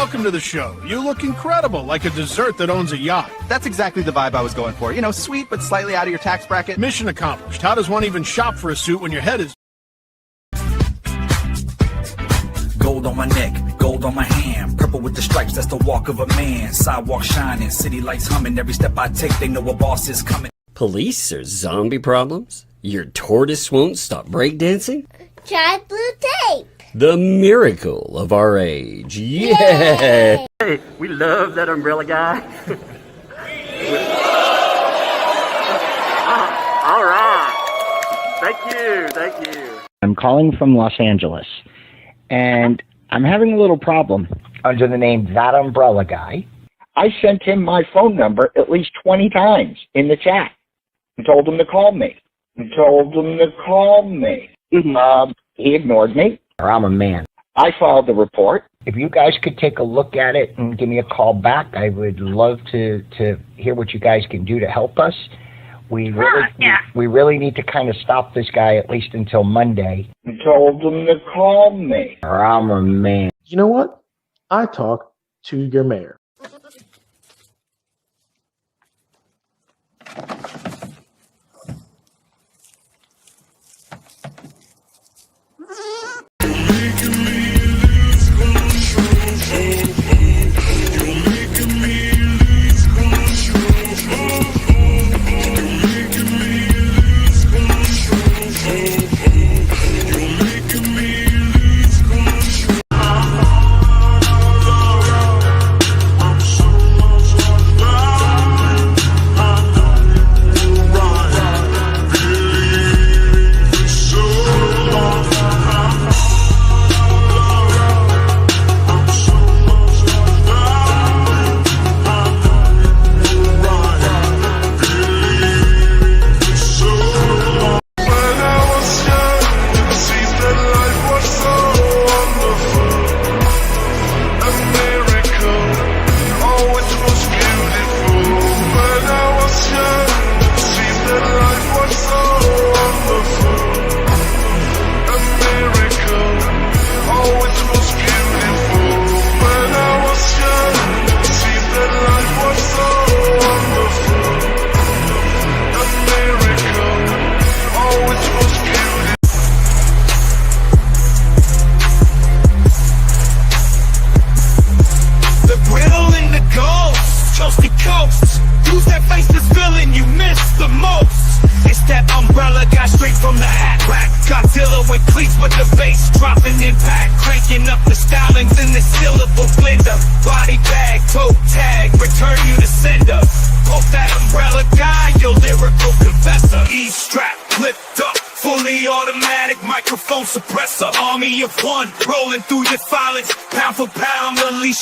welcome to the show. You look incredible, like a dessert that owns a yacht. That's exactly the vibe I was going for. You know, sweet but slightly out of your tax bracket. Mission accomplished. How does one even shop for a suit when your head is... Gold on my neck, gold on my hand, purple with the stripes, that's the walk of a man. Sidewalk shining, city lights humming, every step I take they know a boss is coming. Police or zombie problems? Your tortoise won't stop breakdancing? Try blue tape. The miracle of our age. Yeah! Hey, we love that umbrella guy. All right. Thank you. I'm calling from Los Angeles, and I'm having a little problem under the name ThATuMBRELLAgUy. I sent him my phone number at least 20 times in the chat and told him to call me. He ignored me. I'm a man. I filed the report. If you guys could take a look at it and give me a call back, I would love to hear what you guys can do to help us. We really need to kind of stop this guy at least until Monday. I told him to call me. I'm a man. You know what? I talk to your mayor.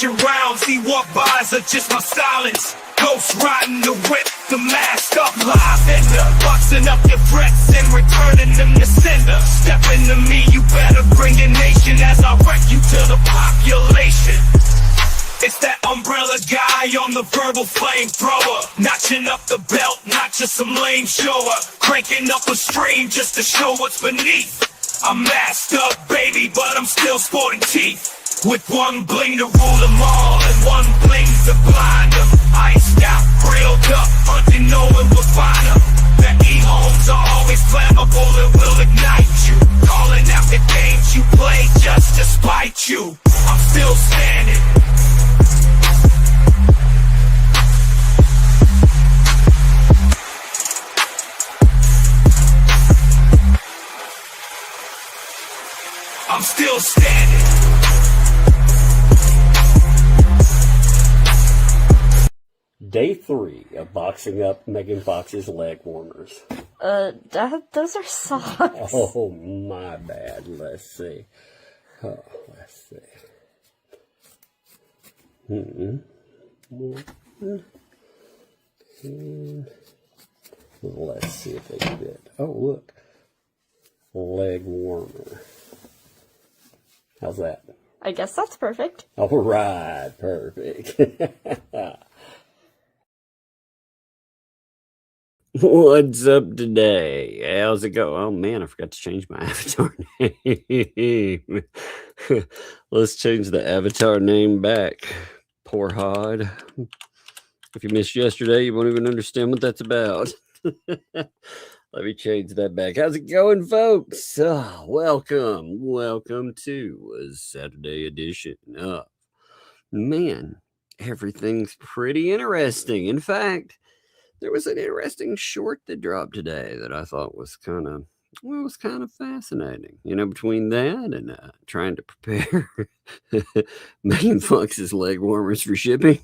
Your rounds, he walk bys are just my silence. Ghost riding the whip, the mask up, live ender, boxing up your threats and returning them to sender. Stepping to me, you better bring a nation as I wreck you to the population. It's that umbrella guy on the verbal flamethrower, notching up the belt, not just some lame shower, cranking up a stream just to show what's beneath. I'm masked up, baby, but I'm still sporting teeth. With one bling to rule them all and one bling to blind them. Iced out, grilled up, hunting knowing we'll find them. The E-homes are always flammable, it will ignite you. Calling out the games you play just to spite you. I'm still standing. I'm still standing. Day 3 of boxing up Megan Fox's leg warmers. Those are socks. Oh, my bad. Let's see. Let's see if they fit. Oh, look. Leg warmer. How's that? I guess that's perfect. All right, perfect. What's up today? How's it go? Oh man, I forgot to change my avatar name. Let's change the avatar name back. Poor Hod. If you missed yesterday, you won't even understand what that's about. Let me change that back. How's it going, folks? Welcome to a Saturday edition of Man. Everything's pretty interesting. In fact, there was an interesting short that dropped today that I thought was kind of fascinating. You know, between that and trying to prepare Megan Fox's leg warmers for shipping.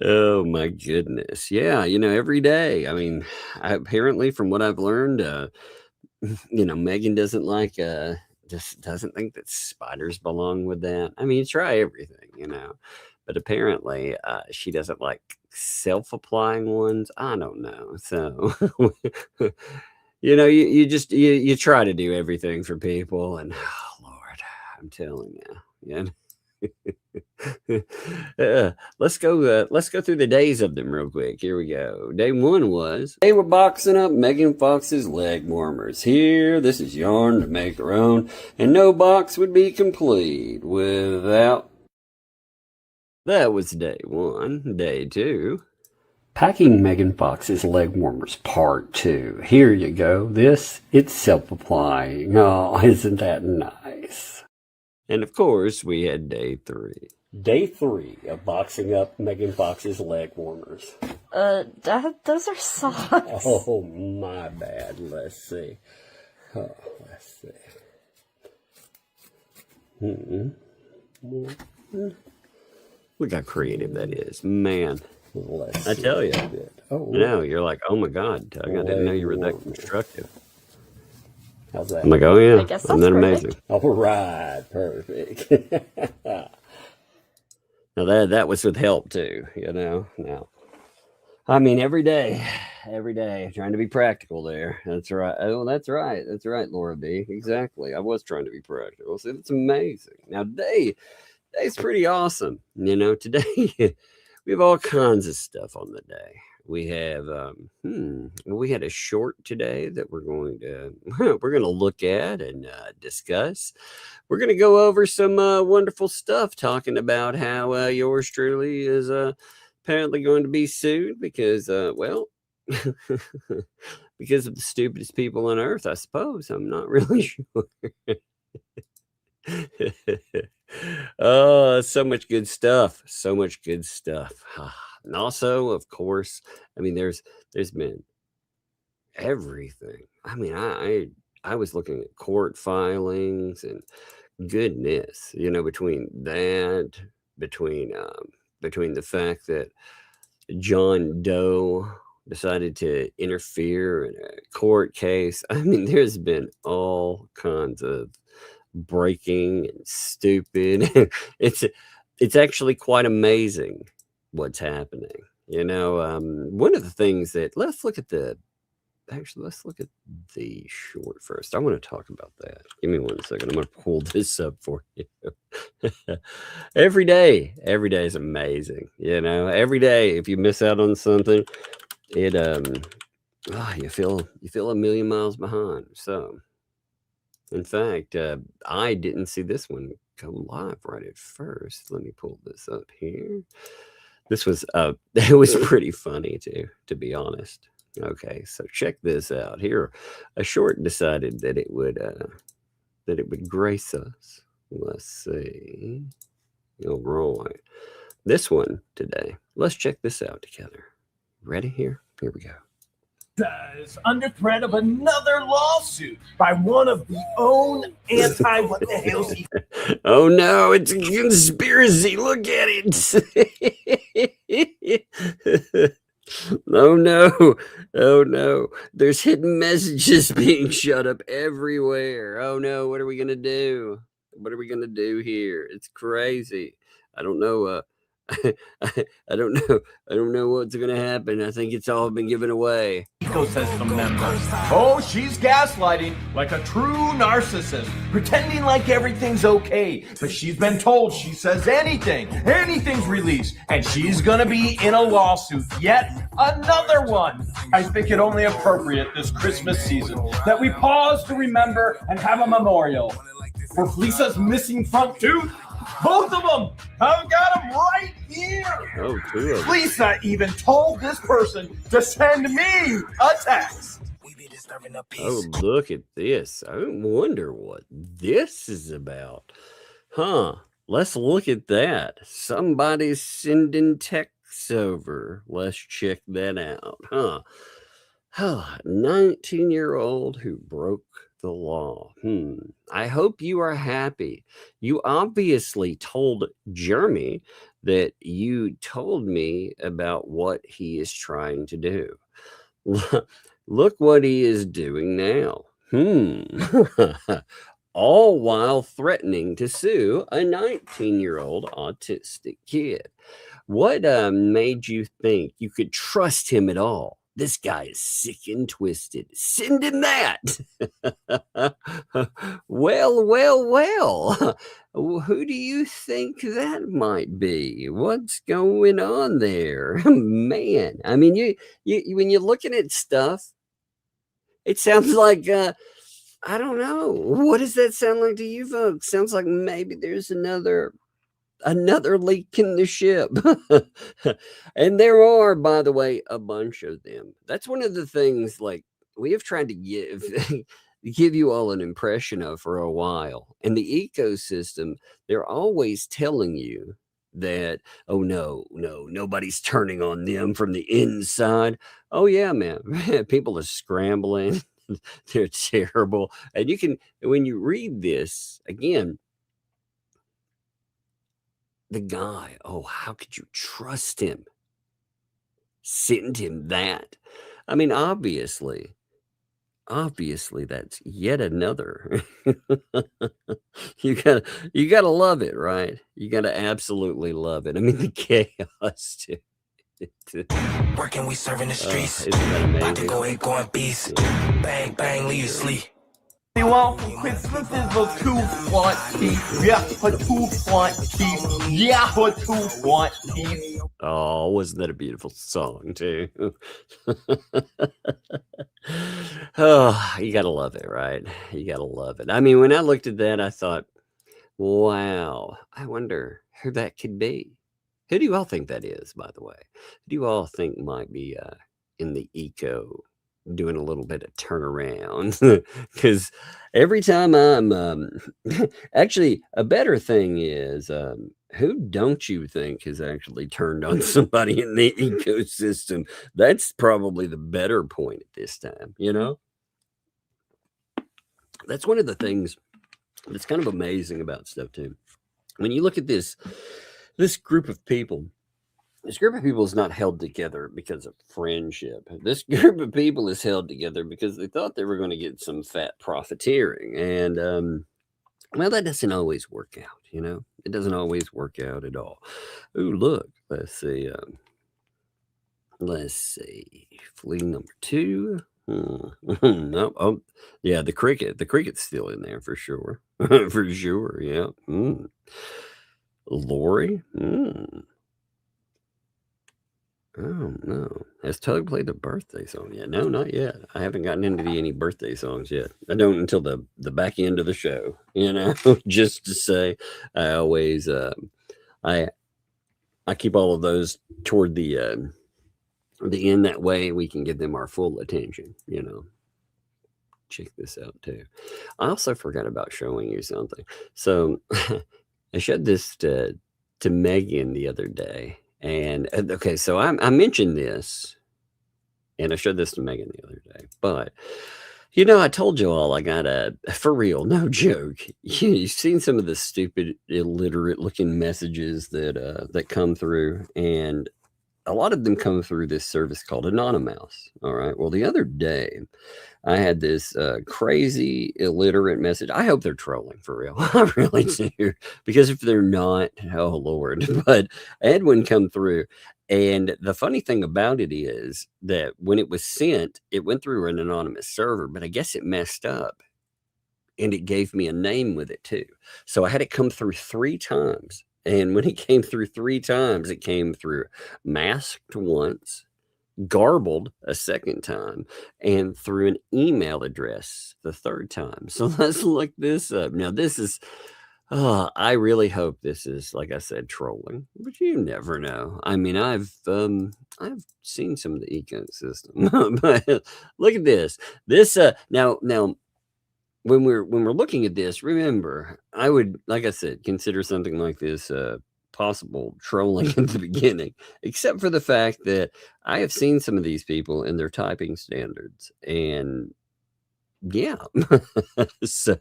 Oh my goodness. Yeah, you know, every day. I mean, apparently from what I've learned, you know, Megan doesn't like just doesn't think that spiders belong with that. I mean, try everything, you know. But apparently she doesn't like self-applying ones. I don't know. So you know, you try to do everything for people, and oh Lord, I'm telling you, let's go through the days of them real quick. Here we go. Day one was they were boxing up Megan Fox's leg warmers. Here, this is yarn to make her own, and no box would be complete without. That was day one. Day two, packing Megan Fox's leg warmers part 2. Here you go. It's self-applying. Oh, isn't that nice? And of course, we had day 3. Day 3 of boxing up Megan Fox's leg warmers. Dad, those are socks. Oh, my bad. Let's see. Oh, let's see. Look how creative that is. Man. I tell you. Oh, no, you're like, oh my God, Doug, I didn't know you were that constructive. How's that? I'm like, oh yeah, I guess isn't that that's amazing? All right, perfect. Now that was with help too, you know. Now, I mean, every day, trying to be practical there. That's right. Oh, that's right, Laura B. Exactly. I was trying to be practical. So it's amazing. Now, today's pretty awesome. You know, today we have all kinds of stuff on the day. We have we had a short today that we're going to look at and discuss. We're going to go over some wonderful stuff, talking about how yours truly is apparently going to be sued because because of the stupidest people on earth, I suppose. I'm not really sure. Oh, so much good stuff. And also, of course, I mean, there's been everything. I mean, I was looking at court filings and goodness, you know, between the fact that John Doe decided to interfere in a court case. I mean, there's been all kinds of breaking and stupid. It's actually quite amazing what's happening. You know, one of the things that let's look at the short first. I want to talk about that. Give me 1 second. I'm going to pull this up for you. Every day is amazing. You know, every day, if you miss out on something, it you feel a million miles behind. So, in fact, I didn't see this one go live right at first. Let me pull this up here. This was it was pretty funny to be honest. Okay, so check this out. Here, a short decided that it would grace us. Let's see. All right. This one today. Let's check this out together. Ready? Here we go. Under threat of another lawsuit by one of the own what the hales. Oh no, it's a conspiracy. Look at it. Oh no. There's hidden messages being shut up everywhere. Oh no, what are we gonna do? What are we gonna do here? It's crazy. I don't know. I don't know. I don't know what's going to happen. I think it's all been given away. Ecosystem member. Oh, she's gaslighting like a true narcissist, pretending like everything's okay. But she's been told she says anything's released, and she's gonna be in a lawsuit. Yet another one. I think it only appropriate this Christmas season that we pause to remember and have a memorial for Felisa's missing front tooth. Both of them! I've got them right here! Oh, two of them. Lisa even told this person to send me a text. Oh, look at this. I wonder what this is about. Huh. Let's look at that. Somebody's sending texts over. Let's check that out. Huh. 19-year-old who broke the law. I hope you are happy. You obviously told Jeremy that you told me about what he is trying to do. Look what he is doing now. All while threatening to sue a 19-year-old autistic kid. What made you think you could trust him at all? This guy is sick and twisted. Send him that. Well. Who do you think that might be? What's going on there? Man, I mean, you when you're looking at stuff, it sounds like, I don't know. What does that sound like to you folks? Sounds like maybe there's another leak in the ship. And there are, by the way, a bunch of them. That's one of the things, like, we have tried to give you all an impression of for a while. And the ecosystem, they're always telling you that, oh no, nobody's turning on them from the inside. Oh yeah, man. People are scrambling. They're terrible. And you can, when you read this again, the guy, oh, how could you trust him? Send him that. I mean, obviously, that's yet another. You gotta love it, right? You gotta absolutely love it. I mean, the chaos too. Working, we serving the streets. Isn't that amazing? About to go and go and beast. Bang, bang, leave you sleep. Well, Christmas is the 220. Yeah, for 220. Yeah, for 220. Oh, wasn't that a beautiful song too? Oh, you gotta love it, right? You gotta love it. I mean, when I looked at that, I thought, wow, I wonder who that could be. Who do you all think that is, by the way? Who do you all think might be in the eco doing a little bit of turnaround? Because every time I'm actually, a better thing is, who don't you think has actually turned on somebody in the ecosystem? That's probably the better point at this time, you know? That's one of the things that's kind of amazing about stuff too. When you look at this group of people, this group of people is not held together because of friendship. This group of people is held together because they thought they were going to get some fat profiteering. And, well, that doesn't always work out, you know? It doesn't always work out at all. Ooh, look, let's see. Flea number 2. No, oh, yeah, the cricket's still in there for sure. For sure, yeah. Lori? Oh, no. Has Tug played the birthday song yet? No, not yet. I haven't gotten into any birthday songs yet. I don't until the back end of the show, you know, just to say. I always, I keep all of those toward the end. That way we can give them our full attention, you know. Check this out, too. I also forgot about showing you something. So I showed this to Megan the other day. And okay, so I mentioned this, and I showed this to Megan the other day. But, you know, I told you all I got for real, no joke. You've seen some of the stupid, illiterate looking messages that come through. And a lot of them come through this service called Anonymous. All right. Well, the other day, I had this crazy illiterate message. I hope they're trolling for real. I really do. Because if they're not, oh Lord. But I had one come through. And the funny thing about it is that when it was sent, it went through an anonymous server, but I guess it messed up. And it gave me a name with it too. So I had it come through 3 times. And when it came through 3 times, it came through masked once, garbled a second time, and through an email address the 3rd time. So let's look this up. Now, this is, I really hope this is, like I said, trolling, but you never know. I mean, I've seen some of the ecosystem, but look at this. This, now, when we're looking at this, remember, I would, like I said, consider something like this possible trolling at the beginning, except for the fact that I have seen some of these people in their typing standards, and yeah. So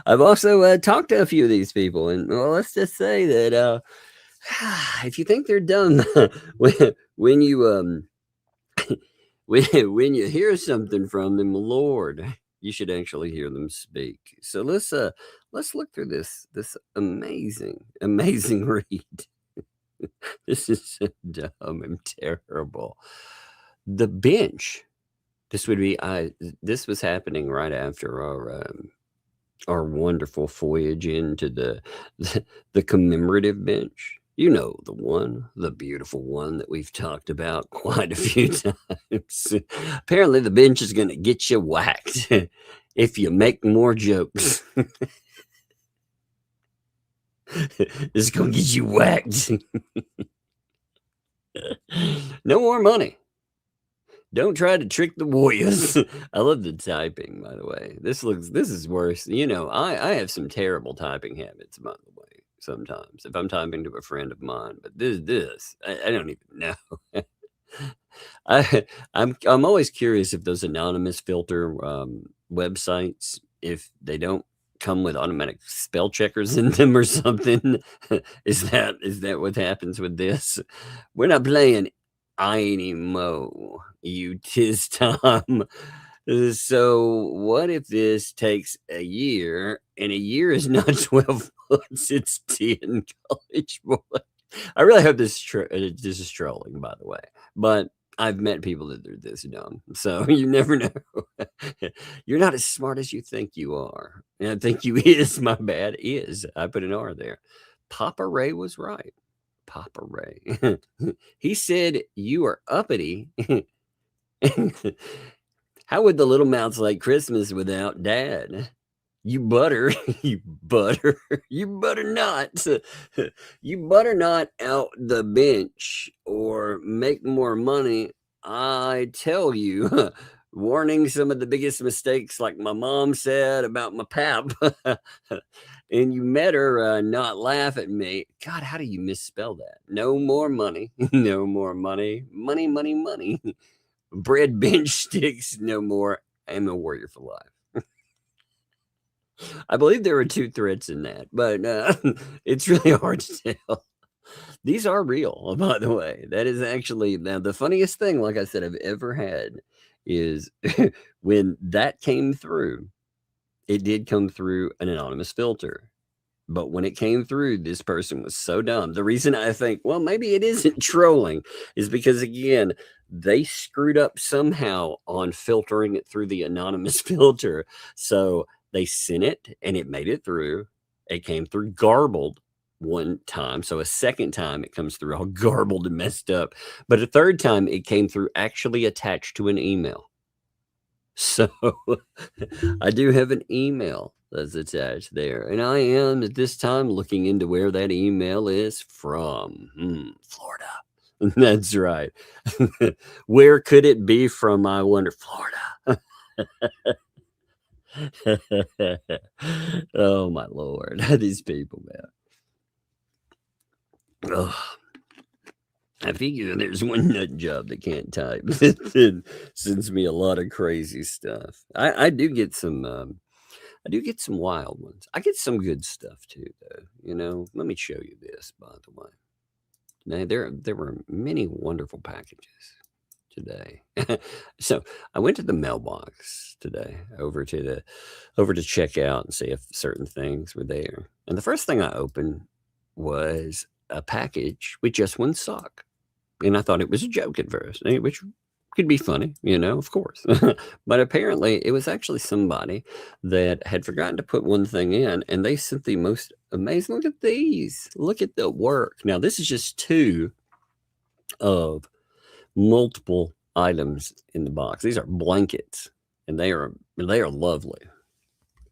I've also talked to a few of these people, and well, let's just say that if you think they're dumb when you when you hear something from them, Lord, you should actually hear them speak. So let's look through this amazing read. This is so dumb and terrible. The bench. This would be this was happening right after our wonderful voyage into the commemorative bench. You know, the beautiful one that we've talked about quite a few times. Apparently, the bench is going to get you whacked if you make more jokes. It's going to get you whacked. No more money. Don't try to trick the warriors. I love the typing, by the way. This is worse. You know, I have some terrible typing habits, by the way. Sometimes if I'm typing to a friend of mine, but this I don't even know. I'm always curious if those anonymous filter websites, if they don't come with automatic spell checkers in them or something. Is that what happens with this? We're not playing anymore, you tis time. So what if this takes a year, and a year is not 12 months, it's 10 college boys? I really hope this is trolling, by the way, but I've met people that are this dumb, so you never know. You're not as smart as you think you are. And I think you is, my bad, is. I put an R there. Papa Ray was right. Papa Ray. He said you are uppity. How would the little mouths like Christmas without Dad? You butter, you butter not. You butter not out the bench or make more money. I tell you, warning some of the biggest mistakes, like my mom said about my pap. And you met her not laugh at me. God, how do you misspell that? No more money. No more money. Money, money, money. Bread bench sticks no more. I'm a warrior for life. I believe there were 2 threats in that, but it's really hard to tell. These are real, by the way. That is actually, now the funniest thing, like I said, I've ever had is when that came through, it did come through an anonymous filter. But when it came through, this person was so dumb. The reason I think, well, maybe it isn't trolling is because, again, they screwed up somehow on filtering it through the anonymous filter. So they sent it and it made it through. It came through garbled one time. So a second time it comes through all garbled and messed up. But a third time it came through actually attached to an email. So I do have an email that's attached there. And I am at this time looking into where that email is from. Florida. That's right. Where could it be from? I wonder. Florida. Oh my Lord. These people, man. Ugh. I figure there's one nut job that can't type and sends me a lot of crazy stuff. I do get some wild ones. I get some good stuff too, though. You know, let me show you this, by the way. today. There were many wonderful packages today. So I went to the mailbox today over to check out and see if certain things were there. And the first thing I opened was a package with just one sock. And I thought it was a joke at first, which could be funny, of course. But apparently it was actually somebody that had forgotten to put one thing in, and they sent the most amazing. Look at these. Look at the work. Now, this is just 2 of multiple items in the box. These are blankets, and they are lovely.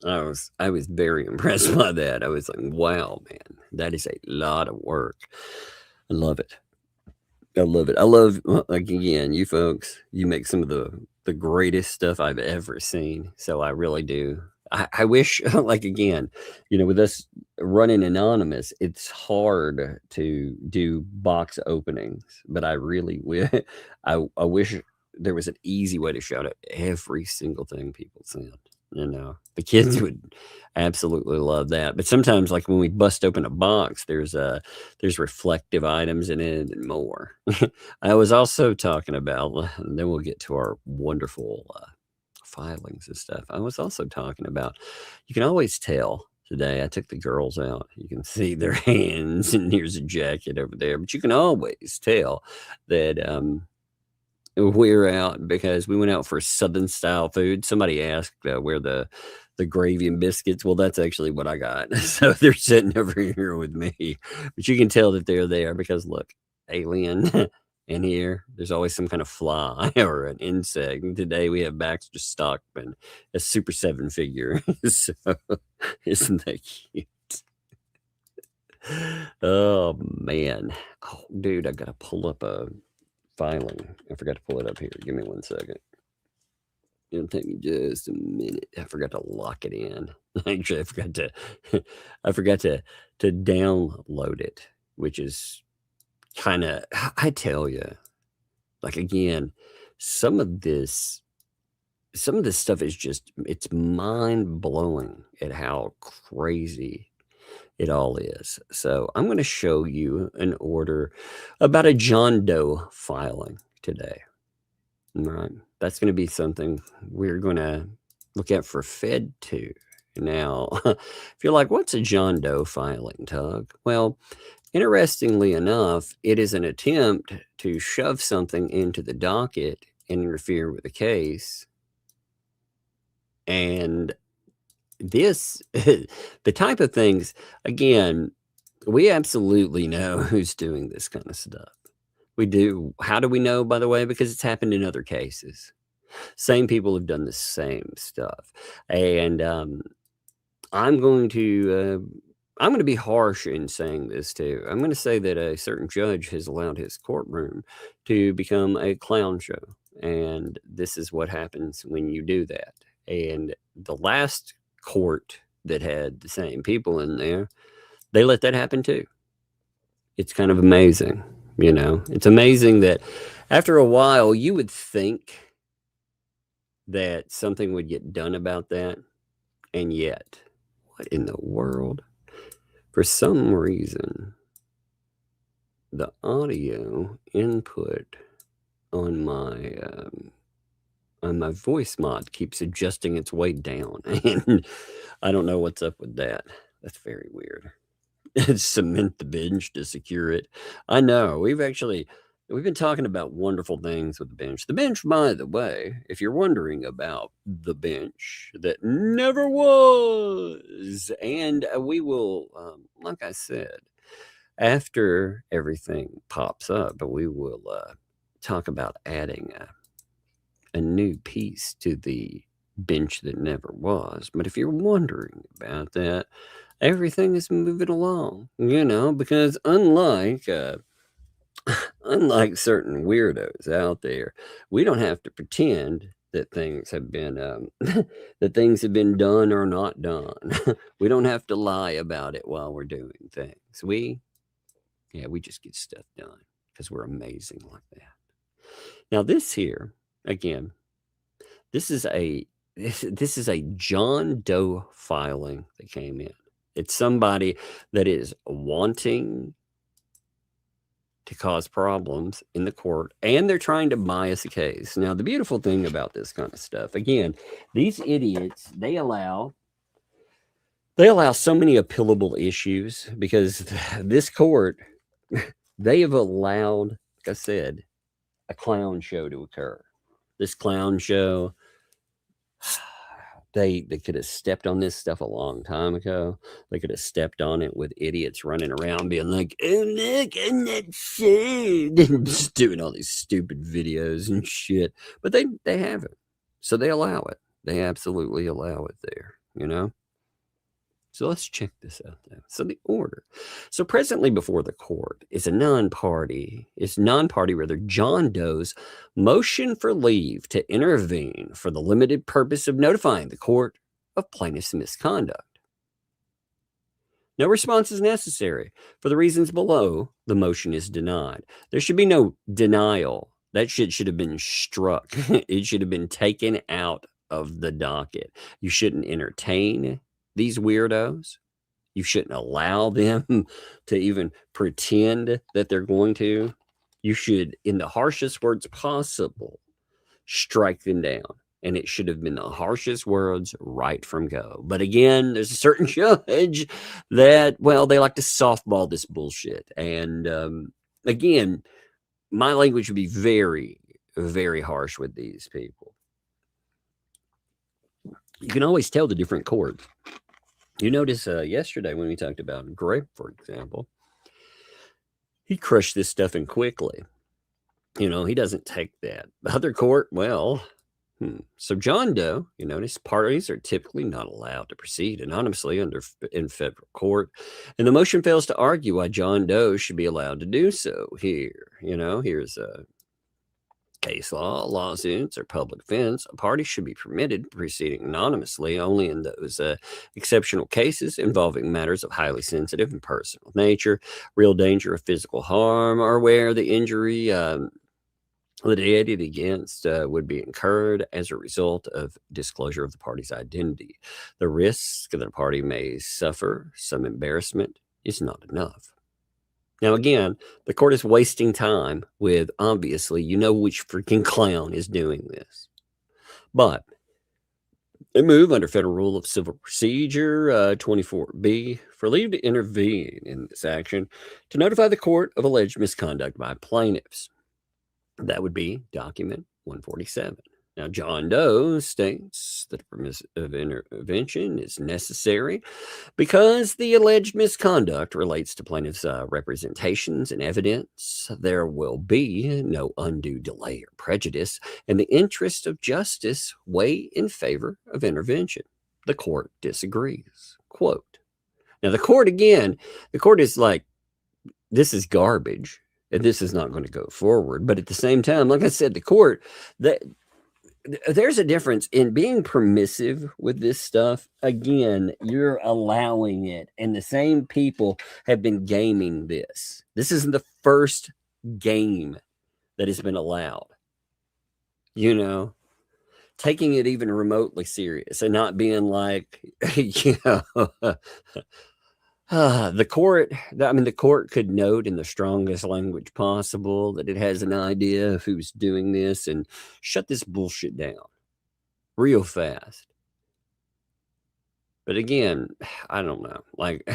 I was very impressed by that. I was like, wow, man, that is a lot of work. I love it. I love it. I love, like, again, you folks, you make some of the greatest stuff I've ever seen. So I really do. I wish, like, again, with us running anonymous, it's hard to do box openings, but I really wish, I wish there was an easy way to shout out every single thing people send. The kids would absolutely love that. But sometimes, like when we bust open a box, there's reflective items in it and more. I was also talking about, and then we'll get to our wonderful filings and stuff. I was also talking about, you can always tell. Today I took the girls out. You can see their hands, and here's a jacket over there. But you can always tell that we're out because we went out for Southern style food. Somebody asked where the gravy and biscuits. Well, that's actually what I got. So they're sitting over here with me. But you can tell that they're there because look, alien in here. There's always some kind of fly or an insect. And today we have Baxter Stockman, a Super 7 figure. So isn't that cute? Oh man. Oh dude, I gotta pull up a filing. I forgot to pull it up here. Give me 1 second. It'll take me just a minute. I forgot to lock it in. Actually, I forgot to download it, which is kind of, I tell you, like, again, some of this stuff is just, it's mind blowing at how crazy it all is. So I'm going to show you an order about a John Doe filing today. All right. That's going to be something we're going to look at for Fed 2. Now, if you're like, what's a John Doe filing, Tug? Well, interestingly enough, it is an attempt to shove something into the docket and interfere with the case. And this, the type of things, again, we absolutely know who's doing this kind of stuff. We do. How do we know, by the way? Because it's happened in other cases. Same people have done the same stuff. And I'm going to be harsh in saying this too. I'm going to say that a certain judge has allowed his courtroom to become a clown show. And this is what happens when you do that. And the last court that had the same people in there, they let that happen too. It's kind of amazing. It's amazing that after a while you would think that something would get done about that. And yet, what in the world? For some reason, the audio input on my voice mod keeps adjusting its way down. And I don't know what's up with that. That's very weird. Cement the bench to secure it. I know. We've been talking about wonderful things with the bench. The bench, by the way, if you're wondering about the bench that never was, and we will, like I said, after everything pops up, we will talk about adding a new piece to the bench that never was. But if you're wondering about that, everything is moving along, because unlike certain weirdos out there, we don't have to pretend that things have been done or not done. We don't have to lie about it while we're doing things. We just get stuff done because we're amazing like that. Now this here, again, this is a John Doe filing that came in. It's somebody that is wanting to cause problems in the court, and they're trying to bias the case. Now, the beautiful thing about this kind of stuff, again, these idiots, they allow so many appealable issues because this court, they have allowed, like I said, a clown show to occur. This clown show, they could have stepped on this stuff a long time ago. They could have stepped on it with idiots running around being like, oh, look, I'm not sure. Just doing all these stupid videos and shit. But they haven't. So they allow it. They absolutely allow it there, you know? So let's check this out now. So the order. So presently before the court is non-party John Doe's motion for leave to intervene for the limited purpose of notifying the court of plaintiff's misconduct. No response is necessary. For the reasons below, the motion is denied. There should be no denial. That shit should have been struck. It should have been taken out of the docket. You shouldn't entertain these weirdos. You shouldn't allow them to even pretend that they're going to. You should, in the harshest words possible, strike them down. And it should have been the harshest words right from go. But again, there's a certain judge that, well, they like to softball this bullshit. And again, my language would be very, very harsh with these people. You can always tell the different courts. You notice yesterday when we talked about Grape, for example, he crushed this stuff in quickly. You know, he doesn't take that. The other court, well, So John Doe, you notice parties are typically not allowed to proceed anonymously in federal court. And the motion fails to argue why John Doe should be allowed to do so here. You know, here's a case law, lawsuits, or public defense. A party should be permitted proceeding anonymously only in those exceptional cases involving matters of highly sensitive and personal nature, real danger of physical harm, or where the injury litigated against would be incurred as a result of disclosure of the party's identity. The risk that a party may suffer some embarrassment is not enough. Now, again, the court is wasting time with, obviously, you know which freaking clown is doing this. But they move under Federal Rule of Civil Procedure 24B for leave to intervene in this action to notify the court of alleged misconduct by plaintiffs. That would be document 147. Now, John Doe states that permissive intervention is necessary because the alleged misconduct relates to plaintiff's representations and evidence. There will be no undue delay or prejudice, and the interests of justice weigh in favor of intervention. The court disagrees. Quote. Now, the court is like, this is garbage, and this is not going to go forward. But at the same time, like I said, the court, there's a difference in being permissive with this stuff. Again, you're allowing it, and the same people have been gaming this. This isn't the first game that has been allowed. You know, taking it even remotely serious and not being like, you know, the court could note in the strongest language possible that it has an idea of who's doing this and shut this bullshit down real fast. But again, I don't know. Like,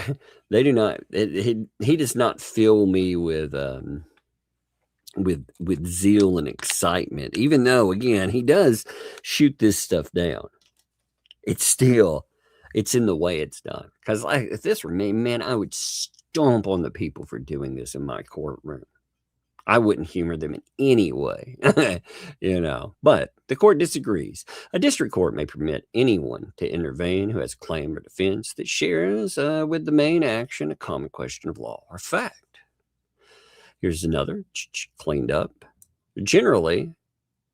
they do not. He does not fill me with zeal and excitement. Even though, again, he does shoot this stuff down. It's in the way it's done. Because if this were me, man, I would stomp on the people for doing this in my courtroom. I wouldn't humor them in any way, you know. But the court disagrees. A district court may permit anyone to intervene who has a claim or defense that shares with the main action a common question of law or fact. Here's another cleaned up. Generally,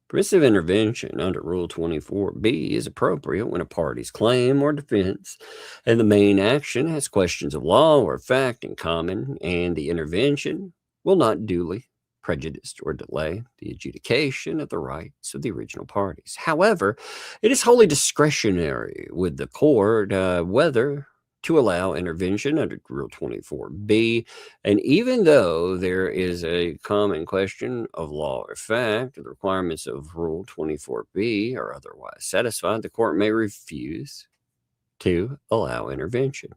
permissive intervention under Rule 24B is appropriate when a party's claim or defense and the main action has questions of law or fact in common, and the intervention will not duly prejudice or delay the adjudication of the rights of the original parties. However, it is wholly discretionary with the court whether to allow intervention under Rule 24B. And even though there is a common question of law or fact, the requirements of Rule 24B are otherwise satisfied, the court may refuse to allow intervention.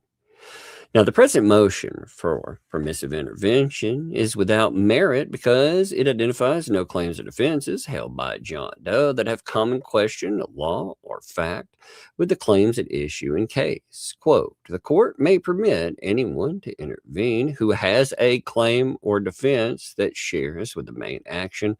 Now, the present motion for permissive intervention is without merit because it identifies no claims or defenses held by John Doe that have common question of law or fact with the claims at issue in case. Quote, the court may permit anyone to intervene who has a claim or defense that shares with the main action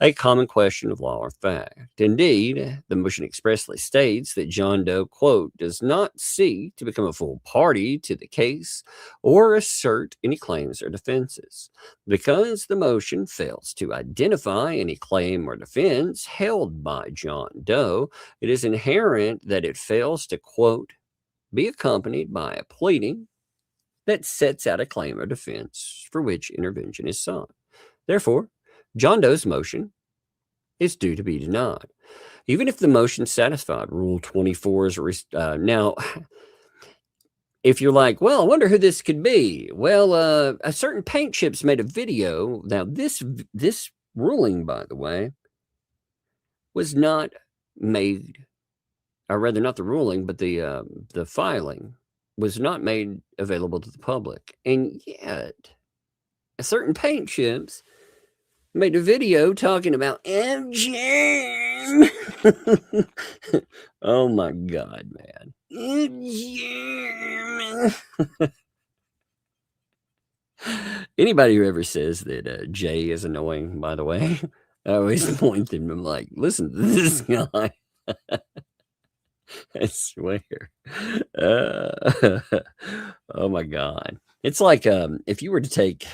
a common question of law or fact. Indeed, the motion expressly states that John Doe, quote, does not seek to become a full party to the case or assert any claims or defenses. Because the motion fails to identify any claim or defense held by John Doe, it is inherent that it fails to, quote, be accompanied by a pleading that sets out a claim or defense for which intervention is sought. Therefore, John Doe's motion is due to be denied. Even if the motion satisfied Rule 24's now, if you're like, well, I wonder who this could be. Well, a certain paint chips made a video. Now, this ruling, by the way, was not made, or rather not the ruling, but the filing was not made available to the public. And yet, a certain paint chips made a video talking about MGM. Oh my God, man. MGM. Anybody who ever says that Jay is annoying, by the way, I always point them. I'm like, listen to this guy. I swear. Oh my God. It's like if you were to take,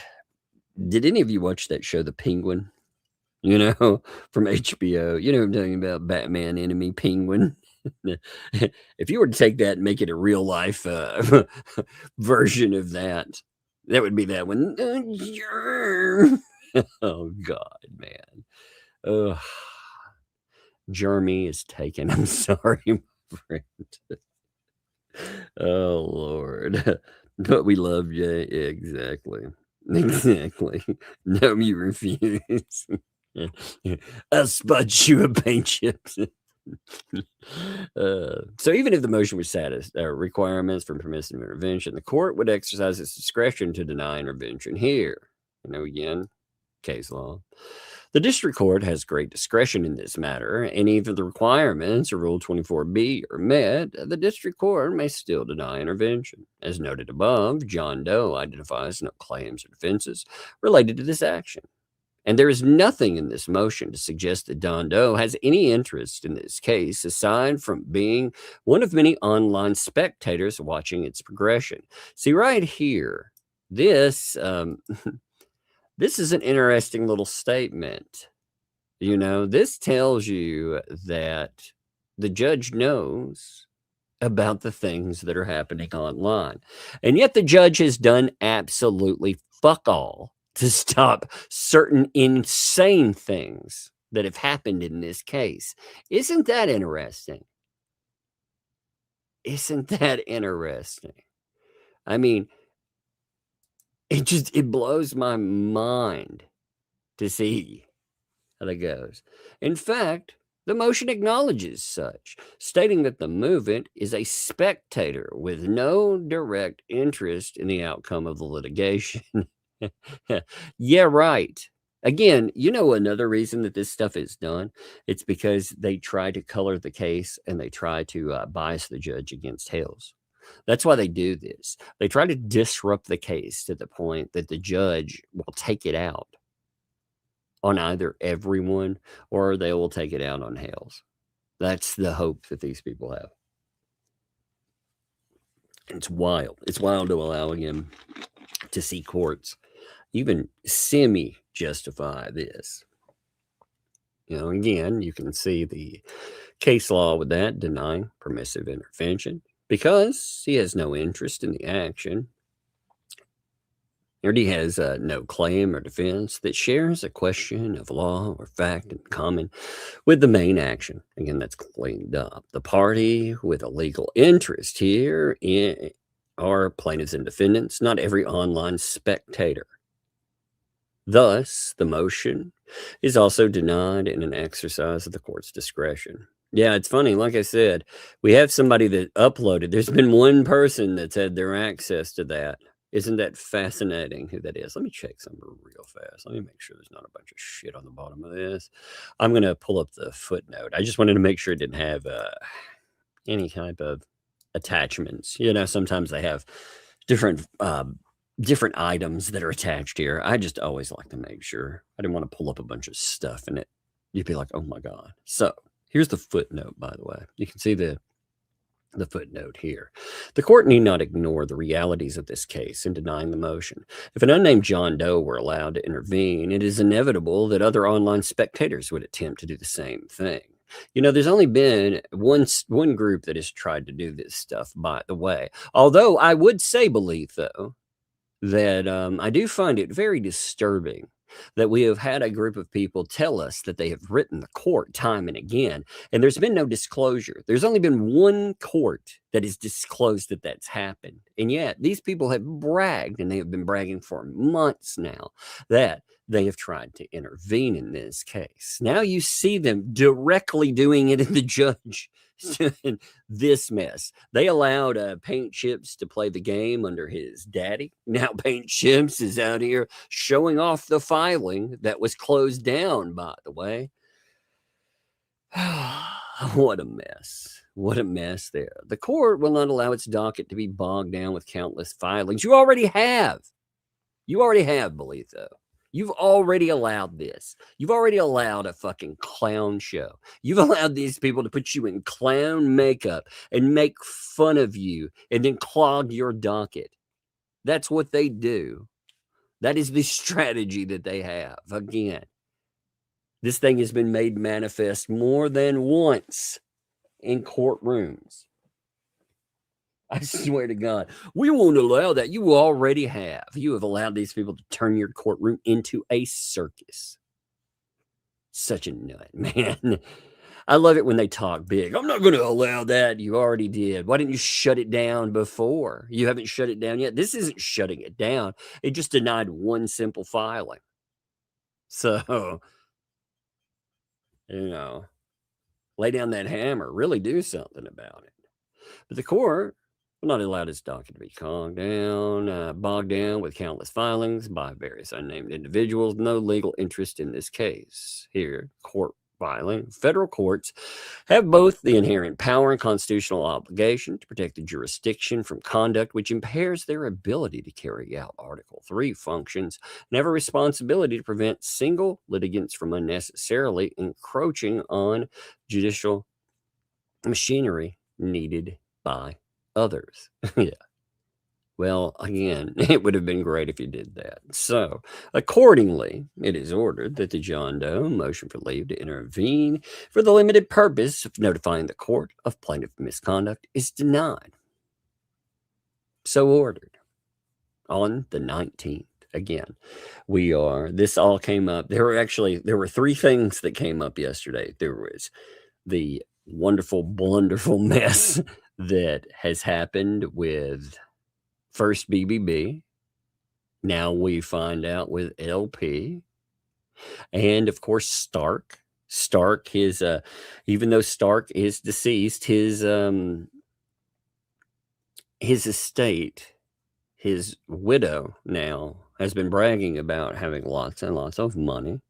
did any of you watch that show, The Penguin? You know, from HBO. You know what I'm talking about, Batman enemy Penguin. If you were to take that and make it a real life version of that, that would be that one. Oh God, man. Jeremy is taken. I'm sorry, my friend. Oh Lord. But we love you. Exactly. Exactly. No, you refuse. I'll spot you a paint chips. So even if the motion was satisfied, requirements for permissive intervention, the court would exercise its discretion to deny intervention here. You know, again, case law. The district court has great discretion in this matter, and even if the requirements of Rule 24B are met, the district court may still deny intervention. As noted above, John Doe identifies no claims or defenses related to this action. And there is nothing in this motion to suggest that John Doe has any interest in this case aside from being one of many online spectators watching its progression. See, right here, this is an interesting little statement. You know, this tells you that the judge knows about the things that are happening online. And yet the judge has done absolutely fuck all to stop certain insane things that have happened in this case. Isn't that interesting? Isn't that interesting? I mean, it blows my mind to see how that goes. In fact, the motion acknowledges such, stating that the movement is a spectator with no direct interest in the outcome of the litigation. Yeah, right. Again, you know, another reason that this stuff is done, it's because they try to color the case and they try to bias the judge against Hales. That's why they do this. They try to disrupt the case to the point that the judge will take it out on either everyone or they will take it out on Hales. That's the hope that these people have. It's wild. It's wild to allow him to see courts even semi-justify this. You know, again, you can see the case law with that, denying permissive intervention because he has no interest in the action, or he has no claim or defense that shares a question of law or fact in common with the main action. Again, that's cleaned up. The party with a legal interest here are plaintiffs and defendants, not every online spectator. Thus, the motion is also denied in an exercise of the court's discretion. Yeah, it's funny. Like I said, we have somebody that uploaded. There's been one person that's had their access to that. Isn't that fascinating who that is? Let me check something real fast. Let me make sure there's not a bunch of shit on the bottom of this. I'm going to pull up the footnote. I just wanted to make sure it didn't have any type of attachments. You know, sometimes they have different items that are attached here. I just always like to make sure. I didn't want to pull up a bunch of stuff in it. You'd be like, oh my God. So here's the footnote, by the way. You can see the footnote here. The court need not ignore the realities of this case in denying the motion. If an unnamed John Doe were allowed to intervene, it is inevitable that other online spectators would attempt to do the same thing. You know, there's only been one group that has tried to do this stuff, by the way. Although I would say, believe, though, that I do find it very disturbing that we have had a group of people tell us that they have written the court time and again, and there's been no disclosure. There's only been one court that has disclosed that that's happened. And yet these people have bragged, and they have been bragging for months now, that they have tried to intervene in this case. Now you see them directly doing it in the judge. This mess. They allowed Paint Chips to play the game under his daddy. Now Paint Chips is out here showing off the filing that was closed down, by the way. What a mess. What a mess there. The court will not allow its docket to be bogged down with countless filings. You already have. You already have, believe, though. You've already allowed this. You've already allowed a fucking clown show. You've allowed these people to put you in clown makeup and make fun of you and then clog your docket. That's what they do. That is the strategy that they have. Again, this thing has been made manifest more than once in courtrooms. I swear to God, we won't allow that. You already have. You have allowed these people to turn your courtroom into a circus. Such a nut, man. I love it when they talk big. I'm not going to allow that. You already did. Why didn't you shut it down before? You haven't shut it down yet. This isn't shutting it down. It just denied one simple filing. So, you know, lay down that hammer. Really do something about it. But the court not allowed its docket to be bogged down with countless filings by various unnamed individuals. No legal interest in this case. Here, court filing. Federal courts have both the inherent power and constitutional obligation to protect the jurisdiction from conduct which impairs their ability to carry out Article 3 functions, and have a responsibility to prevent single litigants from unnecessarily encroaching on judicial machinery needed by others. Yeah. Well, again, it would have been great if you did that. So, accordingly, it is ordered that the John Doe motion for leave to intervene for the limited purpose of notifying the court of plaintiff misconduct is denied. So ordered. On the 19th. Again, this all came up. There were three things that came up yesterday. There was the wonderful, blunderful mess that has happened with first BBB. Now we find out with LP. And of course, Stark, his, even though Stark is deceased, his estate, his widow now has been bragging about having lots and lots of money.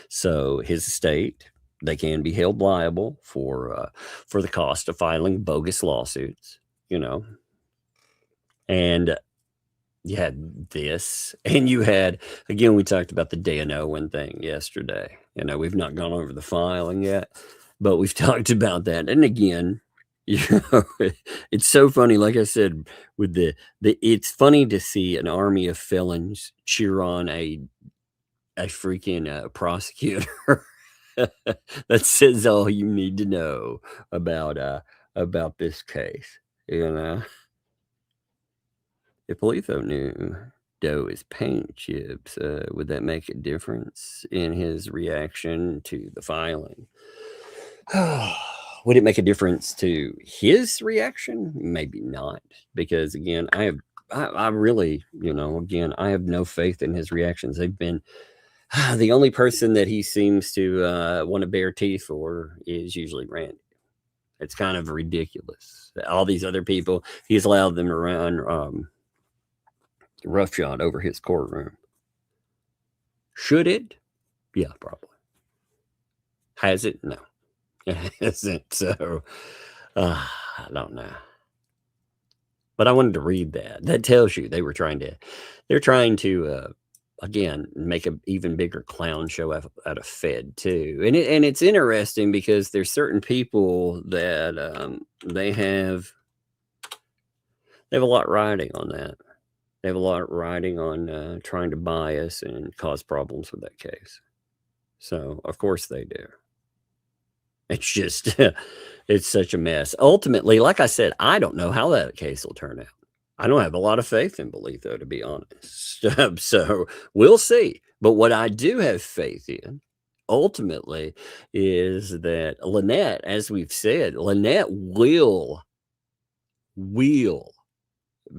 So his estate, they can be held liable for the cost of filing bogus lawsuits, you know. And you had this, and you had, again, we talked about the Dan Owen thing yesterday. You know, we've not gone over the filing yet, but we've talked about that. And again, you know, it's so funny. Like I said, with it's funny to see an army of felons cheer on a freaking prosecutor. That says all you need to know about this case. You know, if Letho knew Doe is Paint Chips, would that make a difference in his reaction to the filing? Would it make a difference to his reaction? Maybe not, because again, I really, again, I have no faith in his reactions. They've been the only person that he seems to want to bare teeth for is usually Randy. It's kind of ridiculous. All these other people, he's allowed them to run roughshod over his courtroom. Should it? Yeah, probably. Has it? No. It hasn't. So, I don't know. But I wanted to read that. That tells you they're trying to, again, make an even bigger clown show out of Fed too. And it's interesting because there's certain people that they have a lot riding on that. They have a lot riding on trying to bias and cause problems with that case. So, of course they do. It's just, it's such a mess. Ultimately, like I said, I don't know how that case will turn out. I don't have a lot of faith in Bolitho, to be honest. So we'll see. But what I do have faith in, ultimately, is that Lynette, as we've said, Lynette will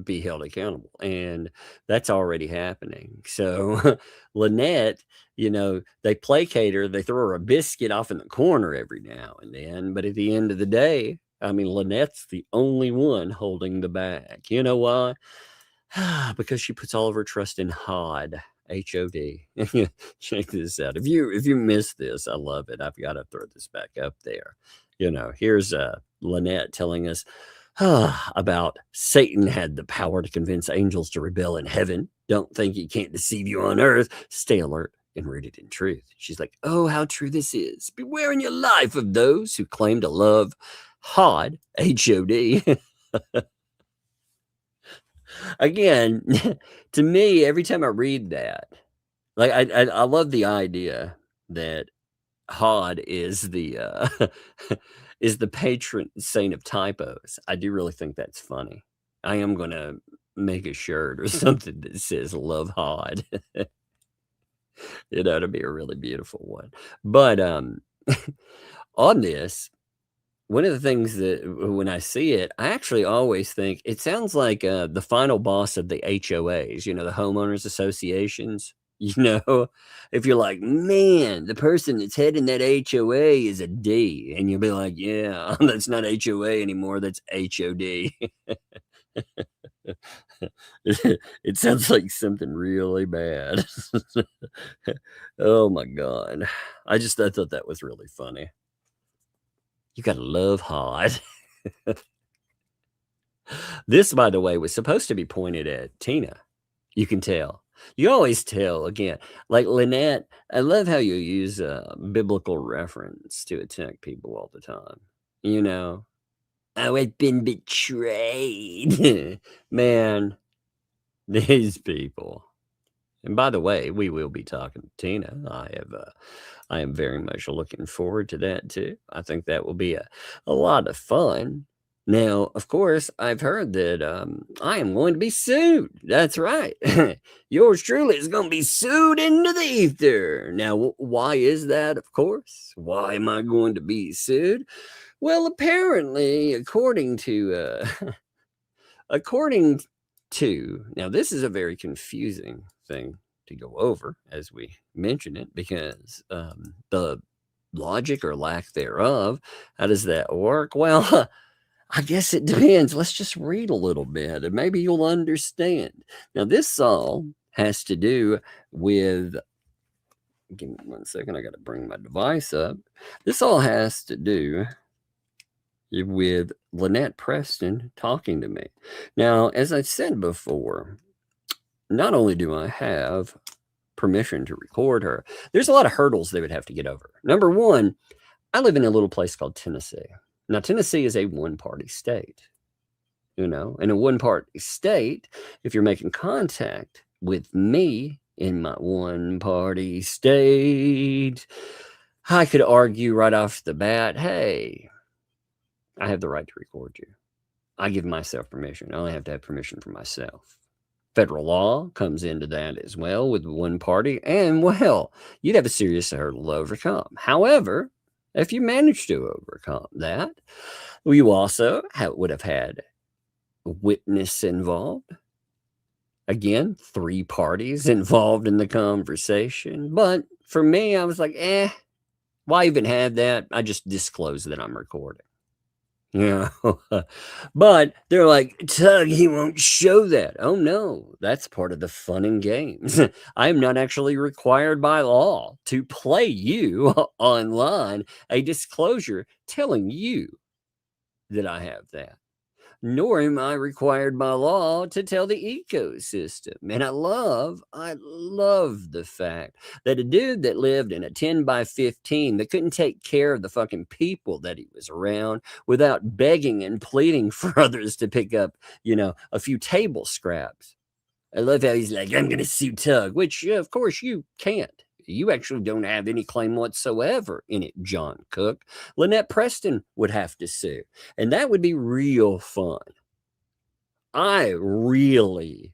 be held accountable, and that's already happening. So Lynette, they placate her, they throw her a biscuit off in the corner every now and then, but at the end of the day, I mean, Lynette's the only one holding the bag. You know why? Because she puts all of her trust in HOD. H-O-D. Check this out. If you missed this, I love it. I've got to throw this back up there. Here's Lynette telling us about Satan had the power to convince angels to rebel in heaven. Don't think he can't deceive you on earth. Stay alert and rooted in truth. She's like, oh, how true this is. Beware in your life of those who claim to love HOD, H-O-D. Again, to me, every time I read that, like I love the idea that HOD is the is the patron saint of typos. I do really think that's funny. I am going to make a shirt or something that says love HOD. To be a really beautiful one. But on this, one of the things that when I see it, I actually always think it sounds like the final boss of the HOAs, the homeowners associations. If you're like, man, the person that's heading that HOA is a D, and you'll be like, yeah, that's not HOA anymore, that's HOD. It sounds like something really bad. Oh my God. I thought that was really funny. You gotta love HOD. This, by the way, was supposed to be pointed at Tina. You can tell. You always tell, again, like Lynette, I love how you use a biblical reference to attack people all the time. Oh, I've been betrayed. Man, these people. And by the way, we will be talking to Tina. I am very much looking forward to that too. I think that will be a lot of fun. Now, of course, I've heard that I am going to be sued. That's right. Yours truly is going to be sued into the ether. Now, why is that, of course? Why am I going to be sued? Well, apparently, according to, now this is a very confusing thing to go over as we mention it, because the logic or lack thereof, how does that work? Well, I guess it depends. Let's just read a little bit and maybe you'll understand. Now, this all has to do with, give me 1 second, I got to bring my device up. This all has to do with Lynette Preston talking to me. Now, as I said before, not only do I have permission to record her, there's a lot of hurdles they would have to get over. Number one, I live in a little place called Tennessee. Now, Tennessee is a one-party state. In a one-party state, if you're making contact with me in my one-party state, I could argue right off the bat, hey, I have the right to record you. I give myself permission. I only have to have permission from myself. Federal law comes into that as well with one party, and well, you'd have a serious hurdle to overcome. However, If you manage to overcome that, you also would have had a witness involved. Again, 3 parties involved in the conversation. But for me, I was like, why even have that? I just disclose that I'm recording. Yeah. But they're like, Tug, he won't show that. Oh, no, that's part of the fun and games. I am not actually required by law to play you online a disclosure telling you that I have that. Nor am I required by law to tell the ecosystem. And I love the fact that a dude that lived in a 10 by 15 that couldn't take care of the fucking people that he was around without begging and pleading for others to pick up, a few table scraps. I love how he's like, I'm going to sue Tug, which of course you can't. You actually don't have any claim whatsoever in it, John Cook. Lynette Preston would have to sue. And that would be real fun. I really,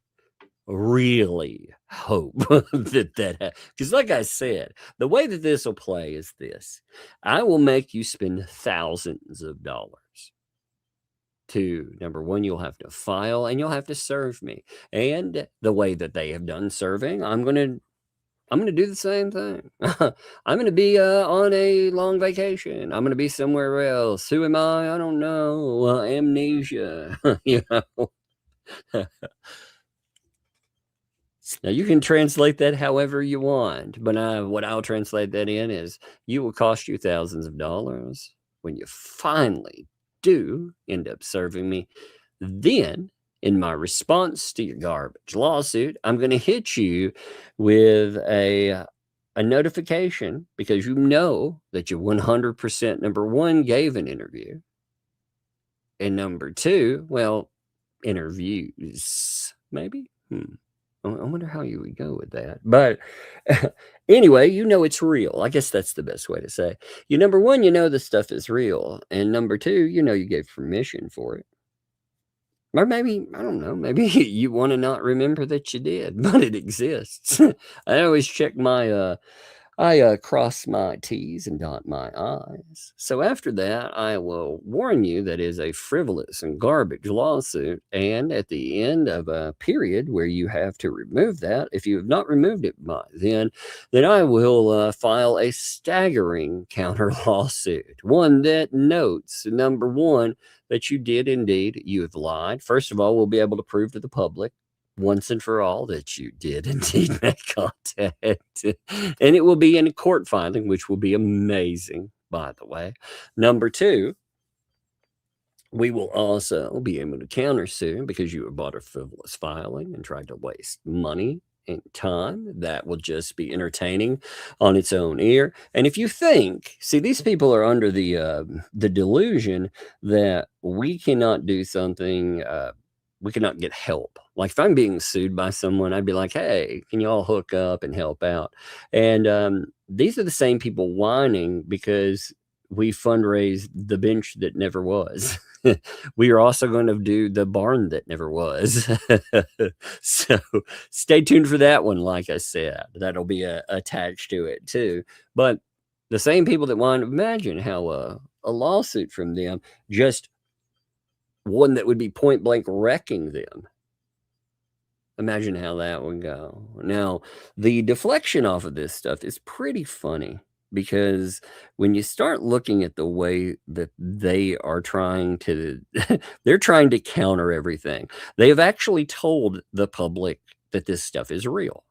really hope that because like I said, the way that this will play is this. I will make you spend thousands of dollars. To number one, you'll have to file and you'll have to serve me. And the way that they have done serving, I'm going to do the same thing. I'm going to be on a long vacation. I'm going to be somewhere else. Who am I? I don't know. Amnesia. Now, you can translate that however you want. But what I'll translate that in is you will cost you thousands of dollars when you finally do end up serving me. Then, in my response to your garbage lawsuit, I'm going to hit you with a notification because you know that you 100%, number one, gave an interview. And number two, well, interviews, maybe? I wonder how you would go with that. But anyway, it's real. I guess that's the best way to say. Number one, the stuff is real. And number two, you gave permission for it. Or maybe, I don't know, maybe you want to not remember that you did, but it exists. I always check I cross my T's and dot my I's. So after that, I will warn you that is a frivolous and garbage lawsuit. And at the end of a period where you have to remove that, if you have not removed it by then I will file a staggering counter lawsuit. One that notes, number one, that you did indeed, you have lied. First of all, we'll be able to prove to the public once and for all that you did indeed make contact. And it will be in a court filing, which will be amazing, by the way. Number two, we will also be able to countersue because you have bought a frivolous filing and tried to waste money and time. That will just be entertaining on its own ear. And if you think, these people are under the delusion that we cannot do something, we cannot get help. Like if I'm being sued by someone, I'd be like, hey, can you all hook up and help out? And these are the same people whining because we fundraised the bench that never was. We are also going to do the barn that never was. So stay tuned for that one. Like I said, that'll be attached to it too. But the same people that want to imagine how a lawsuit from them, just one that would be point blank wrecking them. Imagine how that would go. Now, the deflection off of this stuff is pretty funny because when you start looking at the way that they are trying to, they're trying to counter everything. They have actually told the public that this stuff is real.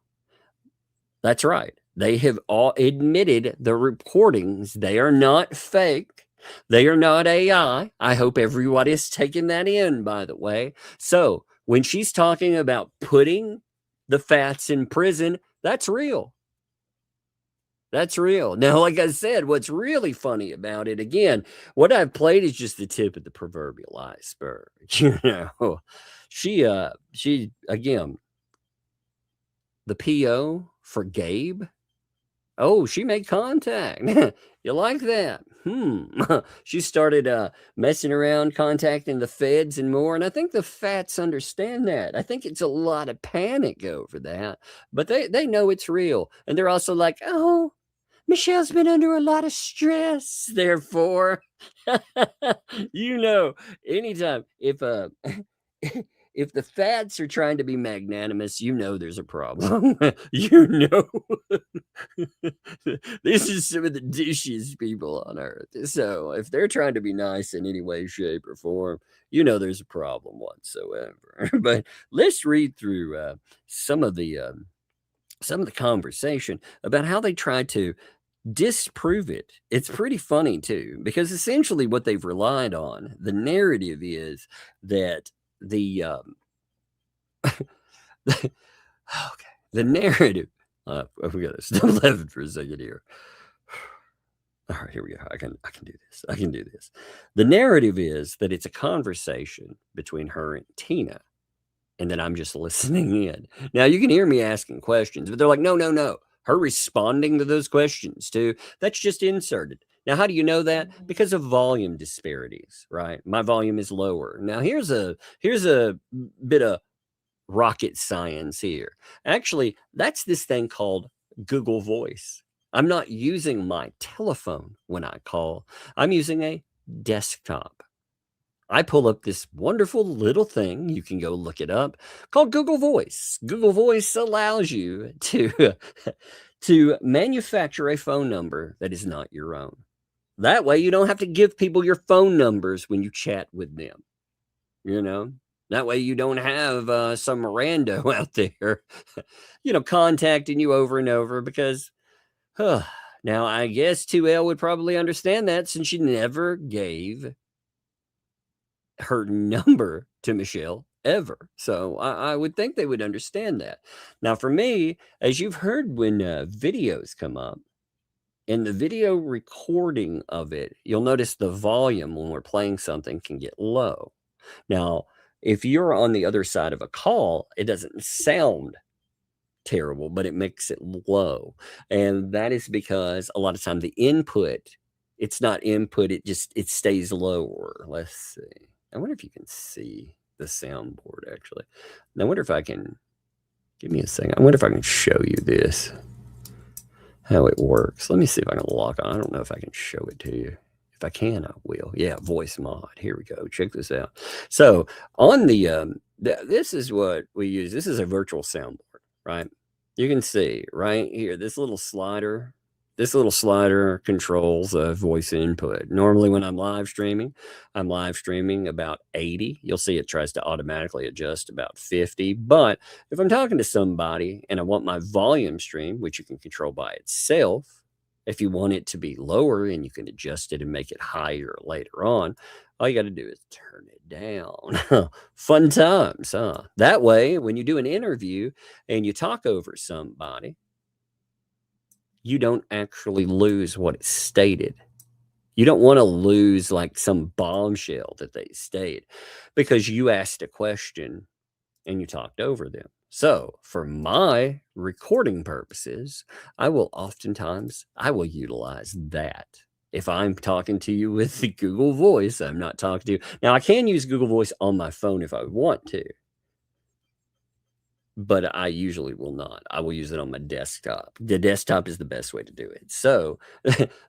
That's right. They have all admitted the reportings. They are not fake. They are not AI. I hope everybody is taking that in, by the way. So when she's talking about putting the Fats in prison, that's real. That's real. Now, like I said, what's really funny about it, again, what I've played is just the tip of the proverbial iceberg. She again, the PO for Gabe. Oh, she made contact. You like that? She started messing around, contacting the feds and more. And I think the Fats understand that. I think it's a lot of panic over that. But they know it's real. And they're also like, oh, Michelle's been under a lot of stress, therefore, anytime if the fats are trying to be magnanimous, there's a problem. This is some of the douchiest people on earth. So if they're trying to be nice in any way, shape, or form, there's a problem whatsoever. But let's read through some of the conversation about how they tried to disprove it. It's pretty funny too, because essentially what they've relied on, the narrative is that the okay, the narrative. We got to stop laughing for a second here. All right, here we go. I can do this. I can do this. The narrative is that it's a conversation between her and Tina, and then I'm just listening in. Now you can hear me asking questions, but they're like, no. Her responding to those questions too, that's just inserted. Now, how do you know that? Because of volume disparities, right? My volume is lower. Now, here's a bit of rocket science here. Actually, that's this thing called Google Voice. I'm not using my telephone when I call. I'm using a desktop. I pull up this wonderful little thing, you can go look it up, called Google Voice. Google Voice allows you to manufacture a phone number that is not your own. That way you don't have to give people your phone numbers when you chat with them. That way you don't have some rando out there, contacting you over and over because, now I guess 2L would probably understand that since she never gave her number to Michelle ever. So I would think they would understand that. Now for me, as you've heard when videos come up, in the video recording of it, you'll notice the volume when we're playing something can get low. Now, if you're on the other side of a call, it doesn't sound terrible, but it makes it low. And that is because a lot of time the input, it's not input, it stays lower. Let's see. I wonder if you can see the soundboard, actually. I wonder if I can, give me a second. I wonder if I can show you this, how it works. Let me see if I can lock on. I don't know if I can show it to you. If I can, I will. Yeah, voice mod. Here we go. Check this out. So on the, this is what we use. This is a virtual soundboard, right? You can see right here, this little slider controls voice input. Normally when I'm live streaming about 80. You'll see it tries to automatically adjust about 50. But if I'm talking to somebody and I want my volume stream, which you can control by itself, if you want it to be lower and you can adjust it and make it higher later on, all you got to do is turn it down. Fun times, huh? That way, when you do an interview and you talk over somebody, you don't actually lose what is stated. You don't want to lose like some bombshell that they stated because you asked a question and you talked over them. So for my recording purposes, I will utilize that. If I'm talking to you with the Google Voice, I'm not talking to you. Now I can use Google Voice on my phone if I want to, but I usually will not. I will use it on my desktop. The desktop is the best way to do it. So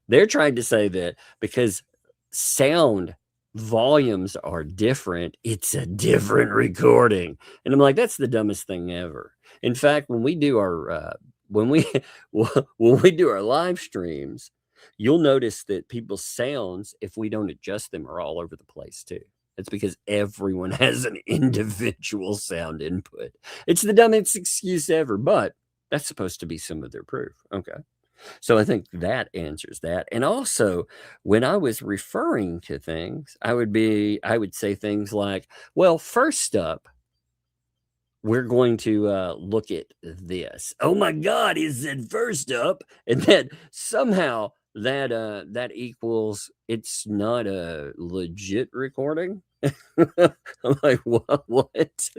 they're trying to say that because sound volumes are different, it's a different recording. And I'm like, that's the dumbest thing ever. In fact, when we do our when we do our live streams, you'll notice that people's sounds, if we don't adjust them, are all over the place too. It's because everyone has an individual sound input. It's the dumbest excuse ever, but that's supposed to be some of their proof. Okay. So I think that answers that. And also, when I was referring to things, I would say things like, well, first up, we're going to look at this. Oh my God, he said first up. And then somehow that equals it's not a legit recording. I'm like, what?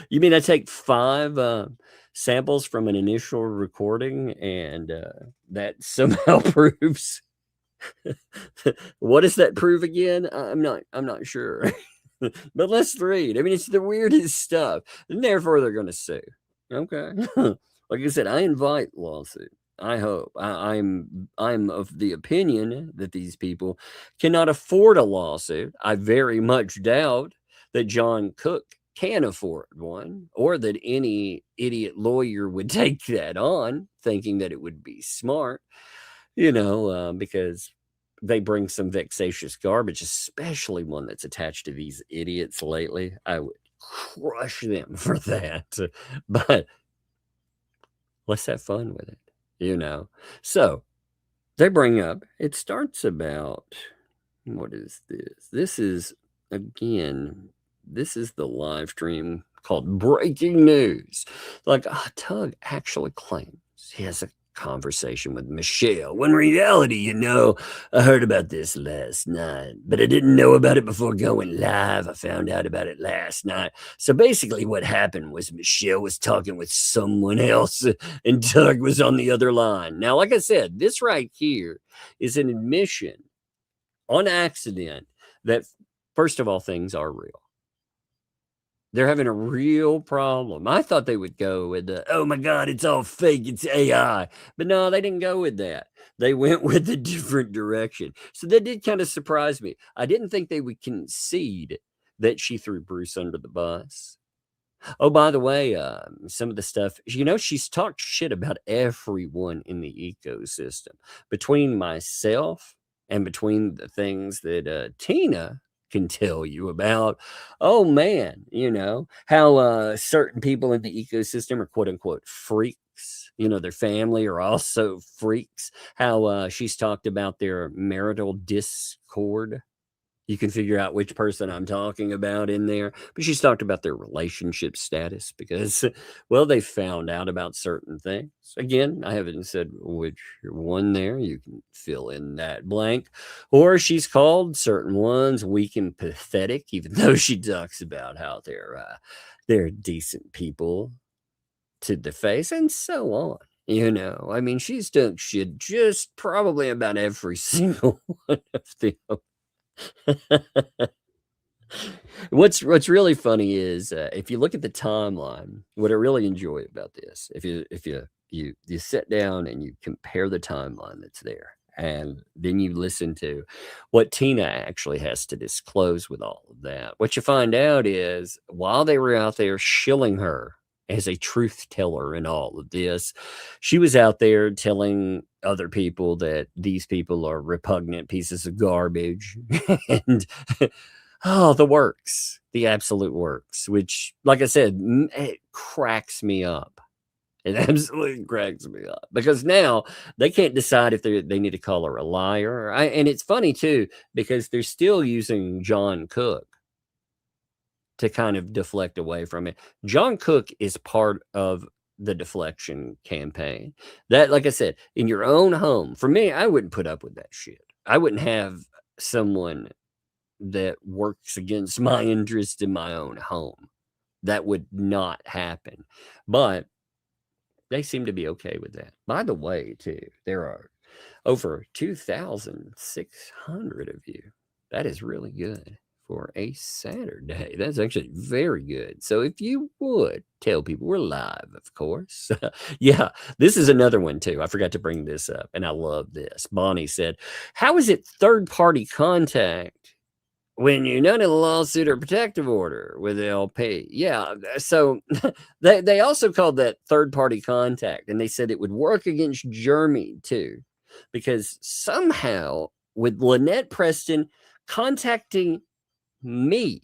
You mean I take 5 samples from an initial recording and that somehow proves? What does that prove again? I'm not sure. But let's read. I mean, it's the weirdest stuff, and therefore they're going to sue. Okay. Like I said, I invite lawsuit. I'm of the opinion that these people cannot afford a lawsuit. I very much doubt that John Cook can afford one, or that any idiot lawyer would take that on, thinking that it would be smart, because they bring some vexatious garbage, especially one that's attached to these idiots lately. I would crush them for that. But let's have fun with it, So they bring up, it starts about, what is this? This is the live stream called Breaking News. Like, Tug actually claims he has a conversation with Michelle, when in reality, I heard about this last night, but I didn't know about it before going live. I found out about it last night. So basically what happened was Michelle was talking with someone else and Tug was on the other line. Now, like I said, this right here is an admission on accident that, first of all, things are real. They're having a real problem. I thought they would go with oh my God, it's all fake, it's AI. But no, they didn't go with that. They went with a different direction. So that did kind of surprise me. I didn't think they would concede that she threw Bruce under the bus. Oh, by the way, some of the stuff, she's talked shit about everyone in the ecosystem. Between myself and between the things that Tina can tell you about, oh man, how certain people in the ecosystem are quote unquote freaks, their family are also freaks, how she's talked about their marital discord. You can figure out which person I'm talking about in there, but she's talked about their relationship status because, well, they found out about certain things. Again, I haven't said which one there. You can fill in that blank. Or she's called certain ones weak and pathetic, even though she talks about how they're decent people to the face and so on. I mean, she's done shit just probably about every single one of them. What's really funny is if you look at the timeline, what I really enjoy about this, if you sit down and you compare the timeline that's there, and then you listen to what Tina actually has to disclose with all of that, what you find out is while they were out there shilling her as a truth teller in all of this, she was out there telling other people that these people are repugnant pieces of garbage and the works, the absolute works, which, like I said, it cracks me up. It absolutely cracks me up because now they can't decide if they need to call her a liar. And it's funny too, because they're still using John Cook to kind of deflect away from it. John Cook is part of the deflection campaign. That, like I said, in your own home, for me, I wouldn't put up with that shit. I wouldn't have someone that works against my interest in my own home. That would not happen. But they seem to be okay with that. By the way, too, there are over 2,600 of you. That is really good for a Saturday. That's actually very good. So if you would tell people, we're live, of course. Yeah, this is another one too. I forgot to bring this up, and I love this. Bonnie said, how is it third-party contact when you're not in a lawsuit or protective order with the LP? Yeah, so they also called that third-party contact, and they said it would work against Jeremy too, because somehow with Lynette Preston contacting me.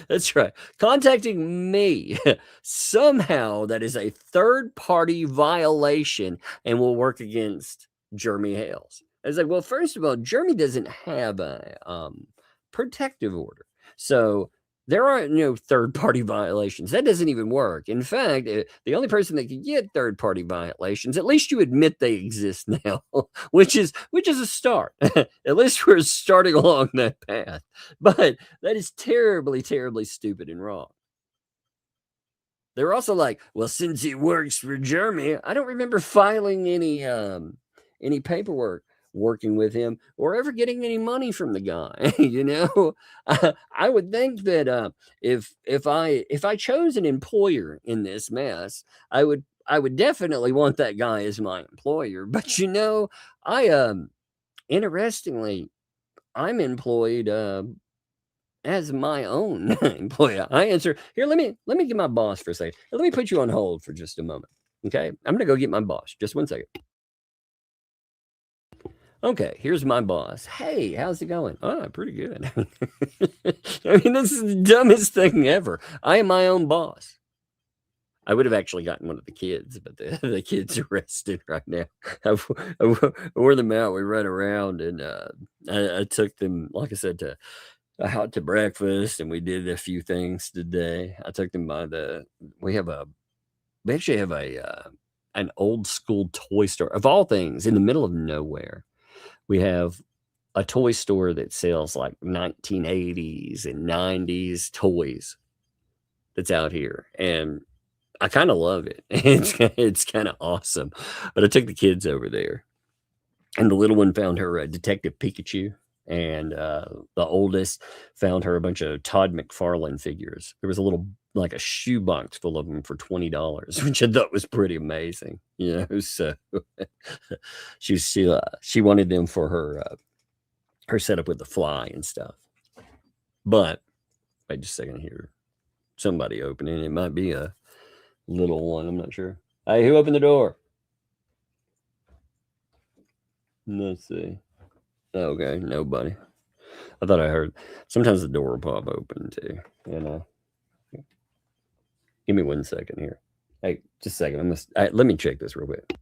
That's right. Contacting me. Somehow that is a third-party violation and will work against Jeremy Hales. I was like, well, first of all, Jeremy doesn't have a protective order. So there are no third-party violations. That doesn't even work. In fact, the only person that can get third-party violations, at least you admit they exist now, which is a start. At least we're starting along that path. But that is terribly, terribly stupid and wrong. They're also like, well, since he works for Jeremy, I don't remember filing any paperwork working with him or ever getting any money from the guy. I would think that if I chose an employer in this mess, I would I would definitely want that guy as my employer. But you know, I interestingly, I'm employed as my own employee. I answer here. Let me get my boss for a second. Let me put you on hold for just a moment. Okay, I'm gonna go get my boss. Just 1 second. Okay, here's my boss. Hey, how's it going? Oh, pretty good. I mean, this is the dumbest thing ever. I am my own boss. I would have actually gotten one of the kids, but the kid's arrested right now. I wore them out. We ran around, and I took them, like I said, out to breakfast, and we did a few things today. I took them by we actually have an old school toy store, of all things, in the middle of nowhere. We have a toy store that sells like 1980s and 90s toys that's out here, and I kind of love it. It's kind of awesome. But I took the kids over there, and the little one found her Detective Pikachu, and the oldest found her a bunch of Todd McFarlane figures. There was like a shoebox full of them for $20, which I thought was pretty amazing. You know, so she wanted them for her setup with the fly and stuff. But wait just a second here. Somebody opening. It might be a little one. I'm not sure. Hey, who opened the door? Let's see. Okay, nobody. I thought I heard. Sometimes the door will pop open too. You know. Give me 1 second here. Hey, just a second. Let me check this real quick.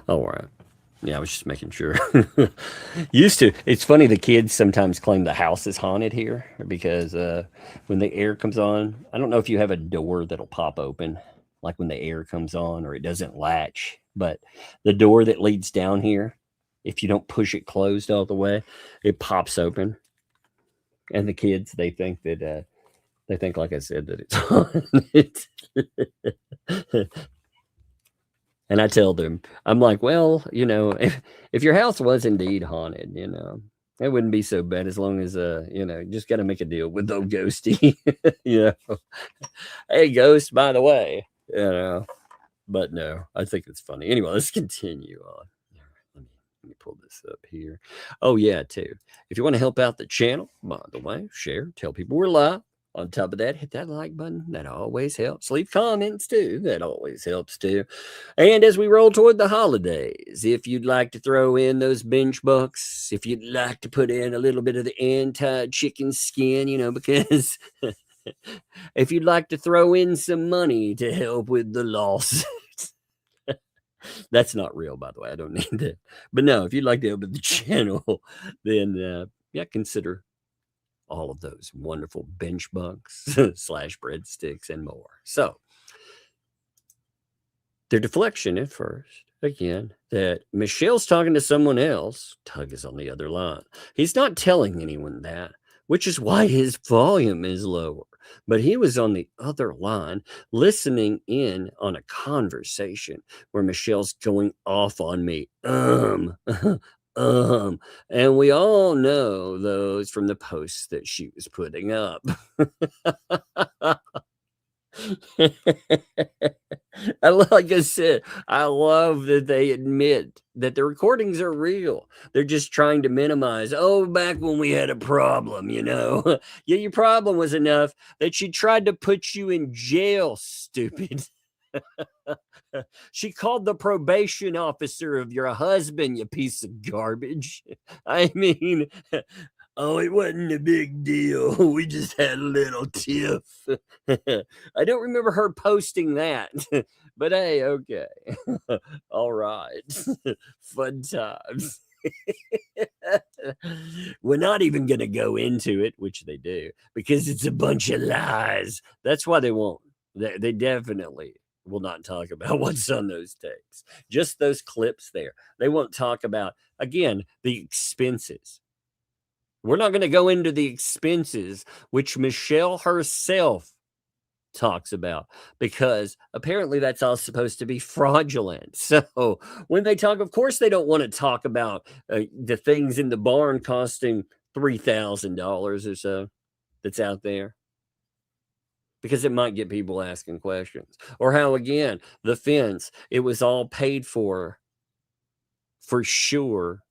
All right. Yeah, I was just making sure. It's funny, the kids sometimes claim the house is haunted here because when the air comes on, I don't know if you have a door that'll pop open, like when the air comes on, or it doesn't latch. But the door that leads down here, if you don't push it closed all the way, it pops open. And the kids, they think, like I said, that it's haunted. And I tell them, I'm like, well, you know, if your house was indeed haunted, you know, it wouldn't be so bad as long as, you know, just got to make a deal with old Ghosty. You know, hey, Ghost, by the way, you know, but no, I think it's funny. Anyway, let's continue on. Let me pull this up here. Oh, yeah, too. If you want to help out the channel, by the way, share, tell people we're live. On top of that, hit that like button. That always helps. Leave comments, too. That always helps, too. And as we roll toward the holidays, if you'd like to throw in those bench bucks, if you'd like to put in a little bit of the anti-chicken skin, you know, because if you'd like to throw in some money to help with the lawsuits. That's not real, by the way. I don't need that. But no, if you'd like to help with the channel, then, yeah, consider all of those wonderful bench bucks / breadsticks and more. So their deflection at first, again, that Michelle's talking to someone else. Tug is on the other line. He's not telling anyone that, which is why his volume is lower. But he was on the other line listening in on a conversation where Michelle's going off on me. And we all know those from the posts that she was putting up. Like I said, I love that they admit that the recordings are real. They're just trying to minimize. Oh, back when we had a problem, you know. Yeah, your problem was enough that she tried to put you in jail, stupid. She called the probation officer of your husband, you piece of garbage. I mean, oh, it wasn't a big deal. We just had a little tiff. I don't remember her posting that, but hey, okay. All right. Fun times. We're not even going to go into it, which they do, because it's a bunch of lies. That's why they won't. They definitely will not talk about what's on those tapes. Just those clips there. They won't talk about, again, the expenses. We're not going to go into the expenses, which Michelle herself talks about, because apparently that's all supposed to be fraudulent. So when they talk, of course, they don't want to talk about the things in the barn costing $3,000 or so that's out there. because it might get people asking questions. Or how, again, the fence, it was all paid for sure,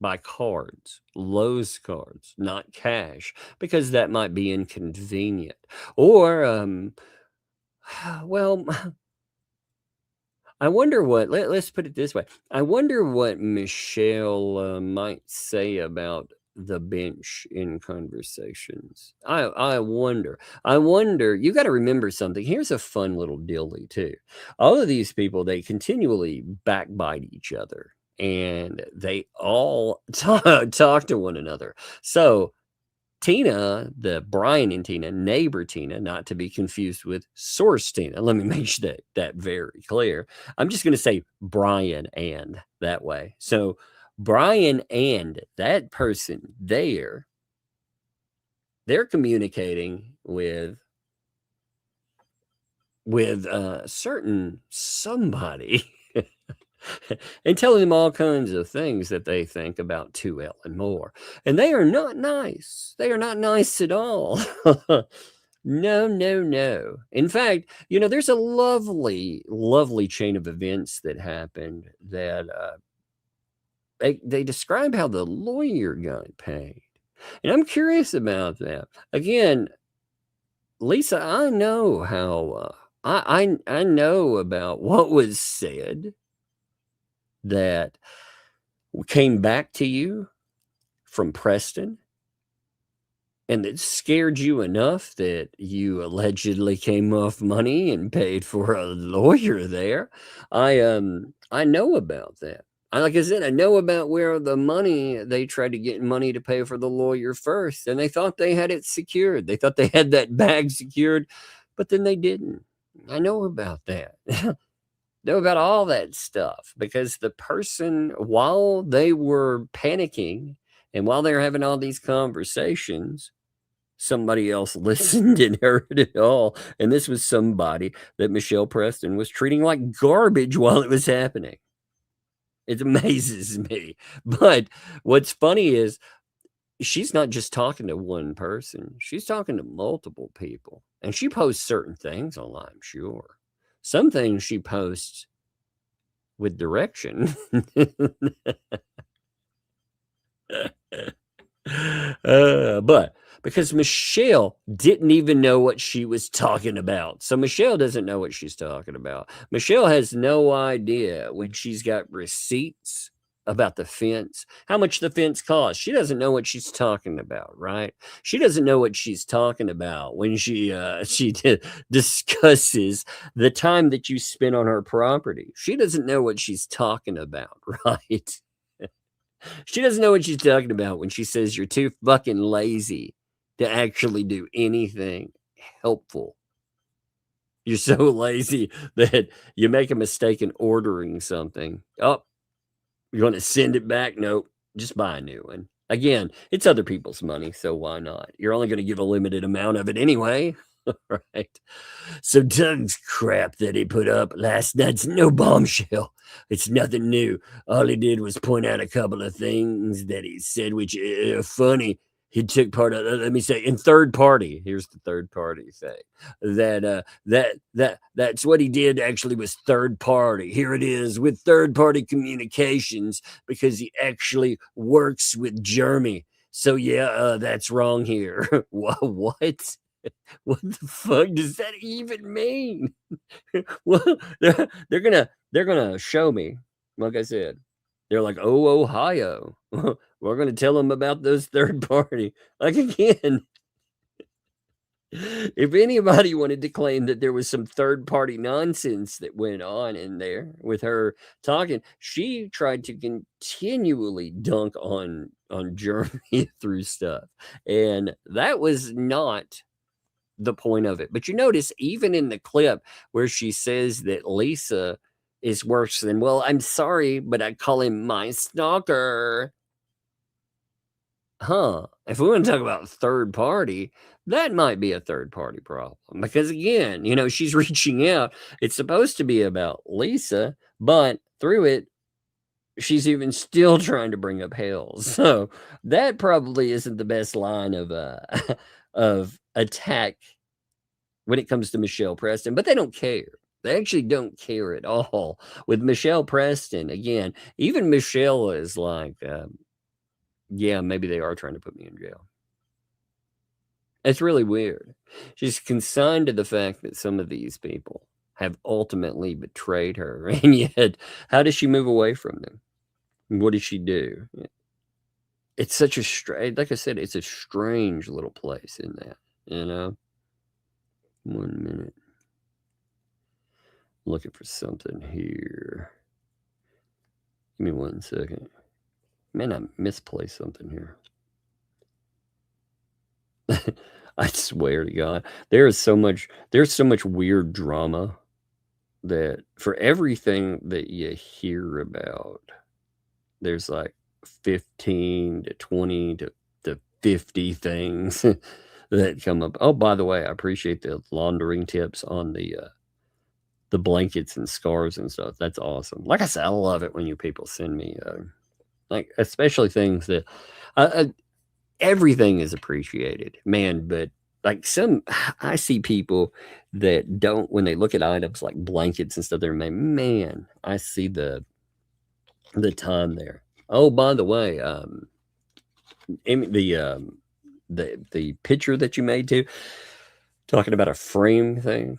by cards, Lowe's cards, not cash, because that might be inconvenient. Or, well, I wonder what, let's put it this way. I wonder what Michelle might say about the bench in conversations. I wonder. You got to remember something. Here's a fun little dilly too. All of these people, they continually backbite each other, and they all talk to one another. So Tina, the Brian and Tina, neighbor Tina, not to be confused with source Tina. Let me make that very clear. I'm just going to say Brian and that way. So Brian and that person there, they're communicating with certain somebody and telling them all kinds of things that they think about 2L and more. And they are not nice. They are not nice at all. No. In fact, there's a lovely, lovely chain of events that happened that they describe how the lawyer got paid. And I'm curious about that. Again, Lisa, I know how I know about what was said that came back to you from Preston and that scared you enough that you allegedly came off money and paid for a lawyer there. I know about that. Like I said, I know about where they tried to get money to pay for the lawyer first, and they thought they had it secured. They thought they had that bag secured, but then they didn't. I know about that. Know about all that stuff, because the person, while they were panicking and while they were having all these conversations, somebody else listened and heard it all. And this was somebody that Michelle Preston was treating like garbage while it was happening. It amazes me. But what's funny is she's not just talking to one person. She's talking to multiple people. And she posts certain things online, I'm sure. Some things she posts with direction. But because Michelle didn't even know what she was talking about. So Michelle doesn't know what she's talking about. Michelle has no idea when she's got receipts about the fence, how much the fence costs. She doesn't know what she's talking about, right? She doesn't know what she's talking about when she discusses the time that you spent on her property. She doesn't know what she's talking about, right? She doesn't know what she's talking about when she says you're too fucking lazy to actually do anything helpful. You're so lazy that you make a mistake in ordering something. Oh, you're going to send it back? Nope. Just buy a new one. Again, it's other people's money, so why not? You're only going to give a limited amount of it anyway. Right. So Doug's crap that he put up last night's no bombshell. It's nothing new. All he did was point out a couple of things that he said, which are funny. He took part of, let me say, in third party. Here's the third party thing. That's what he did actually was third party. Here it is with third party communications, because he actually works with Jeremy. So yeah, that's wrong here. What? What the fuck does that even mean? Well, they're gonna show me. Like I said, they're like, oh, Ohio. We're gonna tell them about those third party. Like, again, if anybody wanted to claim that there was some third party nonsense that went on in there with her talking, she tried to continually dunk on Jeremy through stuff, and that was not the point of it. But you notice even in the clip where she says that Lisa is worse than, well, I'm sorry, but I call him my stalker. If we want to talk about third party, that might be a third party problem, because again, she's reaching out. It's supposed to be about Lisa, but through it, she's even still trying to bring up Hale. So that probably isn't the best line of attack when it comes to Michelle Preston, but they don't care. They actually don't care at all. With Michelle Preston, again, even Michelle is like, yeah, maybe they are trying to put me in jail. It's really weird. She's consigned to the fact that some of these people have ultimately betrayed her. And yet, how does she move away from them? What does she do? It's such a strange, like I said, it's a strange little place in that, you know? 1 minute. Looking for something here. Give me 1 second. Man, I misplaced something here. I swear to God, there's so much weird drama that for everything that you hear about, there's like 15 to 20 to 50 things that come up. Oh, by the way, I appreciate the laundering tips on the blankets and scarves and stuff. That's awesome. Like I said, I love it when you people send me like, especially things that everything is appreciated, man. But like I see people that don't, when they look at items like blankets and stuff, they're man, I see the time there. Oh, by the way, the picture that you made too, talking about a frame thing,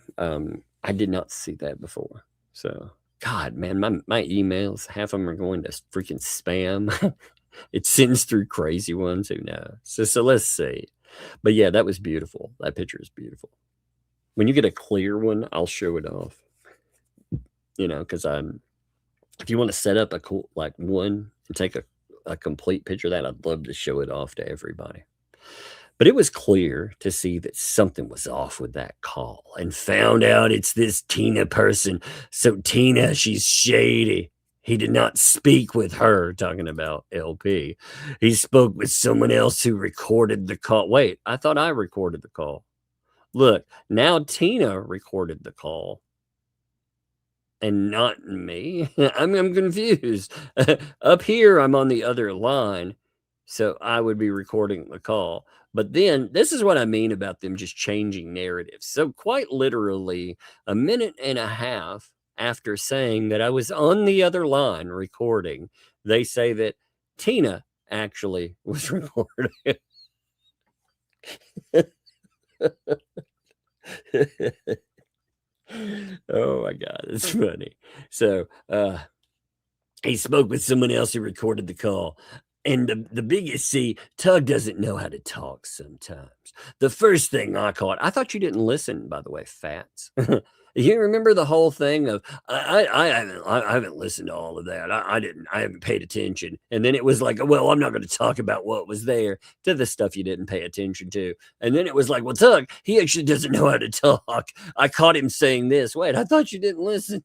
I did not see that before. So, God, man, my emails, half of them are going to freaking spam. It sends through crazy ones. Who knows? So let's see. But yeah, that was beautiful. That picture is beautiful. When you get a clear one, I'll show it off. You know, because if you want to set up a cool, like one and take a complete picture of that, I'd love to show it off to everybody. But it was clear to see that something was off with that call, and found out it's this Tina person. So Tina, she's shady. He did not speak with her, talking about LP. He spoke with someone else who recorded the call. Wait, I thought I recorded the call. Look, now Tina recorded the call and not me. I'm confused. Up here, I'm on the other line, so I would be recording the call. But then this is what I mean about them just changing narratives. So quite literally, a minute and a half after saying that I was on the other line recording, they say that Tina actually was recording. Oh my God, it's funny. So he spoke with someone else who recorded the call. And the biggest, see, Tug doesn't know how to talk sometimes. The first thing I caught, I thought you didn't listen, by the way, Fats. You remember the whole thing of I haven't listened to all of that. I haven't paid attention. And then it was like, well, I'm not going to talk about what was there, to the stuff you didn't pay attention to. And then it was like, well, Tug, he actually doesn't know how to talk. I caught him saying this. Wait, I thought you didn't listen.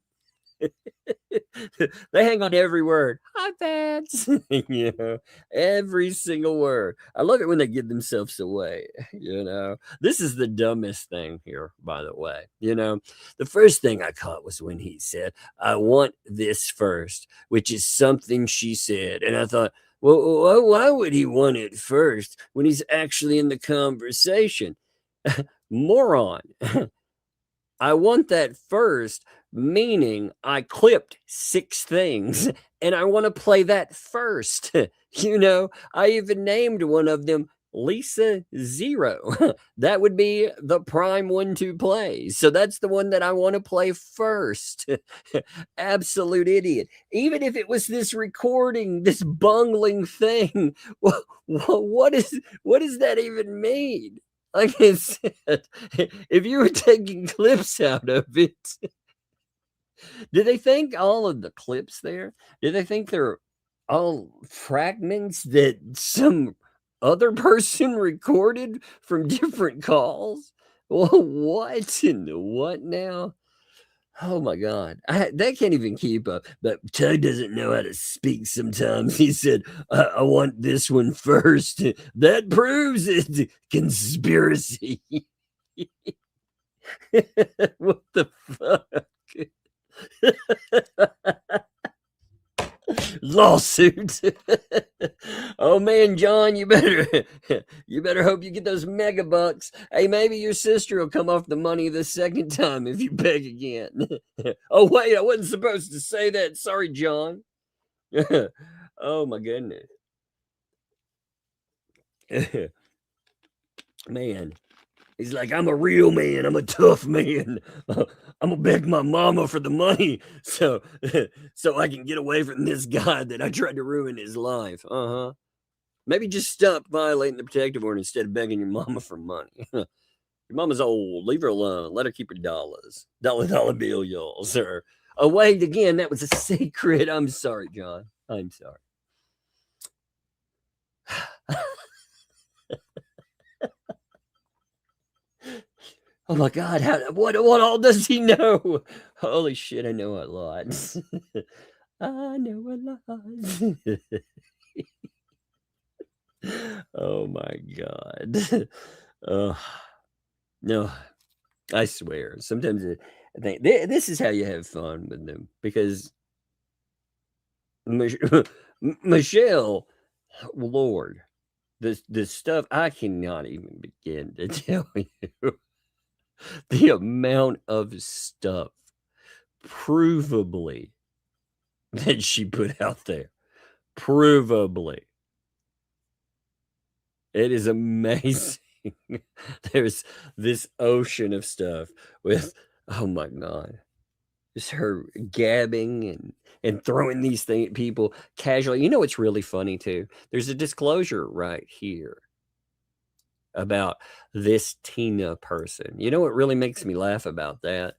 They hang on to every word. Hi, Fats. You know, every single word. I love it when they give themselves away. You know, this is the dumbest thing here, by the way. You know, the first thing I caught was when he said, I want this first, which is something she said. And I thought, well, why would he want it first when he's actually in the conversation? Moron. I want that first, meaning I clipped 6 things and I want to play that first. You know, I even named one of them Lisa 0. That would be the prime one to play. So that's the one that I want to play first. Absolute idiot. Even if it was this recording, this bungling thing, what does that even mean? Like I said, if you were taking clips out of it, did they think all of the clips there? Did they think they're all fragments that some other person recorded from different calls? Well, what in the what now? Oh my God, they can't even keep up. But Tug doesn't know how to speak sometimes. He said, I want this one first. That proves it. Conspiracy. What the fuck? Lawsuit. Oh man, John, you better hope you get those mega bucks. Hey, maybe your sister will come off the money the second time if you beg again. Oh wait, I wasn't supposed to say that. Sorry, John. Oh my goodness. Man, he's like, I'm a real man. I'm a tough man. I'm gonna beg my mama for the money so I can get away from this guy that I tried to ruin his life. Maybe just stop violating the protective order instead of begging your mama for money. Your mama's old. Leave her alone. Let her keep her dollars. Dollar bill, y'all, sir. Oh, wait, again, that was a secret. I'm sorry, John. I'm sorry. Oh my God! What all does he know? Holy shit! I know a lot. I know a lot. Oh my God! No, I swear. Sometimes I think this is how you have fun with them, because Michelle, Lord, the stuff I cannot even begin to tell you. The amount of stuff provably that she put out there. Provably. It is amazing. There's this ocean of stuff with, oh my God, just her gabbing and throwing these people casually. You know what's really funny too? There's a disclosure right here about this Tina person. You know what really makes me laugh about that?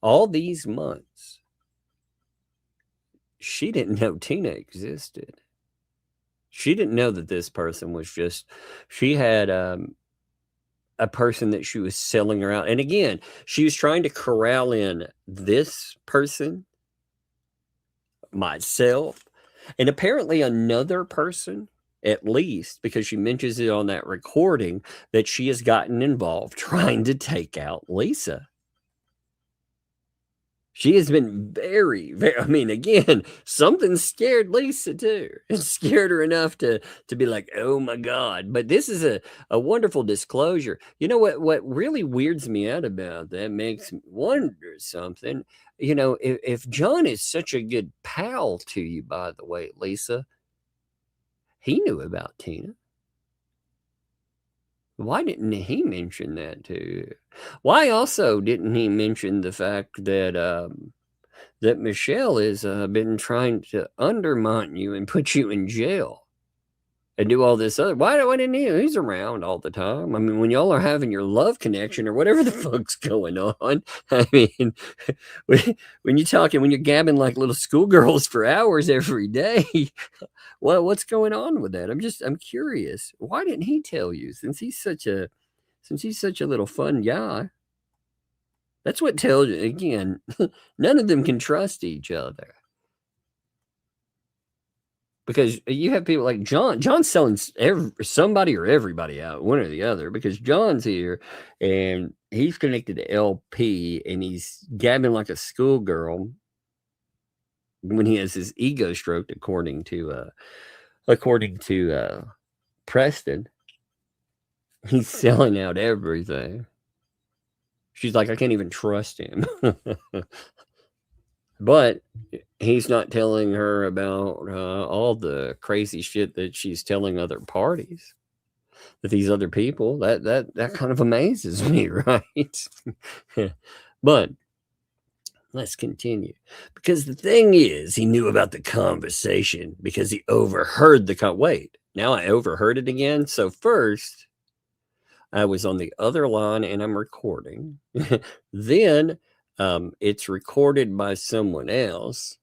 All these months, she didn't know Tina existed. She didn't know that this person was just, she had a person that she was selling her out. And again, she was trying to corral in this person, myself, and apparently another person, at least, because she mentions it on that recording, that she has gotten involved trying to take out Lisa. She has been very, I mean, again, something scared Lisa too. It scared her enough to be like, oh my God. But this is a wonderful disclosure. You know what really weirds me out about that, makes me wonder something. You know, if John is such a good pal to you, by the way, Lisa, he knew about Tina. Why didn't he mention that to you? Why also didn't he mention the fact that that Michelle has been trying to undermine you and put you in jail and do all this other? Why didn't he? He's around all the time. I mean, when y'all are having your love connection or whatever the fuck's going on, I mean, when you're talking, when you're gabbing like little schoolgirls for hours every day, well, what's going on with that? I'm curious. Why didn't he tell you? Since he's such a little fun guy. That's what tells you, again, none of them can trust each other. Because you have people like John. John's selling somebody or everybody out, one or the other, because John's here and he's connected to LP and he's gabbing like a schoolgirl when he has his ego stroked, according to Preston. He's selling out everything. She's like, I can't even trust him. But he's not telling her about all the crazy shit that she's telling other parties, that these other people, that kind of amazes me, right? But let's continue, because the thing is, he knew about the conversation because he overheard wait, now I overheard it again. So first I was on the other line and I'm recording. Then it's recorded by someone else.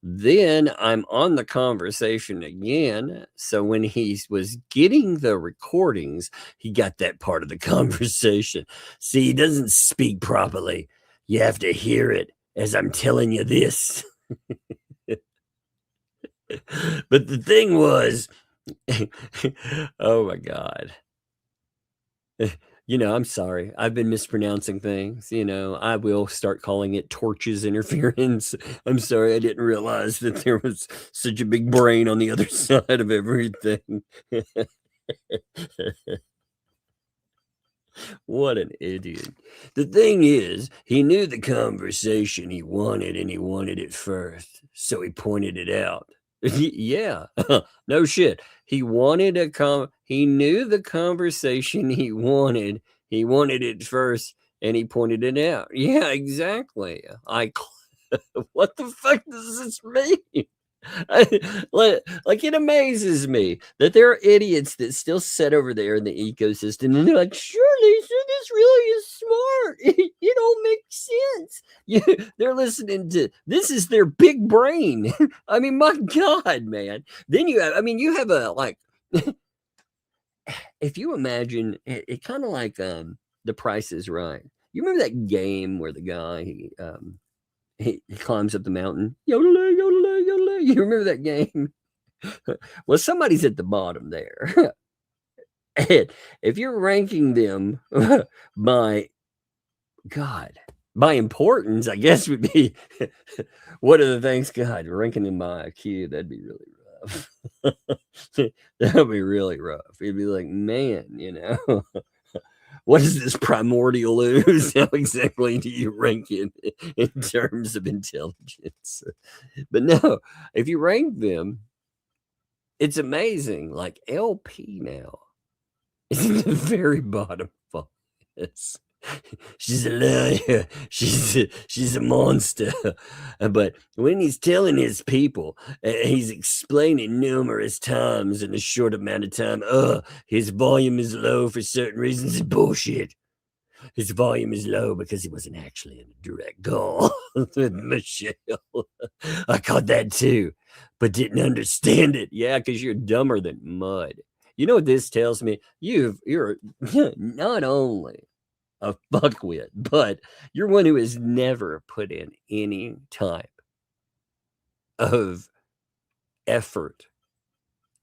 Then I'm on the conversation again. So when he was getting the recordings, he got that part of the conversation. See, he doesn't speak properly. You have to hear it as I'm telling you this. But the thing was, oh my God. You know, I'm sorry. I've been mispronouncing things. You know, I will start calling it torches interference. I'm sorry. I didn't realize that there was such a big brain on the other side of everything. What an idiot. The thing is, he knew the conversation he wanted and he wanted it first. So he pointed it out. Yeah, no shit. He wanted he knew the conversation he wanted. He wanted it first and he pointed it out. Yeah, exactly. What the fuck does this mean? Like it amazes me that there are idiots that still sit over there in the ecosystem and they're like, surely this really is smart. It all makes sense. They're listening to this is their big brain. I mean, my God, man. Then you have a like if you imagine it kind of like The Price is Right. You remember that game where the guy he climbs up the mountain. Yodelay, yodelay, yodelay. You remember that game? Well, somebody's at the bottom there. And if you're ranking them by importance, I guess would be what are the things? God, ranking them by IQ, that'd be really rough. That would be really rough. It'd be like, man, you know. What is this primordial ooze? How exactly do you rank it in terms of intelligence? But no, if you rank them, it's amazing. Like LP now is at the very bottom of this. She's a liar. She's a monster. But when he's telling his people, he's explaining numerous times in a short amount of time. His volume is low for certain reasons. It's bullshit. His volume is low because he wasn't actually in a direct call with Michelle. I caught that too, but didn't understand it. Yeah, because you're dumber than mud. You know what this tells me? You're not only a fuckwit, but you're one who has never put in any type of effort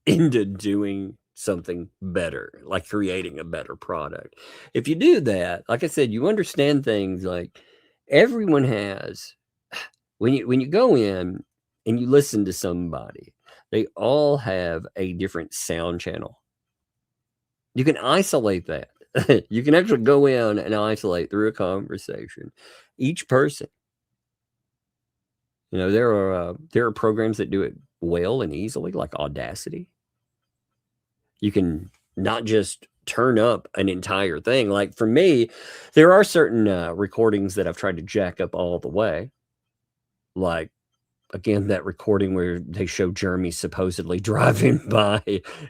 into doing something better, like creating a better product. If you do that, like I said, you understand things like everyone has when you go in and you listen to somebody, they all have a different sound channel. You can isolate that. You can actually go in and isolate through a conversation each person. You know, there are programs that do it well and easily, like Audacity. You can not just turn up an entire thing. Like for me, there are certain recordings that I've tried to jack up all the way. Like, again, that recording where they show Jeremy supposedly driving by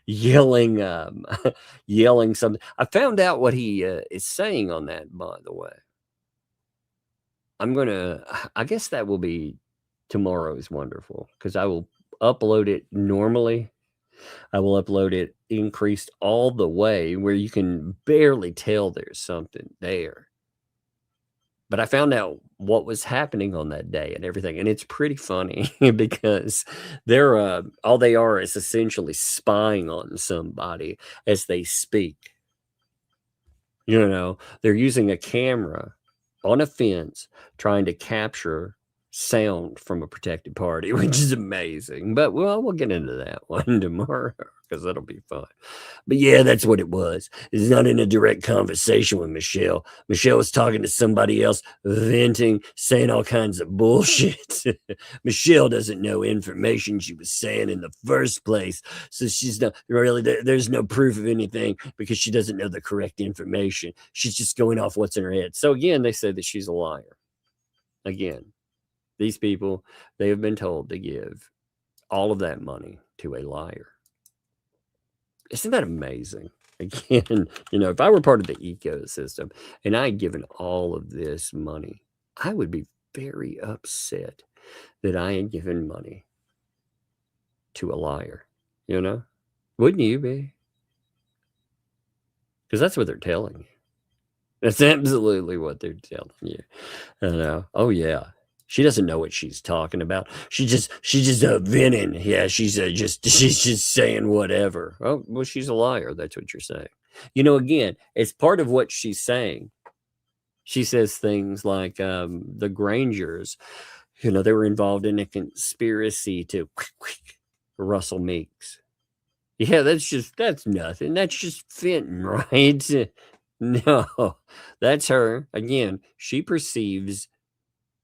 yelling something. I found out what he is saying on that, by the way. I guess that will be tomorrow's Wonderful, because I will upload it normally. I will upload it increased all the way where you can barely tell there's something there. But I found out what was happening on that day and everything. And it's pretty funny because they're all they are is essentially spying on somebody as they speak. You know, they're using a camera on a fence trying to capture sound from a protected party, which is amazing. But we'll get into that one tomorrow because that'll be fun. But yeah, that's what it was. It's not in a direct conversation with Michelle. Michelle was talking to somebody else, venting, saying all kinds of bullshit. Michelle doesn't know information she was saying in the first place. So she's not really, there's no proof of anything because she doesn't know the correct information. She's just going off what's in her head. So again, they say that she's a liar. Again, these people, they have been told to give all of that money to a liar. Isn't that amazing? Again, you know, if I were part of the ecosystem and I had given all of this money, I would be very upset that I had given money to a liar, you know? Wouldn't you be? Because that's what they're telling you. That's absolutely what they're telling you. You know? Oh, yeah. She doesn't know what she's talking about. She's just venting. Yeah, she's just saying whatever. Oh, well, she's a liar. That's what you're saying. You know, again, it's part of what she's saying. She says things like the Grangers, you know, they were involved in a conspiracy to Russell Meeks. Yeah, that's nothing. That's just Fenton, right? No, that's her. Again, she perceives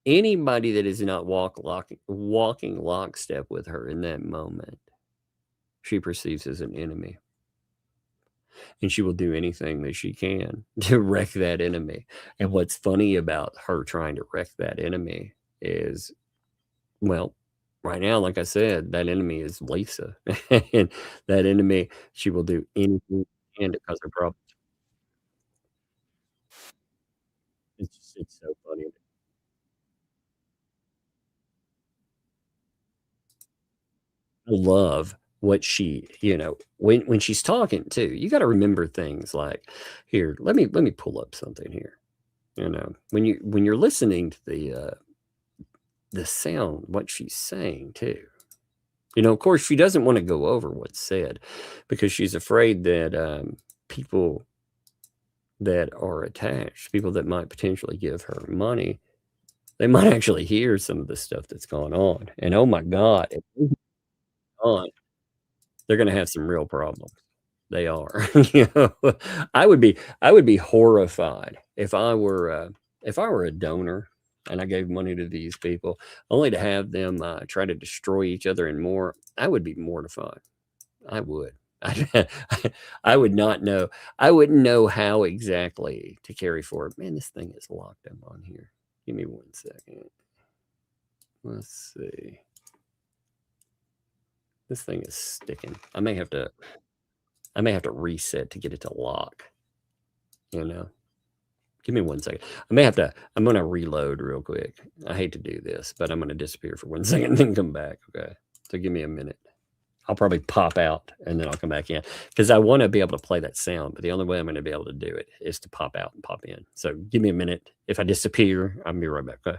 anybody that is not walking lockstep with her in that moment, she perceives as an enemy. And she will do anything that she can to wreck that enemy. And what's funny about her trying to wreck that enemy is, well, right now, like I said, that enemy is Lisa. And that enemy, she will do anything she can to cause her problems. It's so funny. I love what she, you know, when she's talking too, you got to remember things like, here, let me pull up something here. You know, when you're listening to the sound, what she's saying too. You know, of course, she doesn't want to go over what's said because she's afraid that people that are attached, people that might potentially give her money, they might actually hear some of the stuff that's going on. And oh my God, if this is on, they're going to have some real problems. They are. You know, I would be horrified if I were a donor and I gave money to these people only to have them try to destroy each other and more. I would be mortified. I would. I would not know. I wouldn't know how exactly to carry forward. Man, this thing is locked up on here. Give me 1 second. Let's see. This thing is sticking. I may have to reset to get it to lock. You know. Give me 1 second. I'm going to reload real quick. I hate to do this, but I'm going to disappear for 1 second and then come back. Okay. So give me a minute. I'll probably pop out and then I'll come back in because I want to be able to play that sound. But the only way I'm going to be able to do it is to pop out and pop in. So give me a minute. If I disappear, I'll be right back. Okay.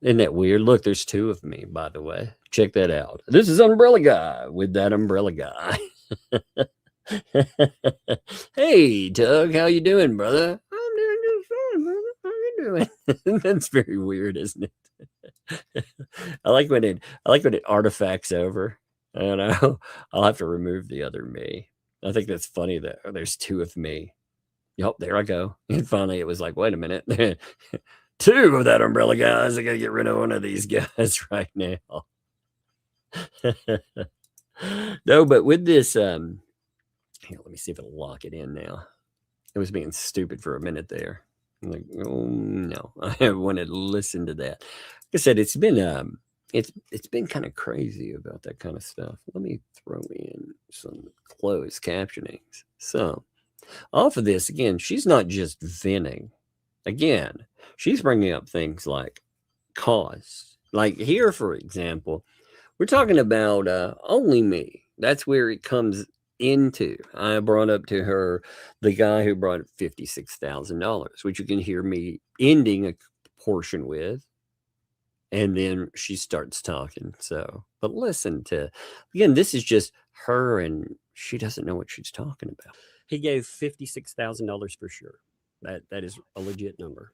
Isn't that weird? Look, there's 2 of me, by the way. Check that out. This is Umbrella Guy with that Umbrella Guy. Hey, Doug, how you doing, brother? I'm doing just fine, brother. How you doing? That's very weird, isn't it? I like when it artifacts over. I don't know. I'll have to remove the other me. I think that's funny that there's 2 of me. Yep, there I go. And finally, it was like, wait a minute. 2 of that Umbrella Guys. I got to get rid of one of these guys right now. No, but with this, here, let me see if it'll lock it in now. It was being stupid for a minute there. I'm like, oh no, I wanted to listen to that. Like I said, it's been kind of crazy about that kind of stuff. Let me throw in some closed captionings. So off of this, again, she's not just venting. Again, she's bringing up things like cost. Like here, for example, we're talking about only me. That's where it comes into. I brought up to her the guy who brought $56,000, which you can hear me ending a portion with. And then she starts talking. So, but listen to, again, this is just her and she doesn't know what she's talking about. He gave $56,000 for sure. That is a legit number.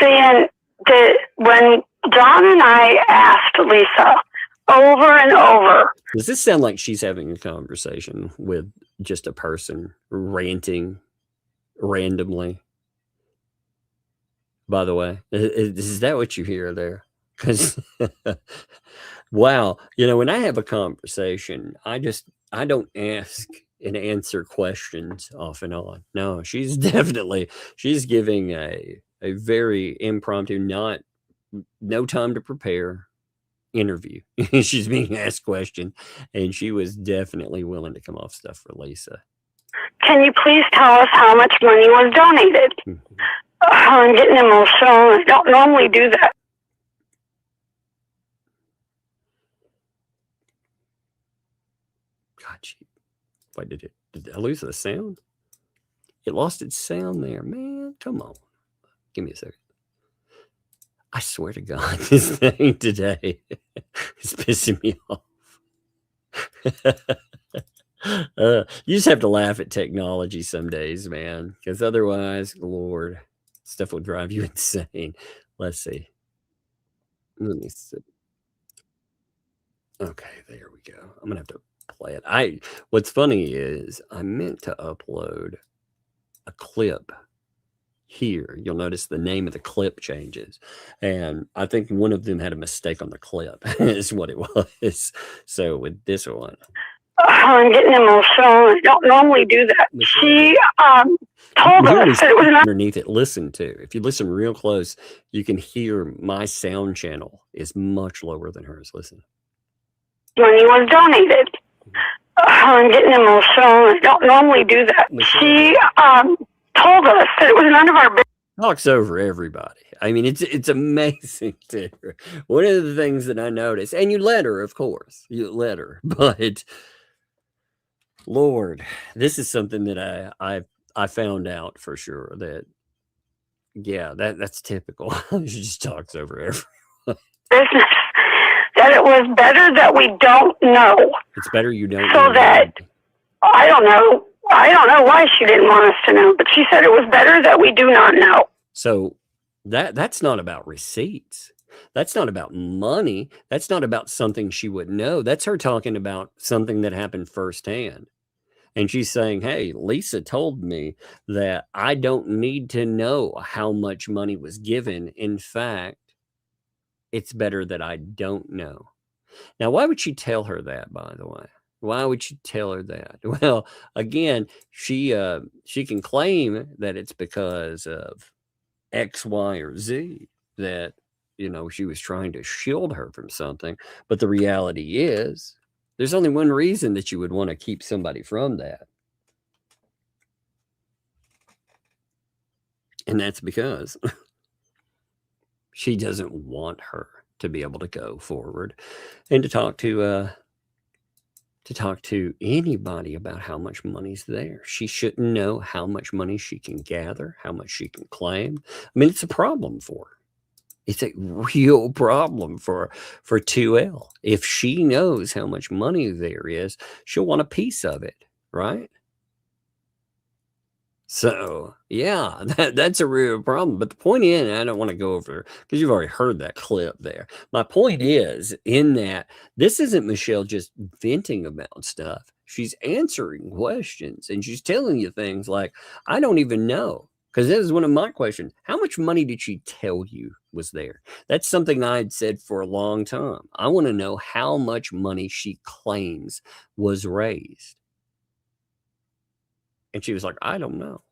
Saying that when John and I asked Lisa over and over. Does this sound like she's having a conversation with just a person ranting randomly? By the way, is that what you hear there? Because, wow, you know, when I have a conversation, I don't ask and answer questions off and on. No, she's giving a very impromptu, no time to prepare, interview. She's being asked questions, and she was definitely willing to come off stuff for Lisa. Can you please tell us how much money was donated? I'm getting emotional. I don't normally do that. God, why did I lose the sound? It lost its sound there, man. Come on. Give me a second. I swear to God, this thing today is pissing me off. You just have to laugh at technology some days, man, because otherwise, Lord, stuff will drive you insane. Let's see. Let me see. Okay, there we go. I'm gonna have to play it. What's funny is I meant to upload a clip here. You'll notice the name of the clip changes, and I think one of them had a mistake on the clip is what it was. So with this one, I'm getting emotional. I don't normally do that. She told us that it was not underneath it. Listen to, if you listen real close, you can hear my sound channel is much lower than hers. Listen. Money was donated. I'm getting emotional. I don't normally do that. She told us that it was none of our business. Talks over everybody. I mean, it's amazing too. One of the things that I noticed, and you let her, of course, but Lord, this is something that I found out for sure that, yeah, that's typical. She just talks over everyone. Business. That it was better that we don't know. It's better you don't so know. That I don't know why she didn't want us to know, but she said it was better that we do not know. So that's not about receipts. That's not about money. That's not about something she would know. That's her talking about something that happened firsthand. And she's saying, hey, Lisa told me that I don't need to know how much money was given. In fact, it's better that I don't know. Now, why would she tell her that, by the way? Why would she tell her that? Well, again, she can claim that it's because of X, Y, or Z that, she was trying to shield her from something. But the reality is there's only one reason that you would want to keep somebody from that. And that's because she doesn't want her to be able to go forward and to talk to anybody about how much money's there. She shouldn't know how much money she can gather, how much she can claim. I mean, it's a problem for her. It's a real problem for 2L. If she knows how much money there is, she'll want a piece of it, right? So, yeah, that's a real problem. But the point is, I don't want to go over, because you've already heard that clip there. My point is, in that, this isn't Michelle just venting about stuff. She's answering questions, and she's telling you things like, I don't even know. Because this is one of my questions. How much money did she tell you was there? That's something I'd said for a long time. I want to know how much money she claims was raised. And she was like, I don't know.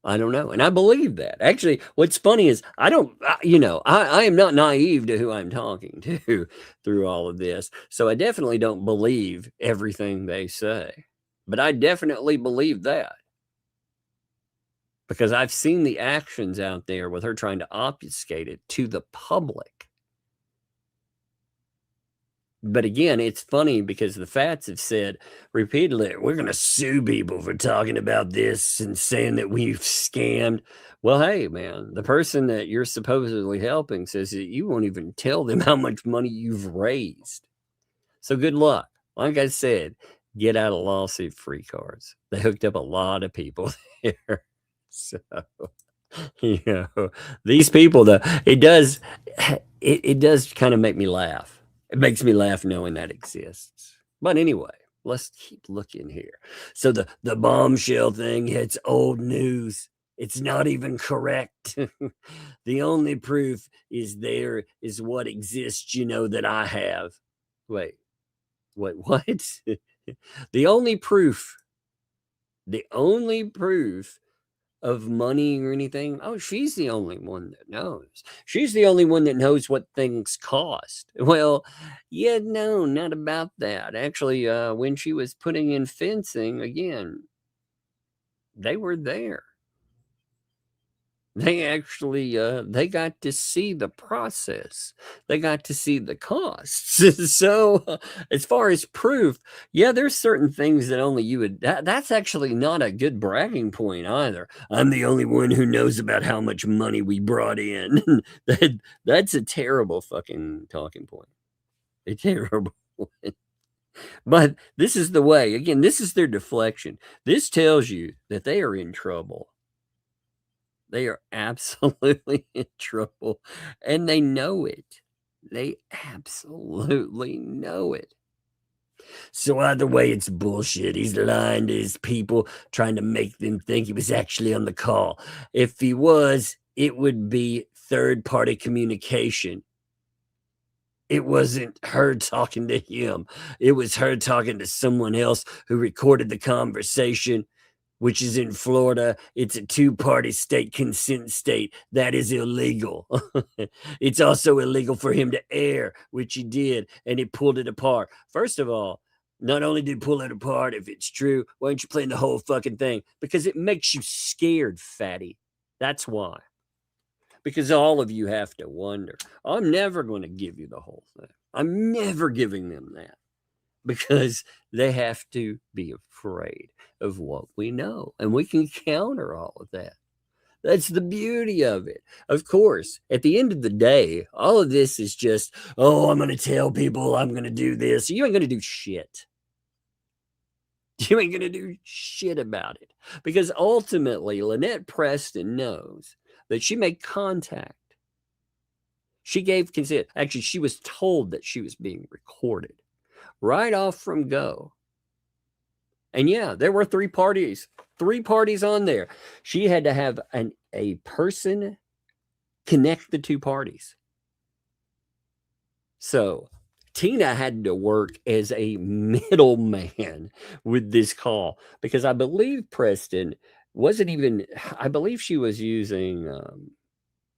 I don't know. And I believe that. Actually, what's funny is I am not naive to who I'm talking to through all of this. So I definitely don't believe everything they say. But I definitely believe that. Because I've seen the actions out there with her trying to obfuscate it to the public. But again, it's funny because the Fats have said repeatedly, we're going to sue people for talking about this and saying that we've scammed. Well, hey, man, the person that you're supposedly helping says that you won't even tell them how much money you've raised. So good luck. Like I said, get out of lawsuit free cards. They hooked up a lot of people there. So, these people, though, it does kind of make me laugh. It makes me laugh knowing that exists. But anyway, let's keep looking here. So the bombshell thing, it's old news. It's not even correct. The only proof is what exists, that I have. Wait, what? The only proof of money or anything. Oh, she's the only one that knows. She's the only one that knows what things cost. Well, yeah, no, not about that. Actually, when she was putting in fencing, again, they were there. They actually they got to see the process. They got to see the costs. So as far as proof, yeah, there's certain things that only you would that's actually not a good bragging point either. I'm the only one who knows about how much money we brought in. That's a terrible fucking talking point. A terrible one. But this is the way. Again, this is their deflection. This tells you that they are in trouble. They are absolutely in trouble, and they know it. They absolutely know it. So either way, it's bullshit. He's lying to his people, trying to make them think he was actually on the call. If he was, it would be third-party communication. It wasn't her talking to him. It was her talking to someone else who recorded the conversation, which is in Florida. It's a two-party state consent state. That is illegal. It's also illegal for him to air, which he did, and he pulled it apart. First of all, not only did he pull it apart, if it's true, why aren't you playing the whole fucking thing? Because it makes you scared, fatty. That's why. Because all of you have to wonder. I'm never going to give you the whole thing. I'm never giving them that. Because they have to be afraid of what we know. And we can counter all of that. That's the beauty of it. Of course, at the end of the day, all of this is just, oh, I'm going to tell people I'm going to do this. You ain't going to do shit. You ain't going to do shit about it. Because ultimately, Lynette Preston knows that she made contact. She gave consent. Actually, she was told that she was being recorded right off from go. And yeah, there were three parties on there. She had to have a person connect the two parties. So Tina had to work as a middleman with this call, because I believe Preston wasn't even, I believe she was using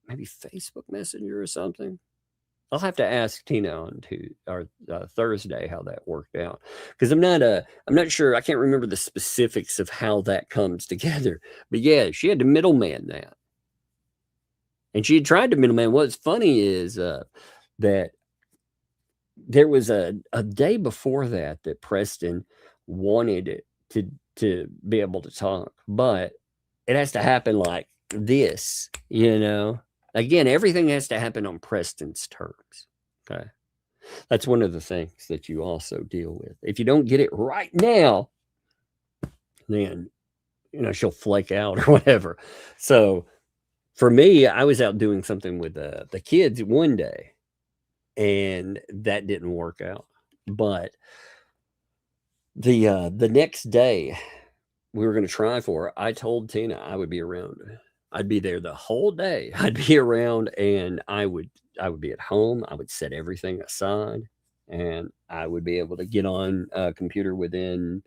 maybe Facebook Messenger or something. I'll have to ask Tina on Thursday how that worked out, because I'm not sure. I can't remember the specifics of how that comes together. But yeah, she had to middleman that, and she had tried to middleman. What's funny is that there was a day before that Preston wanted to be able to talk, but it has to happen like this, you know. Again, everything has to happen on Preston's terms. Okay. That's one of the things that you also deal with. If you don't get it right now, then, you know, she'll flake out or whatever. So for me, I was out doing something with the kids one day, and that didn't work out. But the next day we were going to try for it. I told Tina I would be around. I'd be there the whole day. I'd be around, and I would be at home. I would set everything aside, and I would be able to get on a computer within,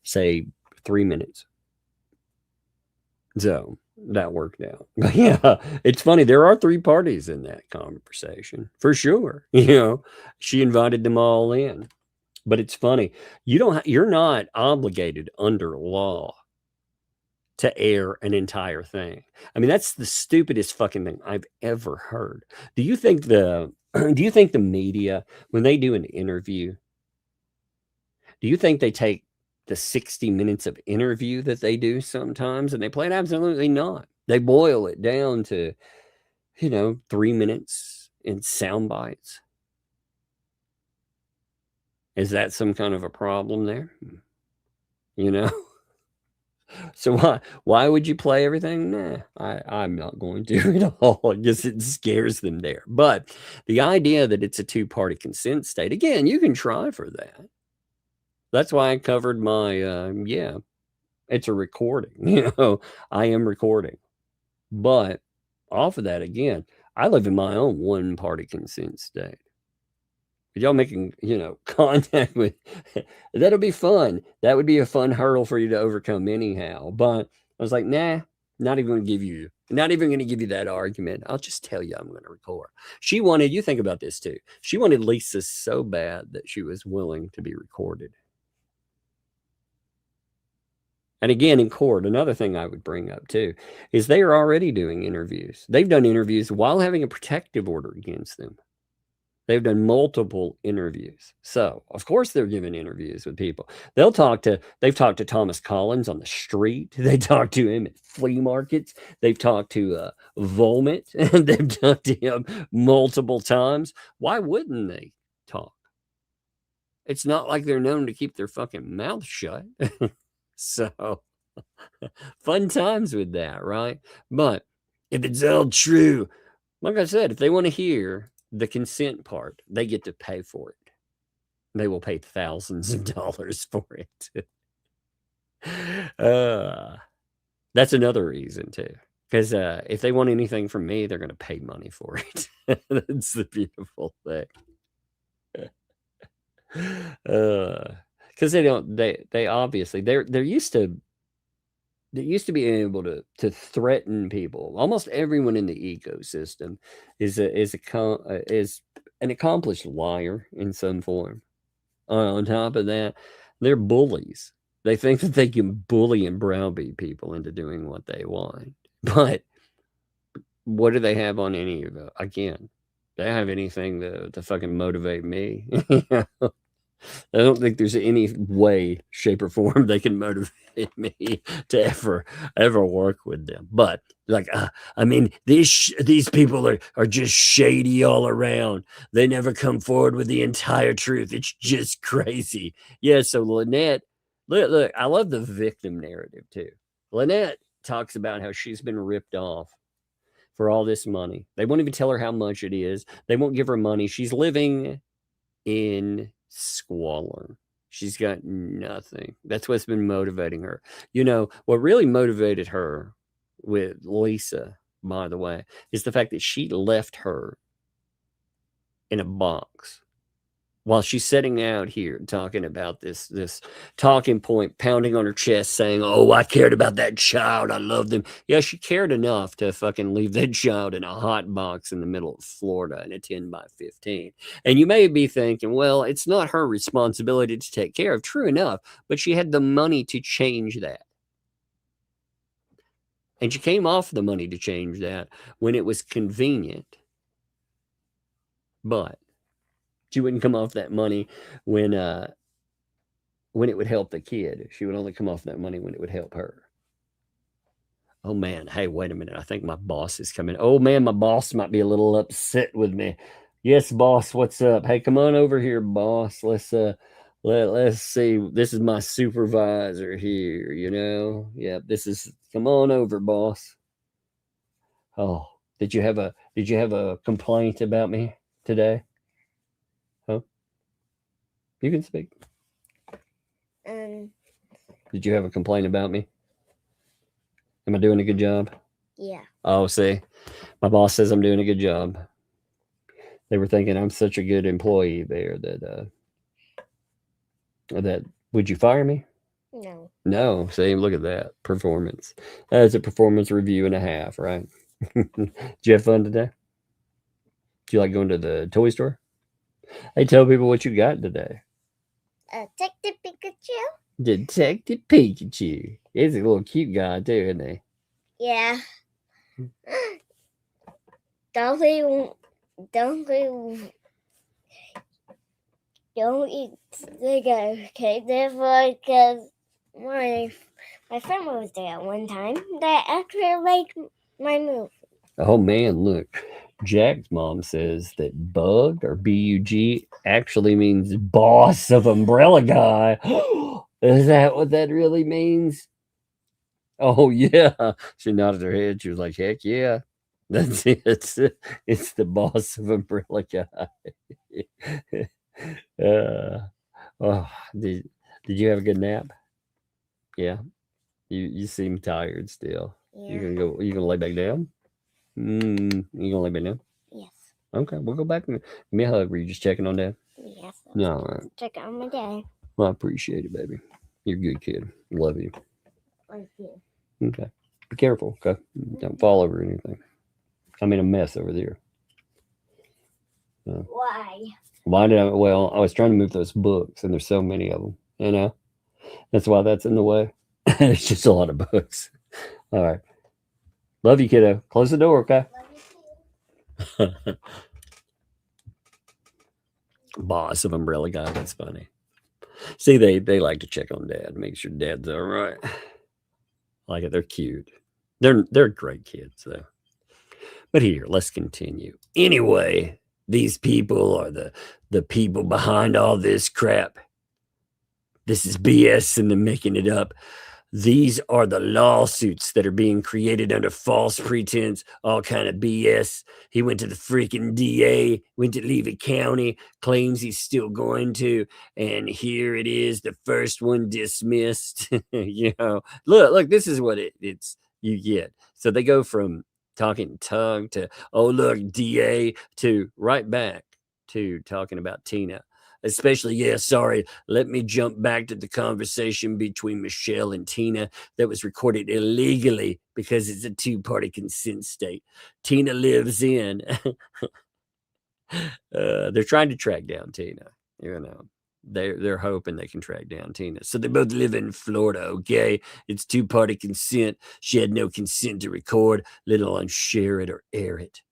say, 3 minutes. So that worked out. But yeah, it's funny. There are three parties in that conversation for sure. You know, she invited them all in. But it's funny. You're not obligated under law to air an entire thing. I mean, that's the stupidest fucking thing I've ever heard. Do you think the media, when they do an interview, do you think they take the 60 minutes of interview that they do sometimes and they play it? Absolutely not. They boil it down to, 3 minutes in sound bites. Is that some kind of a problem there? So why would you play everything? Nah, I'm not going to at all. I guess it scares them there. But the idea that it's a two-party consent state, again, you can try for that. That's why I covered my, it's a recording. I am recording. But off of that, again, I live in my own one-party consent state. Y'all making, contact with, that'll be fun. That would be a fun hurdle for you to overcome anyhow. But I was like, nah, Not even going to give you that argument. I'll just tell you I'm going to record. She wanted, you think about this too. She wanted Lisa so bad that she was willing to be recorded. And again, in court, another thing I would bring up too is they are already doing interviews. They've done interviews while having a protective order against them. They've done multiple interviews. So, of course, they're giving interviews with people. They've talked to Thomas Collins on the street. They talked to him at flea markets. They've talked to Volmit. And they've talked to him multiple times. Why wouldn't they talk? It's not like they're known to keep their fucking mouth shut. So, fun times with that, right? But if it's all true, like I said, if they want to hear the consent part, they get to pay for it. They will pay thousands of dollars for it. That's another reason too. Because if they want anything from me, they're going to pay money for it. That's the beautiful thing. Because they obviously they're used to being able to threaten people. Almost everyone in the ecosystem is an accomplished liar in some form. On top of that, they're bullies. They think that they can bully and browbeat people into doing what they want. But what do they have on any of it? Again, they don't have anything to fucking motivate me. I don't think there's any way, shape, or form they can motivate me to ever work with them. But like, I mean, these people are just shady all around. They never come forward with the entire truth. It's just crazy. Yeah. So Lynette, look, I love the victim narrative too. Lynette talks about how she's been ripped off for all this money. They won't even tell her how much it is. They won't give her money. She's living in squalor. She's got nothing. That's what's been motivating her. You know, what really motivated her with Lisa, by the way, is the fact that she left her in a box while she's sitting out here talking about this talking point, pounding on her chest, saying, oh, I cared about that child. I loved them. Yeah, she cared enough to fucking leave that child in a hot box in the middle of Florida in a 10x15. And you may be thinking, well, it's not her responsibility to take care of. True enough, but she had the money to change that. And she came off the money to change that when it was convenient. But she wouldn't come off that money when it would help the kid. She would only come off that money when it would help her. Oh, man. Hey, wait a minute. I think my boss is coming. Oh, man, my boss might be a little upset with me. Yes, boss, what's up? Hey, come on over here, boss. Let's see. This is my supervisor here, you know? Yeah, come on over, boss. Oh, did you have a complaint about me today? Huh? You can speak. Did you have a complaint about me? Am I doing a good job? Yeah. Oh, see, my boss says I'm doing a good job. They were thinking I'm such a good employee there that would you fire me? No. No. See, look at that performance. That's a performance review and a half, right? Did you have fun today? Did you like going to the toy store? Hey, tell people what you got today. Detective Pikachu? Detective Pikachu. He's a little cute guy too, isn't he? Yeah. Don't eat Lego, okay? Because my friend was there one time that actually liked my movie. Oh man, look. Jack's mom says that bug or B-U-G actually means boss of Umbrella Guy. Is that what that really means? Oh yeah. She nodded her head. She was like, heck yeah. That's it. It's the boss of Umbrella Guy. Did you have a good nap? Yeah. You seem tired still. Yeah. You gonna lay back down? You gonna lay back down? Yes. Okay, we'll go back and give me a hug. Were you just checking on Dad? Yes. No, all right. Check on my dad. Well, I appreciate it, baby. You're a good kid. Love you. Thank you. Okay. Be careful, okay? Don't fall over anything. I'm in a mess over there. Why? Why did I? Well, I was trying to move those books, and there's so many of them. You know, that's why that's in the way. It's just a lot of books. All right. Love you, kiddo. Close the door, okay? Boss of Umbrella Guy. That's funny. See, they like to check on Dad, make sure Dad's all right. Like it. They're cute. They're great kids, though. But here, let's continue. Anyway, these people are the people behind all this crap. This is BS and they're making it up. These are the lawsuits that are being created under false pretense, all kind of BS. He went to the freaking DA, went to Levy County, claims he's still going to, and here it is, the first one dismissed. You know, look, this is what it's you get. So they go from talking Tug to, oh, look, DA, to right back to talking about Tina. Especially, yeah, sorry, let me jump back to the conversation between Michelle and Tina that was recorded illegally because it's a two-party consent state. Tina lives in. They're trying to track down Tina. You know, they're hoping they can track down Tina. So they both live in Florida, okay? It's two-party consent. She had no consent to record, let alone share it or air it.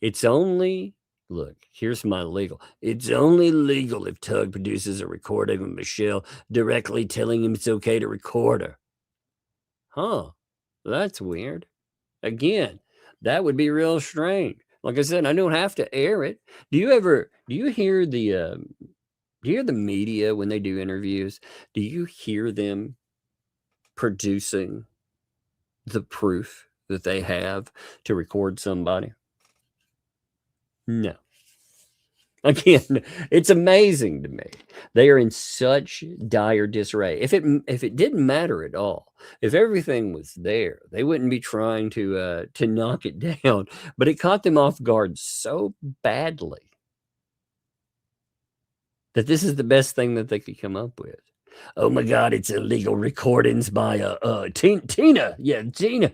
It's only... Look, here's my legal. It's only legal if Tug produces a recording of Michelle directly telling him it's okay to record her. Huh. That's weird. Again, that would be real strange. Like I said, I don't have to air it. Do you hear the media when they do interviews? Do you hear them producing the proof that they have to record somebody? No. Again, it's amazing to me. They are in such dire disarray. If it didn't matter at all, if everything was there, they wouldn't be trying to knock it down. But it caught them off guard so badly that this is the best thing that they could come up with. Oh my God, it's illegal recordings by Tina. Yeah, Tina.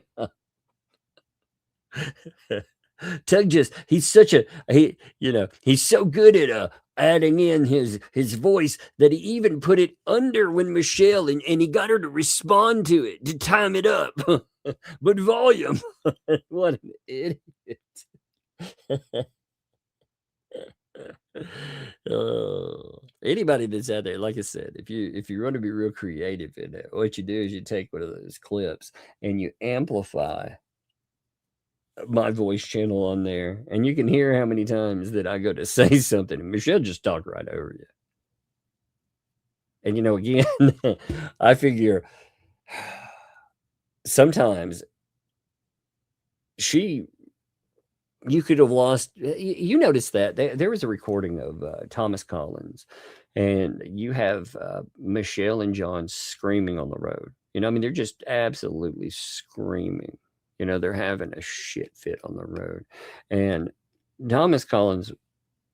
Tug he's so good at adding in his voice that he even put it under when Michelle and he got her to respond to it to time it up. But volume. What an idiot. Anybody that's out there, like I said, if you want to be real creative in it, what you do is you take one of those clips and you amplify my voice channel on there, and you can hear how many times that I go to say something and Michelle just talk right over you. And again, I figure sometimes you could have lost. You noticed that there was a recording of Thomas Collins, and you have Michelle and John screaming on the road. They're just absolutely screaming. They're having a shit fit on the road. And Thomas Collins,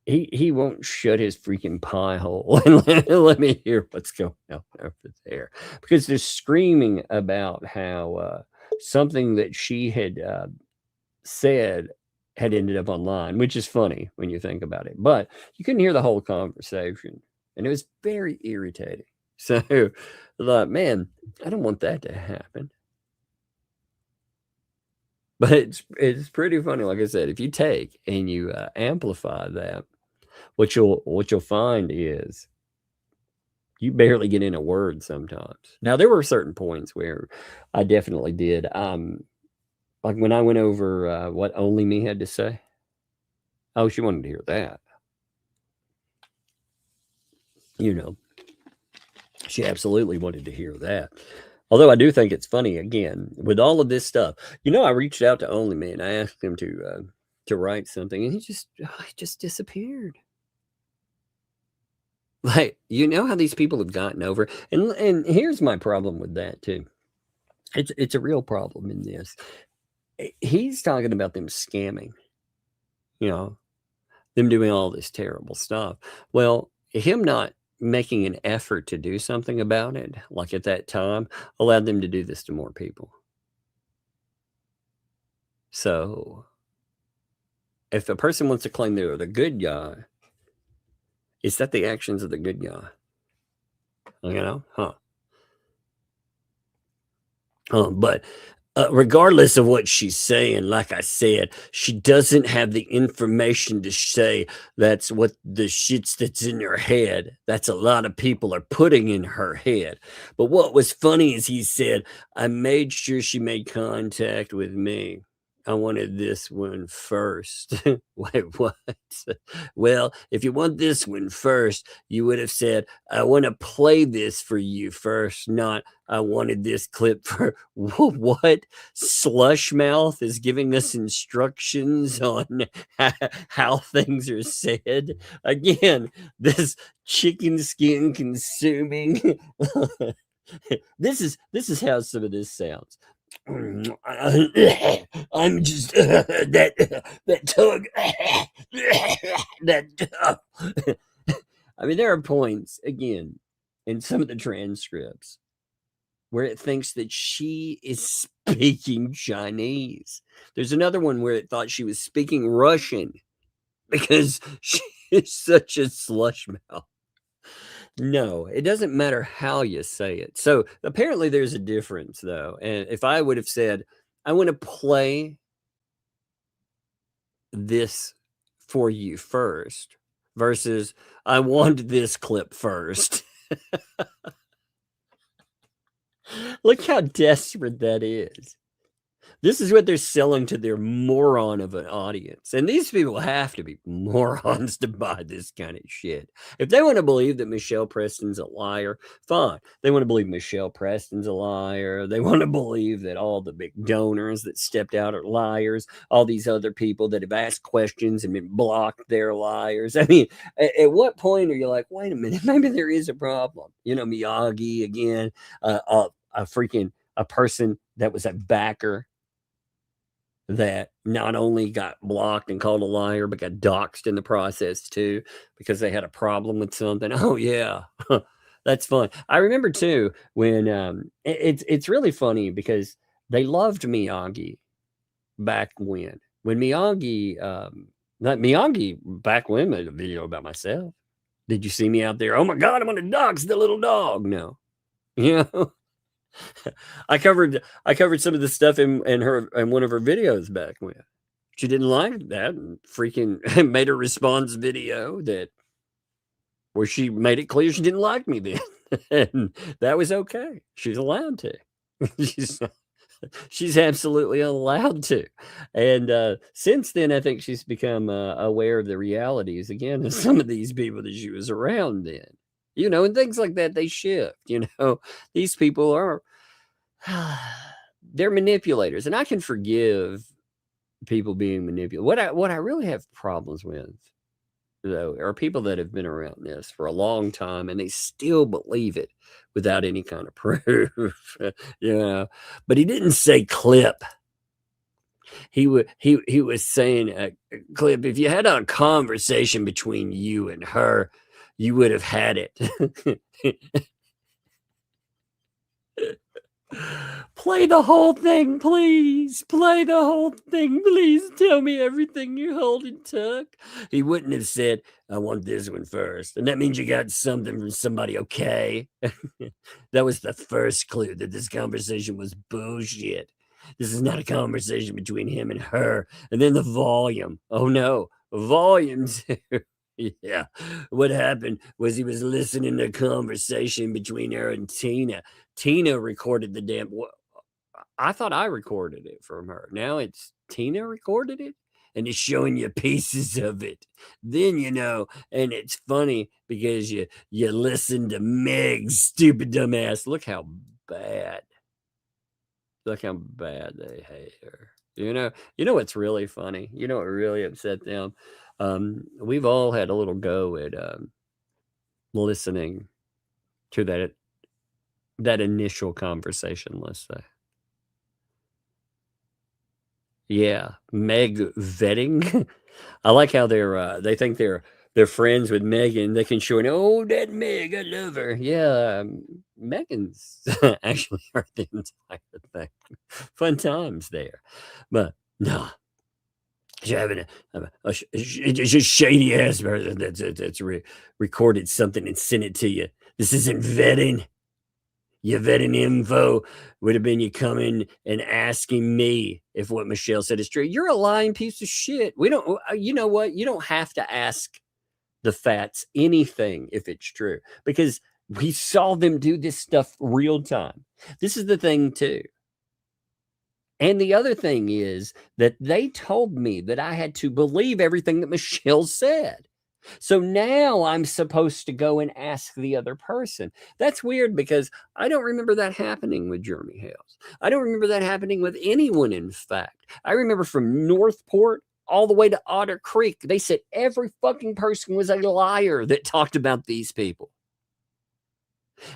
he won't shut his freaking pie hole and let me hear what's going on over there. Because they're screaming about how something that she had said had ended up online, which is funny when you think about it. But you couldn't hear the whole conversation. And it was very irritating. So I thought, man, I don't want that to happen. But it's pretty funny. Like I said, if you take and you amplify that, what you'll find is you barely get in a word sometimes. Now, there were certain points where I definitely did. Like when I went over what Only Me had to say. Oh, she wanted to hear that. She absolutely wanted to hear that. Although I do think it's funny, again, with all of this stuff. I reached out to Only Me and I asked him to write something, and he just disappeared. Like, how these people have gotten over, and here's my problem with that too. It's a real problem in this. He's talking about them scamming, them doing all this terrible stuff. Well, him not making an effort to do something about it, like at that time, allowed them to do this to more people. So if a person wants to claim they're the good guy, is that the actions of the good guy? You know? But regardless of what she's saying, like I said, she doesn't have the information to say that's what the shits that's in her head. That's a lot of people are putting in her head. But what was funny is he said, I made sure she made contact with me. I wanted this one first. Wait, what? Well, if you want this one first, you would have said, I want to play this for you first, not I wanted this clip for what? Slush Mouth is giving us instructions on how things are said. Again, this chicken skin consuming. This is how some of this sounds. I'm just that tug that I mean, there are points again in some of the transcripts where it thinks that she is speaking Chinese. There's another one where it thought she was speaking Russian because she is such a slush mouth. No, it doesn't matter how you say it. So apparently there's a difference, though. And if I would have said, I want to play this for you first versus I want this clip first. Look how desperate that is. This is what they're selling to their moron of an audience. And these people have to be morons to buy this kind of shit. If they want to believe that Michelle Preston's a liar, fine. They want to believe Michelle Preston's a liar. They want to believe that all the big donors that stepped out are liars. All these other people that have asked questions and been blocked, they're liars. I mean, at what point are you like, wait a minute, maybe there is a problem? You know, Miyagi again, a person that was a backer that not only got blocked and called a liar, but got doxxed in the process too, because they had a problem with something. Oh yeah, that's fun. I remember too when it's really funny because they loved Miyagi back when Miyagi back when made a video about myself. Did you see me out there? Oh my God, I'm gonna dox the little dog. No, you know. I covered some of the stuff in one of her videos back when she didn't like that and freaking made a response video where she made it clear she didn't like me then. And that was okay. She's allowed to. She's absolutely allowed to. And since then, I think she's become aware of the realities again of some of these people that she was around then. You know, and things like that, they shift. You know, these people are, they're manipulators. And I can forgive people being manipulated. What I really have problems with, though, are people that have been around this for a long time and they still believe it without any kind of proof. You know, but he didn't say clip. He was saying, clip, if you had a conversation between you and her, you would have had it. Play the whole thing, please. Play the whole thing, please. Tell me everything you hold and tuck. He wouldn't have said, I want this one first. And that means you got something from somebody, okay? That was the first clue that this conversation was bullshit. This is not a conversation between him and her. And then the volume. Oh, no. Volume 2. Yeah. What happened was he was listening to a conversation between her and Tina. Tina recorded the damn. I thought I recorded it from her. Now it's Tina recorded it and it's showing you pieces of it. Then, you know, and it's funny because you listen to Meg's stupid dumbass. Look how bad. Look how bad they hate her. You know what's really funny? You know what really upset them? We've all had a little go at listening to that initial conversation, let's say. Yeah, Meg vetting. I like how they think they're they're friends with Megan, they can show it. Oh, that Meg, I love her. Yeah, Megan's actually heard the entire thing. Fun times there, but no. She's having a just shady ass person that's recorded something and sent it to you. This isn't vetting. Your vetting info would have been you coming and asking me if what Michelle said is true. You're a lying piece of shit. We don't, you know what? You don't have to ask the ThATs anything if it's true, because we saw them do this stuff real time. This is the thing too. And the other thing is that they told me that I had to believe everything that Michelle said. So now I'm supposed to go and ask the other person. That's weird, because I don't remember that happening with Jeremy Hales. I don't remember that happening with anyone, in fact. I remember from Northport all the way to Otter Creek, they said every fucking person was a liar that talked about these people.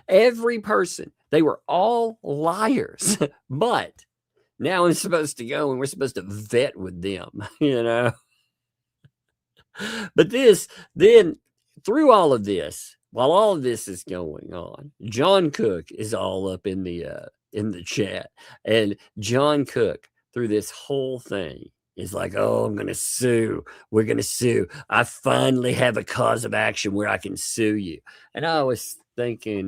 Every person. They were all liars. But now I'm supposed to go and we're supposed to vet with them, you know? But then through all of this, while all of this is going on, John Cook is all up in the chat, and John Cook through this whole thing is like, oh, I'm going to sue. We're going to sue. I finally have a cause of action where I can sue you. And I was thinking,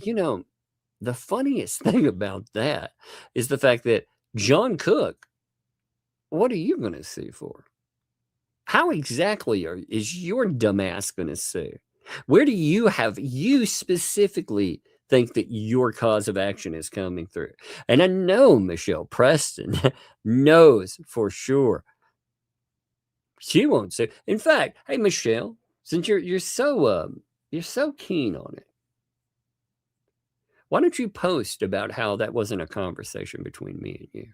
you know, the funniest thing about that is the fact that John Cook, what are you going to sue for? How exactly is your dumbass going to sue? Where do you specifically think that your cause of action is coming through? And I know Michelle Preston knows for sure she won't sue. In fact, hey Michelle, since you're so keen on it, why don't you post about how that wasn't a conversation between me and you?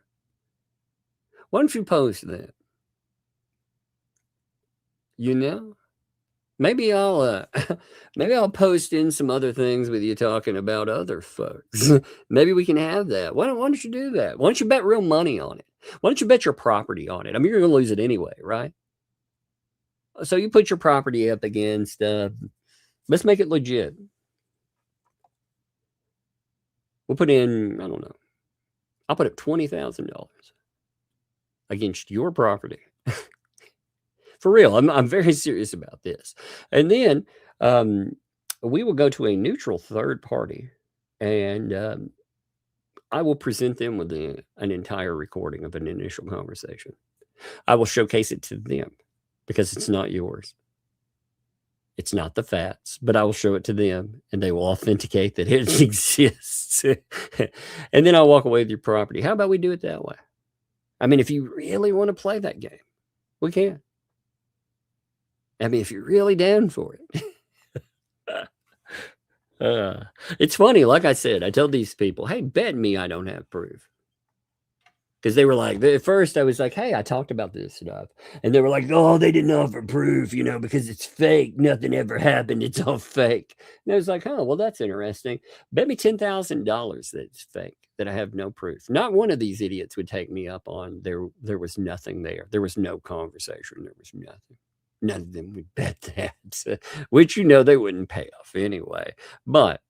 Why don't you post that? You know, maybe I'll post in some other things with you talking about other folks. Maybe we can have that. Why don't you do that? Why don't you bet real money on it? Why don't you bet your property on it? I mean, you're going to lose it anyway, right? So you put your property up against, let's make it legit. We'll put in, I don't know, I'll put up $20,000 against your property. For real, I'm very serious about this. And then we will go to a neutral third party, and I will present them with an entire recording of an initial conversation. I will showcase it to them because it's not yours. It's not the ThATs, but I will show it to them, and they will authenticate that it exists. And then I'll walk away with your property. How about we do it that way? I mean, if you really want to play that game, we can. I mean, if you're really down for it. It's funny. Like I said, I tell these people, hey, bet me I don't have proof. Because they were like, at first I was like, hey, I talked about this stuff. And they were like, oh, they didn't offer proof, you know, because it's fake. Nothing ever happened. It's all fake. And I was like, oh, well, that's interesting. Bet me $10,000 that it's fake, that I have no proof. Not one of these idiots would take me up on there was nothing there. There was no conversation. There was nothing. None of them would bet that, which, you know, they wouldn't pay off anyway. But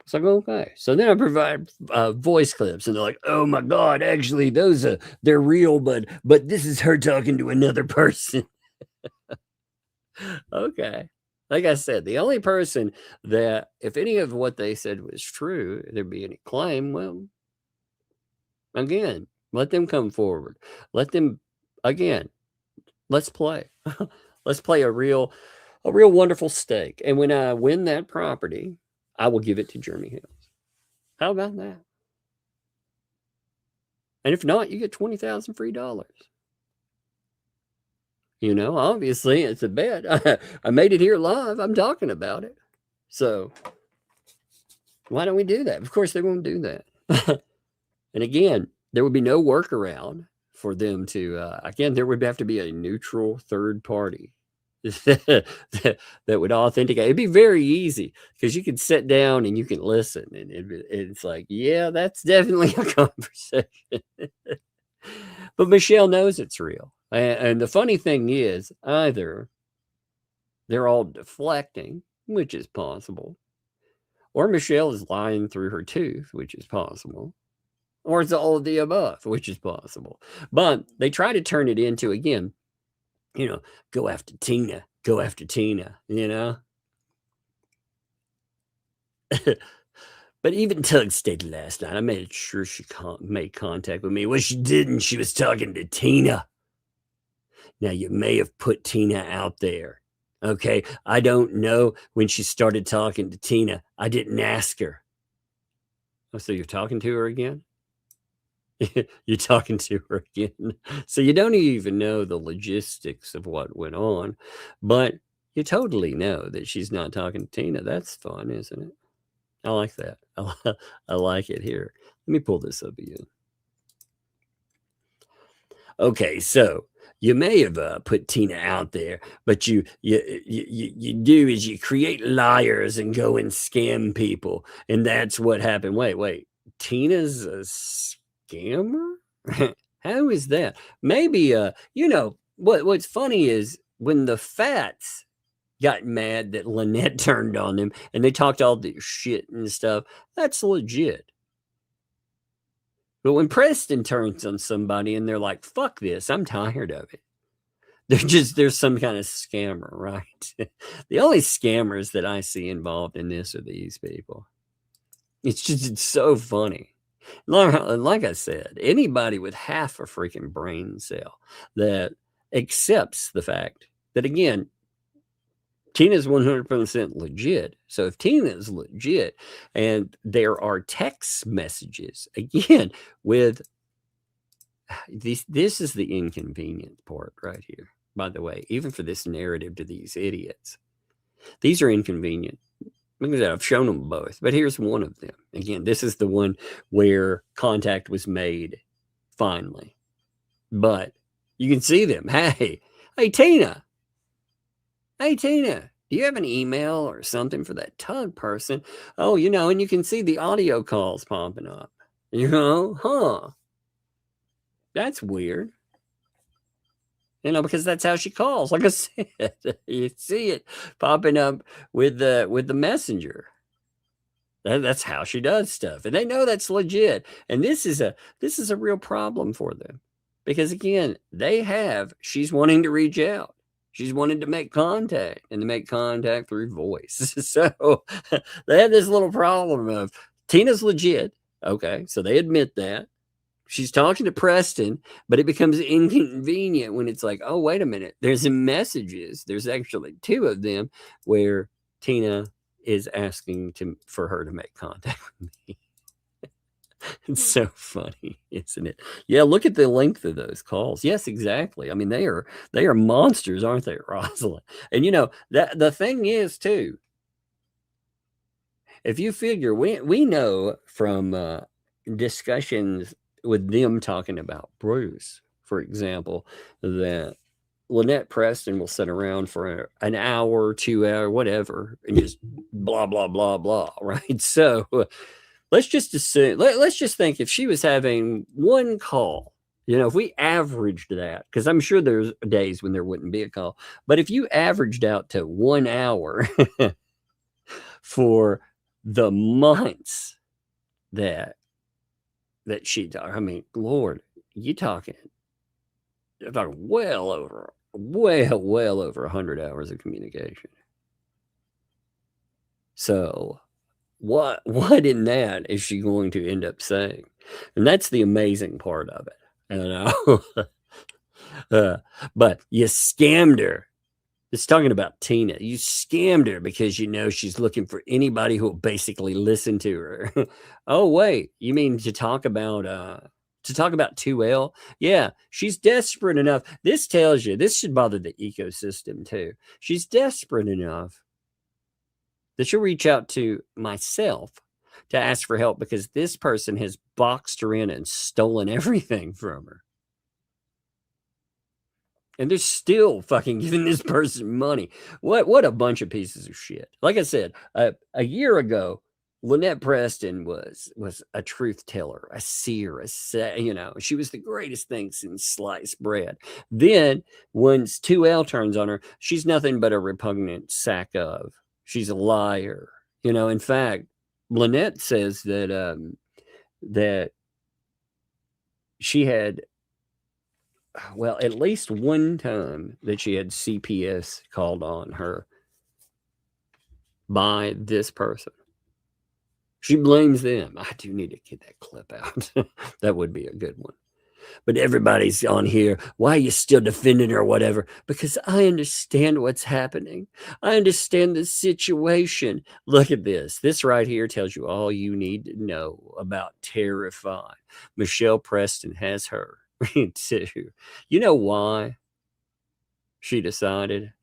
it's like, okay. So then I provide voice clips, and they're like, oh my God, actually, they're real, but this is her talking to another person. Okay. Like I said, the only person that, if any of what they said was true, there'd be any claim, well, again, let them come forward. Let them, again, let's play. Let's play a real wonderful stake. And when I win that property, I will give it to Jeremy Hales. How about that? And if not, you get $20,000 free dollars. You know, obviously it's a bet. I made it here live. I'm talking about it. So why don't we do that? Of course, they won't do that. And again, there would be no workaround for them to, again, there would have to be a neutral third party that would authenticate. It'd be very easy because you can sit down and you can listen, and it's like, yeah, that's definitely a conversation. But Michelle knows it's real. And the funny thing is, either They're all deflecting, which is possible. Or Michelle is lying through her tooth, which is possible. Or it's all of the above, which is possible. But they try to turn it into, again, go after Tina, you know? But even Tug stated last night, I made sure she made contact with me. Well, she didn't. She was talking to Tina. Now, you may have put Tina out there. Okay, I don't know when she started talking to Tina. I didn't ask her. Oh, so you're talking to her again? You're talking to her again. So you don't even know the logistics of what went on, but you totally know that she's not talking to Tina. That's fun, isn't it? I like that. I like it here. Let me pull this up again. Okay, so you may have put Tina out there, but you do is you create liars and go and scam people, and that's what happened. Wait, Tina's a scammer? How is that? Maybe what's funny is when the Fats got mad that Lynette turned on them and they talked all this shit and stuff, that's legit. But when Preston turns on somebody and they're like, fuck this, I'm tired of it, there's some kind of scammer, right? The only scammers that I see involved in this are these people. It's so funny. Like I said, anybody with half a freaking brain cell that accepts the fact that, again, Tina's 100% legit. So if Tina is legit and there are text messages, again, with this is the inconvenient part right here, by the way, even for this narrative to these idiots. These are inconvenient. Because I've shown them both, but here's one of them. Again, this is the one where contact was made finally. But you can see them. Hey, Tina. Hey, Tina, do you have an email or something for that Tug person? Oh, and you can see the audio calls popping up. That's weird. Because that's how she calls. Like I said, you see it popping up with the messenger. That's how she does stuff, and they know that's legit. And this is a real problem for them, because again, she's wanting to reach out. She's wanting to make contact, and to make contact through voice. So they have this little problem of Tina's legit. Okay, so they admit that. She's talking to Preston, but it becomes inconvenient when it's like, oh, wait a minute. There's messages. There's actually two of them where Tina is asking for her to make contact with me. It's so funny, isn't it? Yeah, look at the length of those calls. Yes, exactly. I mean, they are monsters, aren't they, Rosalind? And that the thing is too, if you figure, we know from discussions with them talking about Bruce, for example, that Lynette Preston will sit around for an hour, 2 hours, whatever, and just blah, blah, blah, blah, right? So let's just assume, let's just think if she was having one call, if we averaged that, because I'm sure there's days when there wouldn't be a call, but if you averaged out to 1 hour for the months that she talked, I mean, Lord, you're talking well over 100 hours of communication. So what in that is she going to end up saying? And that's the amazing part of it. But you scammed her. It's talking about Tina. You scammed her because she's looking for anybody who will basically listen to her. Oh, wait, you mean to talk about 2L? Yeah, she's desperate enough. This tells you, this should bother the ecosystem too. She's desperate enough that she'll reach out to myself to ask for help because this person has boxed her in and stolen everything from her. And they're still fucking giving this person money. What a bunch of pieces of shit. Like I said, a year ago, Lynette Preston was a truth teller, a seer, she was the greatest thing since sliced bread. Then once 2L turns on her, she's nothing but a repugnant sack of. She's a liar. In fact, Lynette says that she had, well, at least one time that she had CPS called on her by this person. She blames them. I do need to get that clip out. That would be a good one. But everybody's on here. Why are you still defending her or whatever? Because I understand what's happening. I understand the situation. Look at this. This right here tells you all you need to know about Terrify. Michelle Preston has her too. You know why she decided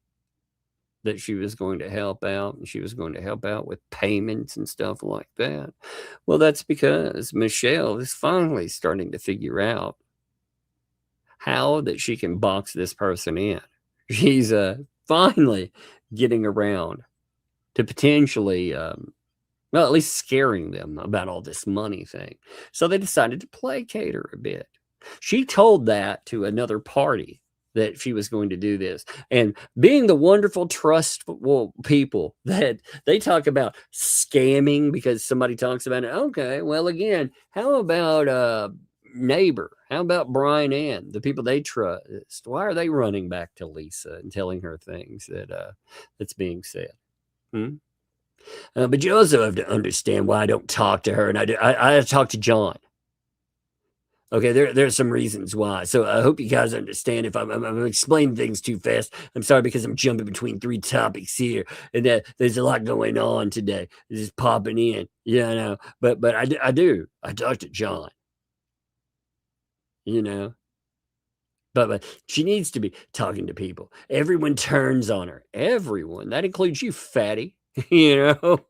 that she was going to help out, and she was going to help out with payments and stuff like that? Well, that's because Michelle is finally starting to figure out how that she can box this person in. She's finally getting around to potentially, well, at least scaring them about all this money thing. So they decided to placate her a bit. She told that to another party that she was going to do this. And being the wonderful, trustful people that they talk about scamming because somebody talks about it. Okay, well, again, how about neighbor? How about Brian Ann, the people they trust? Why are they running back to Lisa and telling her things that's being said? But you also have to understand why I don't talk to her, and I talk to John. Okay, there's some reasons why. So I hope you guys understand if I'm explaining things too fast. I'm sorry, because I'm jumping between 3 topics here, and there's a lot going on today. It's just popping in, But I do. I talk to John. But she needs to be talking to people. Everyone turns on her. Everyone. That includes you, fatty. But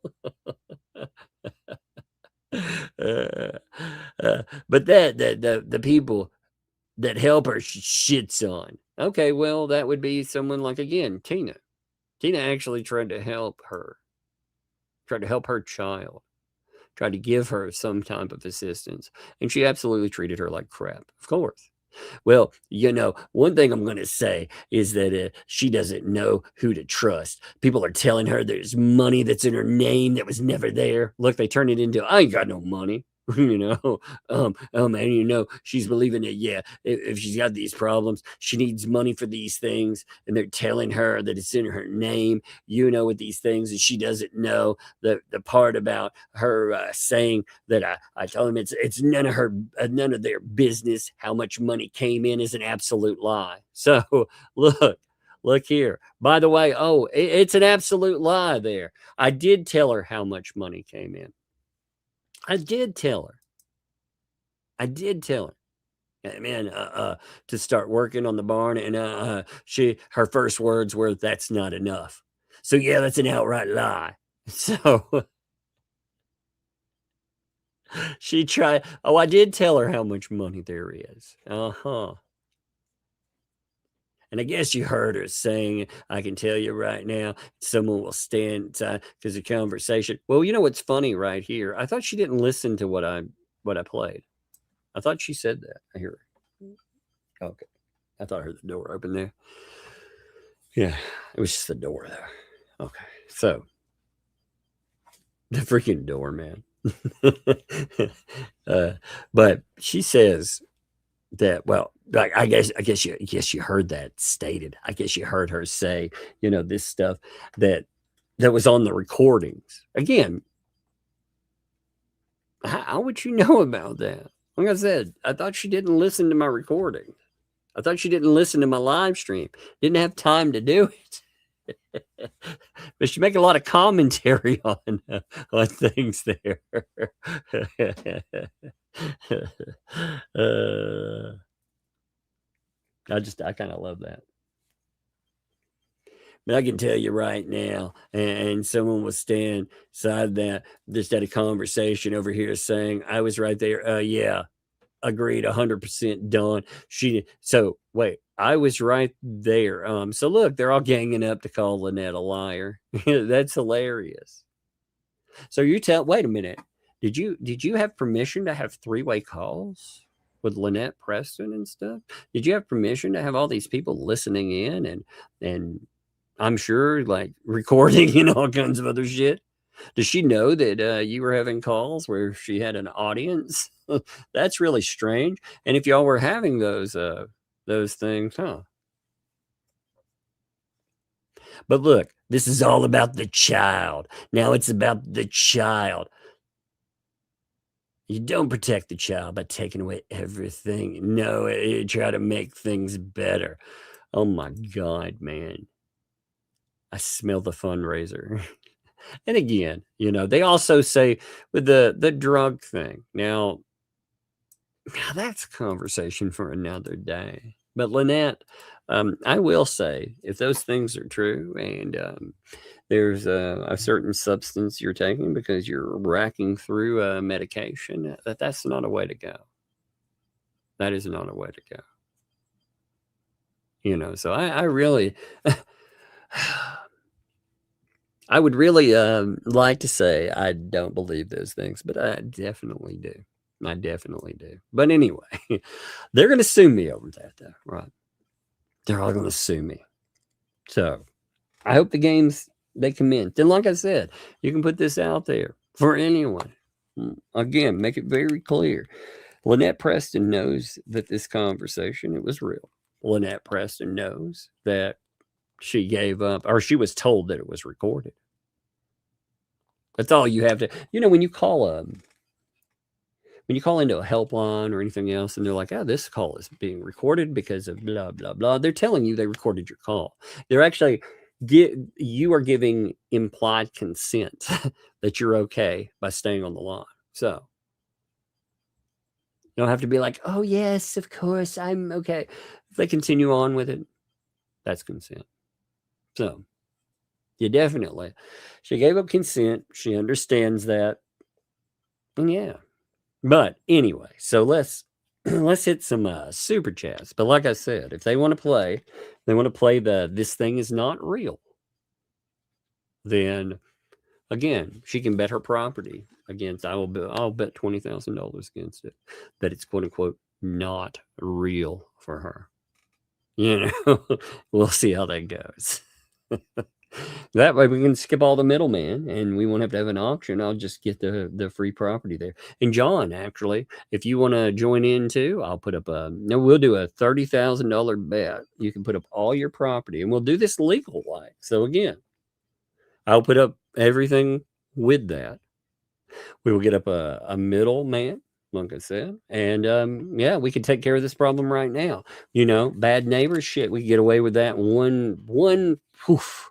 the people that help her, she shits on. Okay, well, that would be someone like, again, Tina. Tina actually tried to help her child, tried to give her some type of assistance, and she absolutely treated her like crap, of course. Well, one thing I'm going to say is that she doesn't know who to trust. People are telling her there's money that's in her name that was never there. Look, they turn it into, I ain't got no money. And she's believing that, if she's got these problems, she needs money for these things, and they're telling her that it's in her name, with these things, and she doesn't know the part about her saying that I told him it's none of their business how much money came in is an absolute lie. So look here. By the way, it's an absolute lie there. I did tell her how much money came in. I did tell her. Man, to start working on the barn, and her first words were, "That's not enough." So yeah, that's an outright lie. So she tried. Oh, I did tell her how much money there is. And I guess you heard her saying, I can tell you right now, someone will stand inside because of conversation. Well, you know what's funny right here? I thought she didn't listen to what I played. I thought she said that. I hear her. Okay. I thought I heard the door open there. Yeah, it was just the door there. Okay. So, the freaking door, man. But she says that, well, like, I guess you heard that stated. I guess you heard her say, this stuff that was on the recordings. Again, how would you know about that? Like I said, I thought she didn't listen to my recording. I thought she didn't listen to my live stream. Didn't have time to do it. But she make a lot of commentary on things there. I kind of love that. But I can tell you right now, and someone was standing beside that, just had a conversation over here saying, I was right there. Yeah, agreed 100%, Dawn. So wait, I was right there. So look, they're all ganging up to call Lynette a liar. That's hilarious. So you wait a minute. Did you have permission to have three-way calls with Lynette Preston and stuff? Did you have permission to have all these people listening in and I'm sure like recording and all kinds of other shit? Does she know that you were having calls where she had an audience? That's really strange. And if y'all were having those things, huh? But look, this is all about the child. Now it's about the child. You don't protect the child by taking away everything. No, you try to make things better. Oh my God, man. I smell the fundraiser. And again, they also say with the drug thing. Now that's a conversation for another day. But Lynette, I will say, if those things are true and there's a certain substance you're taking because you're racking through medication, that's not a way to go. That is not a way to go. So I really... I would really like to say I don't believe those things, but I definitely do. I definitely do. But anyway, they're going to sue me over that, though, right? They're all going to sue me. So I hope the games, they commence. And like I said, you can put this out there for anyone. Again, make it very clear. Lynette Preston knows that this conversation, it was real. Lynette Preston knows that she gave up, or she was told that it was recorded. That's all you have to, when you call into a helpline or anything else, and they're like, oh, this call is being recorded because of blah, blah, blah. They're telling you they recorded your call. They're actually, you are giving implied consent that you're okay by staying on the line. So you don't have to be like, oh, yes, of course, I'm okay. If they continue on with it, that's consent. So you definitely, she gave up consent. She understands that. And yeah. But anyway, so let's hit some super chats. But like I said, if they want to play this thing is not real, then again, she can bet her property against, I'll bet $20,000 against it, that it's quote unquote not real for her. We'll see how that goes. That way we can skip all the middleman and we won't have to have an auction. I'll just get the free property there. And John, actually, if you want to join in too, I'll put up we'll do a $30,000 bet. You can put up all your property and we'll do this legal like. So again, I'll put up everything with that. We will get up a middleman, like I said. And yeah, we can take care of this problem right now. Bad neighbors shit. We can get away with that one poof.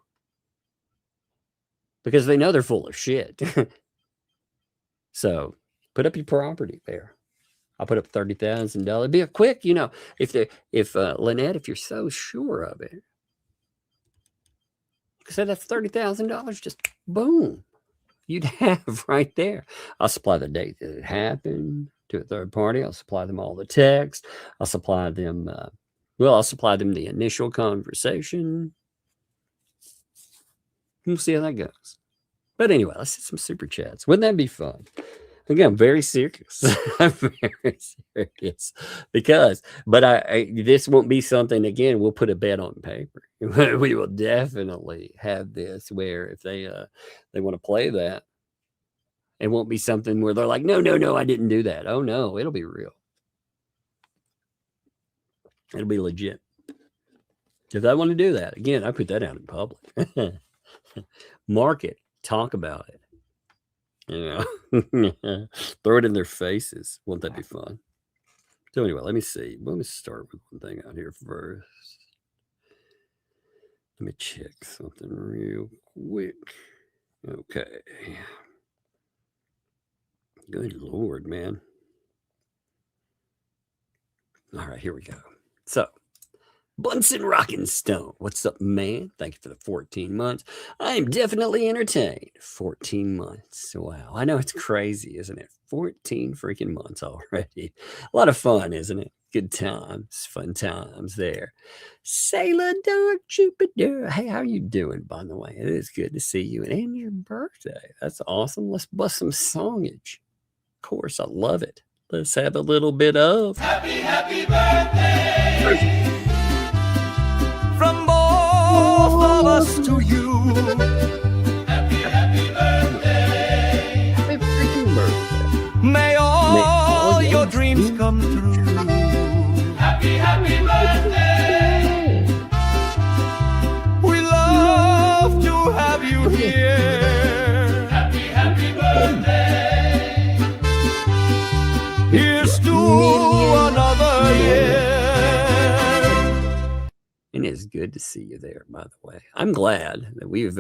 Because they know they're full of shit. So put up your property there. I'll put up $30,000. Be a quick, if Lynette, if you're so sure of it, say that's $30,000, just boom, you'd have right there. I'll supply the date that it happened to a third party. I'll supply them all the text. I'll supply them, I'll supply them the initial conversation. We'll see how that goes. But anyway, let's hit some super chats. Wouldn't that be fun? Again, I'm very serious. I'm very serious. But this won't be something, again, we'll put a bet on paper. We will definitely have this where if they want to play that, it won't be something where they're like, no, I didn't do that. Oh, no, it'll be real. It'll be legit. If I want to do that, again, I put that out in public. Mark it. Talk about it. Throw it in their faces. Won't that be fun? So anyway, let me see. Let me start with one thing out here first. Let me check something real quick. Okay. Good Lord, man. All right, here we go. So, Bunsen Rockin' Stone. What's up, man? Thank you for the 14 months. I am definitely entertained. 14 months. Wow. I know it's crazy, isn't it? 14 freaking months already. A lot of fun, isn't it? Good times, fun times there. Sailor Dark Jupiter. Hey, how are you doing, by the way? It is good to see you. And your birthday. That's awesome. Let's bust some songage. Of course, I love it. Let's have a little bit of Happy birthday from both of us to you. Happy birthday. Happy freaking birthday. May all your dreams come true. Happy birthday. We love to have you here. Happy birthday. Here's to another year. And it's good to see you there, by the way. I'm glad that we've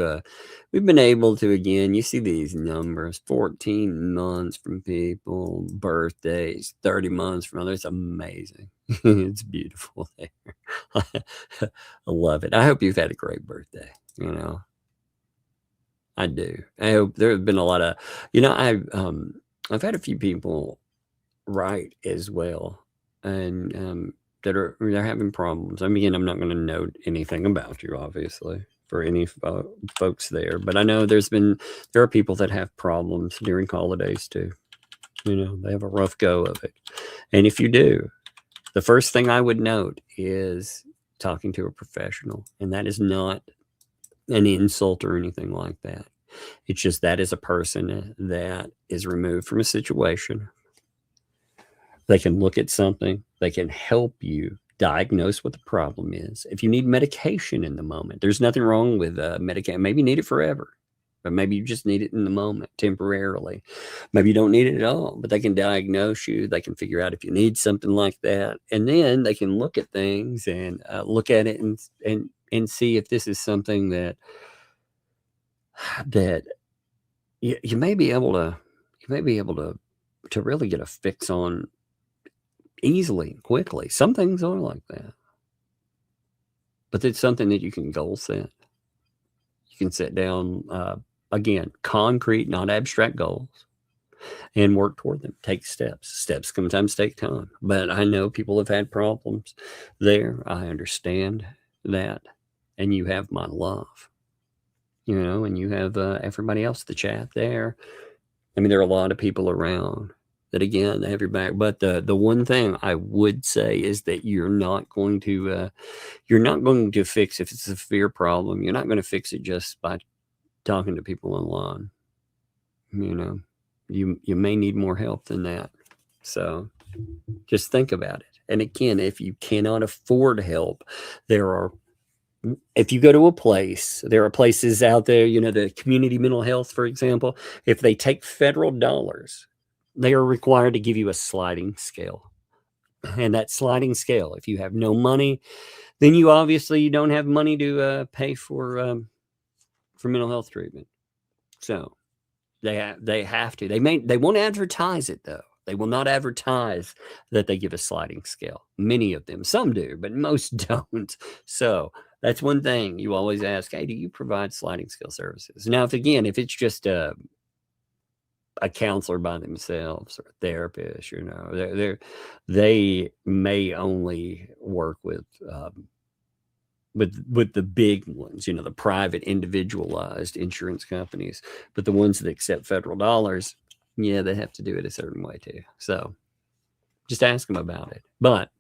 been able to, again, you see these numbers, 14 months from people, birthdays, 30 months from others. Amazing. It's beautiful there. I love it. I hope you've had a great birthday. You know, I do. I hope there have been a lot of, you know, I've had a few people write as well, and they're having problems. I mean, I'm not going to note anything about you, obviously, for any folks there, but I know there are people that have problems during holidays too. You know, they have a rough go of it. And if you do, the first thing I would note is talking to a professional, and that is not an insult or anything like that. It's just that is a person that is removed from a situation. They can look at something. They can help you diagnose what the problem is. If you need medication in the moment, there's nothing wrong with medication. Maybe you need it forever, but maybe you just need it in the moment temporarily. Maybe you don't need it at all, but they can diagnose you. They can figure out if you need something like that. And then they can look at things and look at it and see if this is something that you may be able to really get a fix on easily, quickly. Some things are like that, but it's something that you can goal set. You can set down, again, concrete, not abstract goals, and work toward them. Take steps. Steps sometimes take time, but I know people have had problems there. I understand that, and you have my love, you know, and you have everybody else, the chat there. I mean, there are a lot of people around that, again, they have your back. But the one thing I would say is that you're not going to fix, if it's a severe problem, you're not going to fix it just by talking to people online. You know, you may need more help than that. So just think about it. And again, if you cannot afford help, if you go to a place, there are places out there, you know, the community mental health, for example, if they take federal dollars, they are required to give you a sliding scale. And that sliding scale, if you have no money, then you obviously don't have money to pay for mental health treatment. So they have to. They won't advertise it, though. They will not advertise that they give a sliding scale. Many of them, some do, but most don't. So that's one thing you always ask, hey, do you provide sliding scale services? Now, if it's just a counselor by themselves or a therapist, you know, they may only work with the big ones, you know, the private individualized insurance companies, but the ones that accept federal dollars, yeah, they have to do it a certain way too. So just ask them about it. But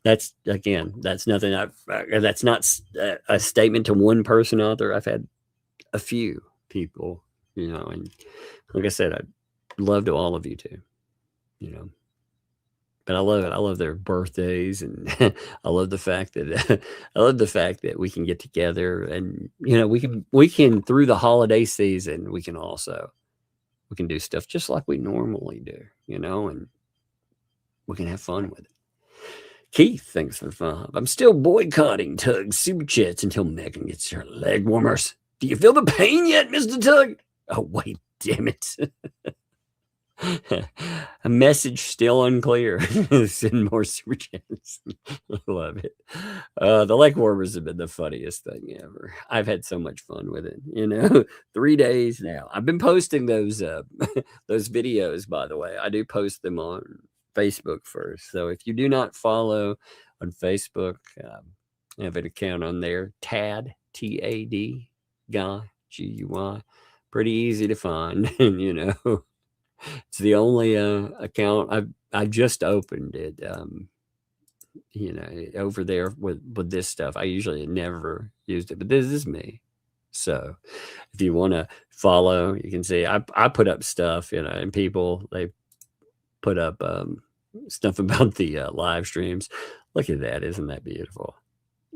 that's nothing. That's not a statement to one person out there. I've had a few people, you know, and like I said, I'd love to all of you too, you know, but I love it. I love their birthdays, and I love the fact that we can get together, and, you know, we can through the holiday season, we can do stuff just like we normally do, you know, and we can have fun with it. Keith, thanks for the fun. I'm still boycotting Tug's super chats until Megan gets her leg warmers. Do you feel the pain yet, Mr. Tug? Oh, wait, damn it. A message still unclear. Send more super chats. I love it. The leg warmers have been the funniest thing ever. I've had so much fun with it. You know, 3 days now. I've been posting those videos, by the way. I do post them on Facebook first. So if you do not follow on Facebook, I have an account on there, TAD, TAD, guy, GUY. Pretty easy to find. And, you know, it's the only account I just opened it. You know, over there with this stuff. I usually never used it, but this is me. So if you want to follow, you can see I put up stuff, you know, and people, they put up stuff about the live streams. Look at that. Isn't that beautiful?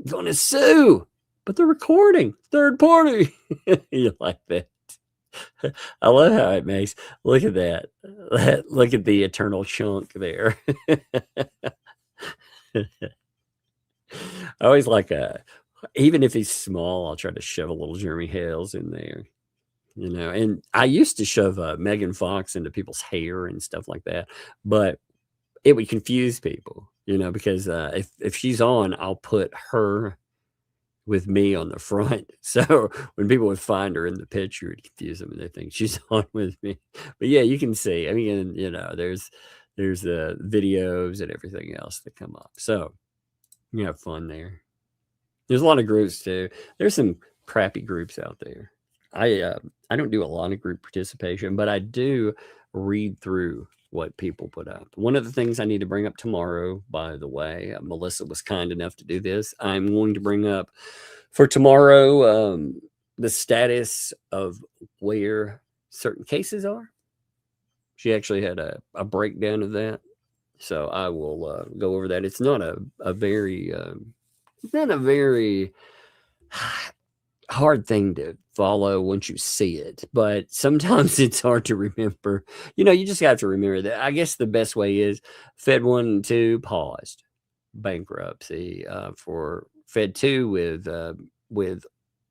Gonna sue, but they're recording, third party. You like that? I love how it makes. Look at that. Look at the eternal chunk there. I always like even if he's small, I'll try to shove a little Jeremy Hales in there, you know. And I used to shove Megan Fox into people's hair and stuff like that, but it would confuse people, you know, because if she's on, I'll put her with me on the front. So when people would find her in the picture, it'd confuse them and they think she's on with me. But yeah, you can see, I mean, you know, there's the videos and everything else that come up. So you have fun there. There's a lot of groups too. There's some crappy groups out there. I don't do a lot of group participation, but I do read through what people put up. One of the things I need to bring up tomorrow, by the way, Melissa was kind enough to do this. I'm going to bring up for tomorrow the status of where certain cases are. She actually had a breakdown of that. So I will go over that. It's not a very hard thing to follow once you see it, but sometimes it's hard to remember. You know, you just have to remember that. I guess the best way is Fed 1 and 2 paused bankruptcy for Fed 2 with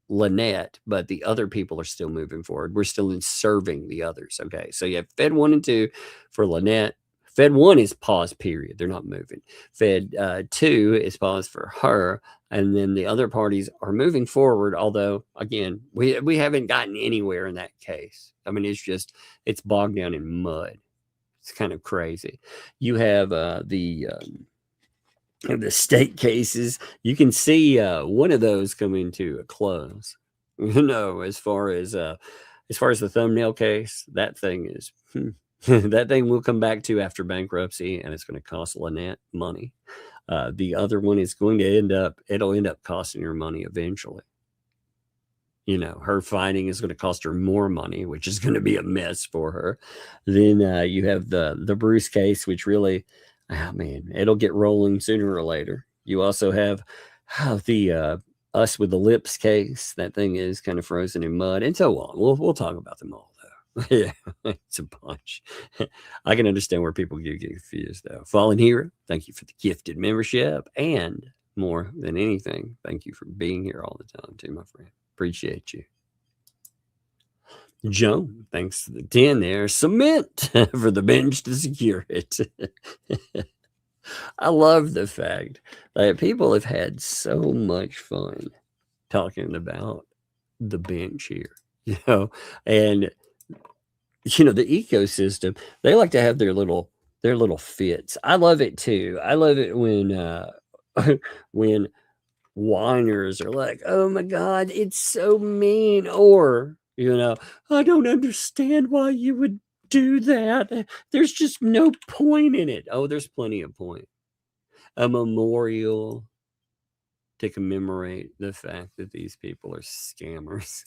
Lynette, but the other people are still moving forward. We're still in serving the others. Okay, so you have Fed 1 and 2 for Lynette. Fed 1 is paused, period. They're not moving. Fed 2 is paused for her. And then the other parties are moving forward. Although, again, we haven't gotten anywhere in that case. I mean, it's bogged down in mud. It's kind of crazy. You have the state cases. You can see one of those coming to a close. You know, as far as the thumbnail case, that thing is... that thing will come back to after bankruptcy, and it's going to cost Lynette money. The other one is going to it'll end up costing her money eventually. You know, her fighting is going to cost her more money, which is going to be a mess for her. Then you have the Bruce case, which really, oh man, it'll get rolling sooner or later. You also have the Us with the Lips case. That thing is kind of frozen in mud, and so on. We'll talk about them all. Yeah, it's a bunch. I can understand where people get confused, though. Fallen Hero, thank you for the gifted membership. And more than anything, thank you for being here all the time, too, my friend. Appreciate you. Joan, thanks for the 10 there. Cement for the bench to secure it. I love the fact that people have had so much fun talking about the bench here, you know, and you know, the ecosystem, they like to have their little fits. I love it too. I love it when when whiners are like, oh my God, it's so mean. Or, you know, I don't understand why you would do that. There's just no point in it. Oh, there's plenty of point. A memorial to commemorate the fact that these people are scammers.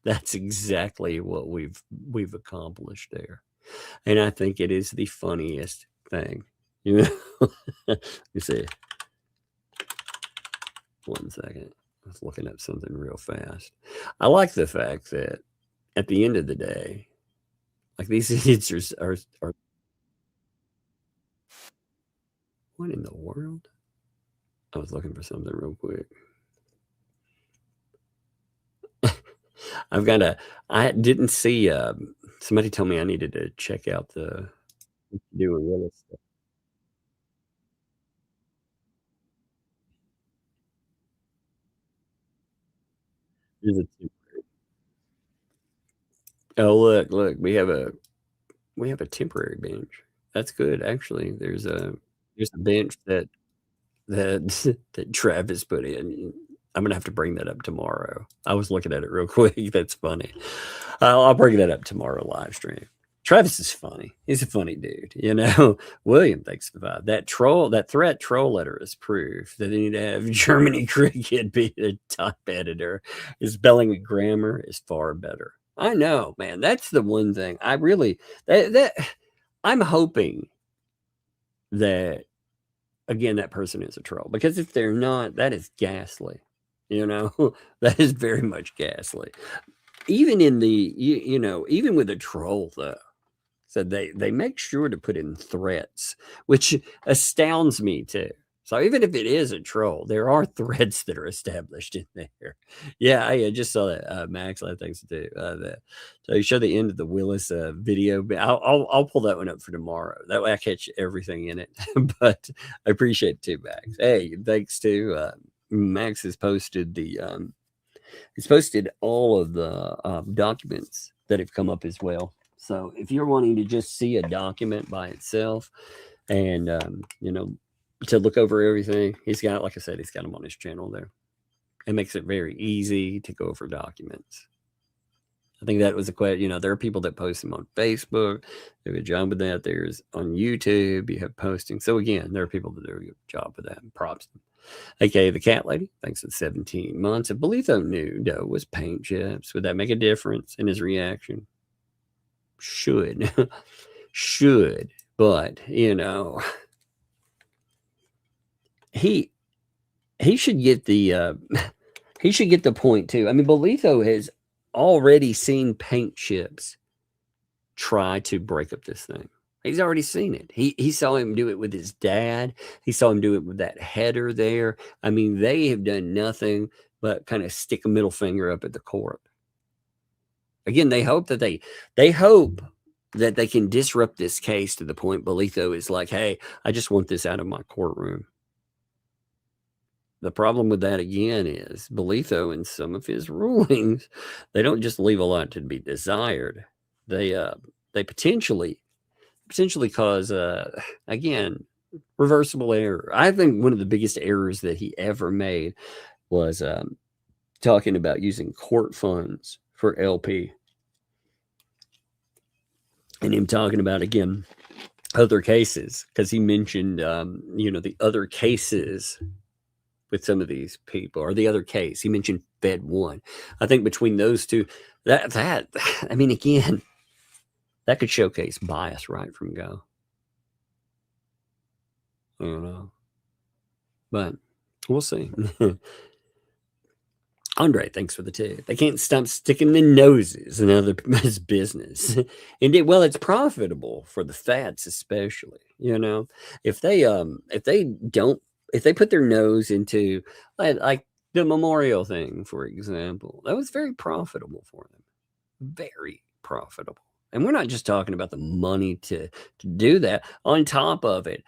That's exactly what we've accomplished there. And I think it is the funniest thing. You know, let me see. 1 second. I was looking up something real fast. I like the fact that at the end of the day, like these idiots are what in the world? I was looking for something real quick. I didn't see, somebody told me I needed to check out the doing real estate. There's a temporary. Oh, look, we have a temporary bench. That's good, actually. There's a bench that that Travis put in. I'm gonna have to bring that up tomorrow. I was looking at it real quick. That's funny. I'll bring that up tomorrow live stream. Travis is funny. He's a funny dude, you know. William, thanks for that. That threat troll letter is proof that they need to have Germany Cricket be the top editor. His spelling and grammar is far better. I know, man. That's the one thing I really that I'm hoping that again that person is a troll, because if they're not, that is ghastly. You know, that is very much ghastly. Even in the you know, even with a troll though. So they make sure to put in threats, which astounds me too. So even if it is a troll, there are threats that are established in there. Yeah, I just saw that. Max, thanks to that. So you show the end of the Willis video. I'll pull that one up for tomorrow. That way I catch everything in it. But I appreciate it too, Max. Hey, thanks to Max has posted he's posted all of the documents that have come up as well. So if you're wanting to just see a document by itself and, you know, to look over everything, he's got, like I said, he's got them on his channel there. It makes it very easy to go over documents. I think that was a question. You know, there are people that post them on Facebook. Do a good job with that. There's on YouTube, you have posting. So again, there are people that do a good job with that. And props to them. Okay, the cat lady, thanks for 17 months. I believe though knew dough was paint chips. Would that make a difference in his reaction? Should, but you know, he should get the he should get the point too. I mean, Bolitho has already seen paint chips try to break up this thing. He's already seen it. He saw him do it with his dad. He saw him do it with that header there. I mean, they have done nothing but kind of stick a middle finger up at the court. Again, they hope that they can disrupt this case to the point Bolitho is like, hey, I just want this out of my courtroom. The problem with that again is Bolitho in some of his rulings, they don't just leave a lot to be desired. They potentially cause again reversible error. I think one of the biggest errors that he ever made was talking about using court funds for LP. And him talking about, again, other cases, because he mentioned, you know, the other cases with some of these people, or the other case. He mentioned Fed 1. I think between those two, that I mean, again, that could showcase bias right from go. I don't know. But we'll see. Andre, thanks for the tip. They can't stop sticking their noses in other people's business. Indeed, well, it's profitable for the fats, especially. You know, if they put their nose into like the memorial thing, for example, that was very profitable for them. Very profitable. And we're not just talking about the money to do that. On top of it,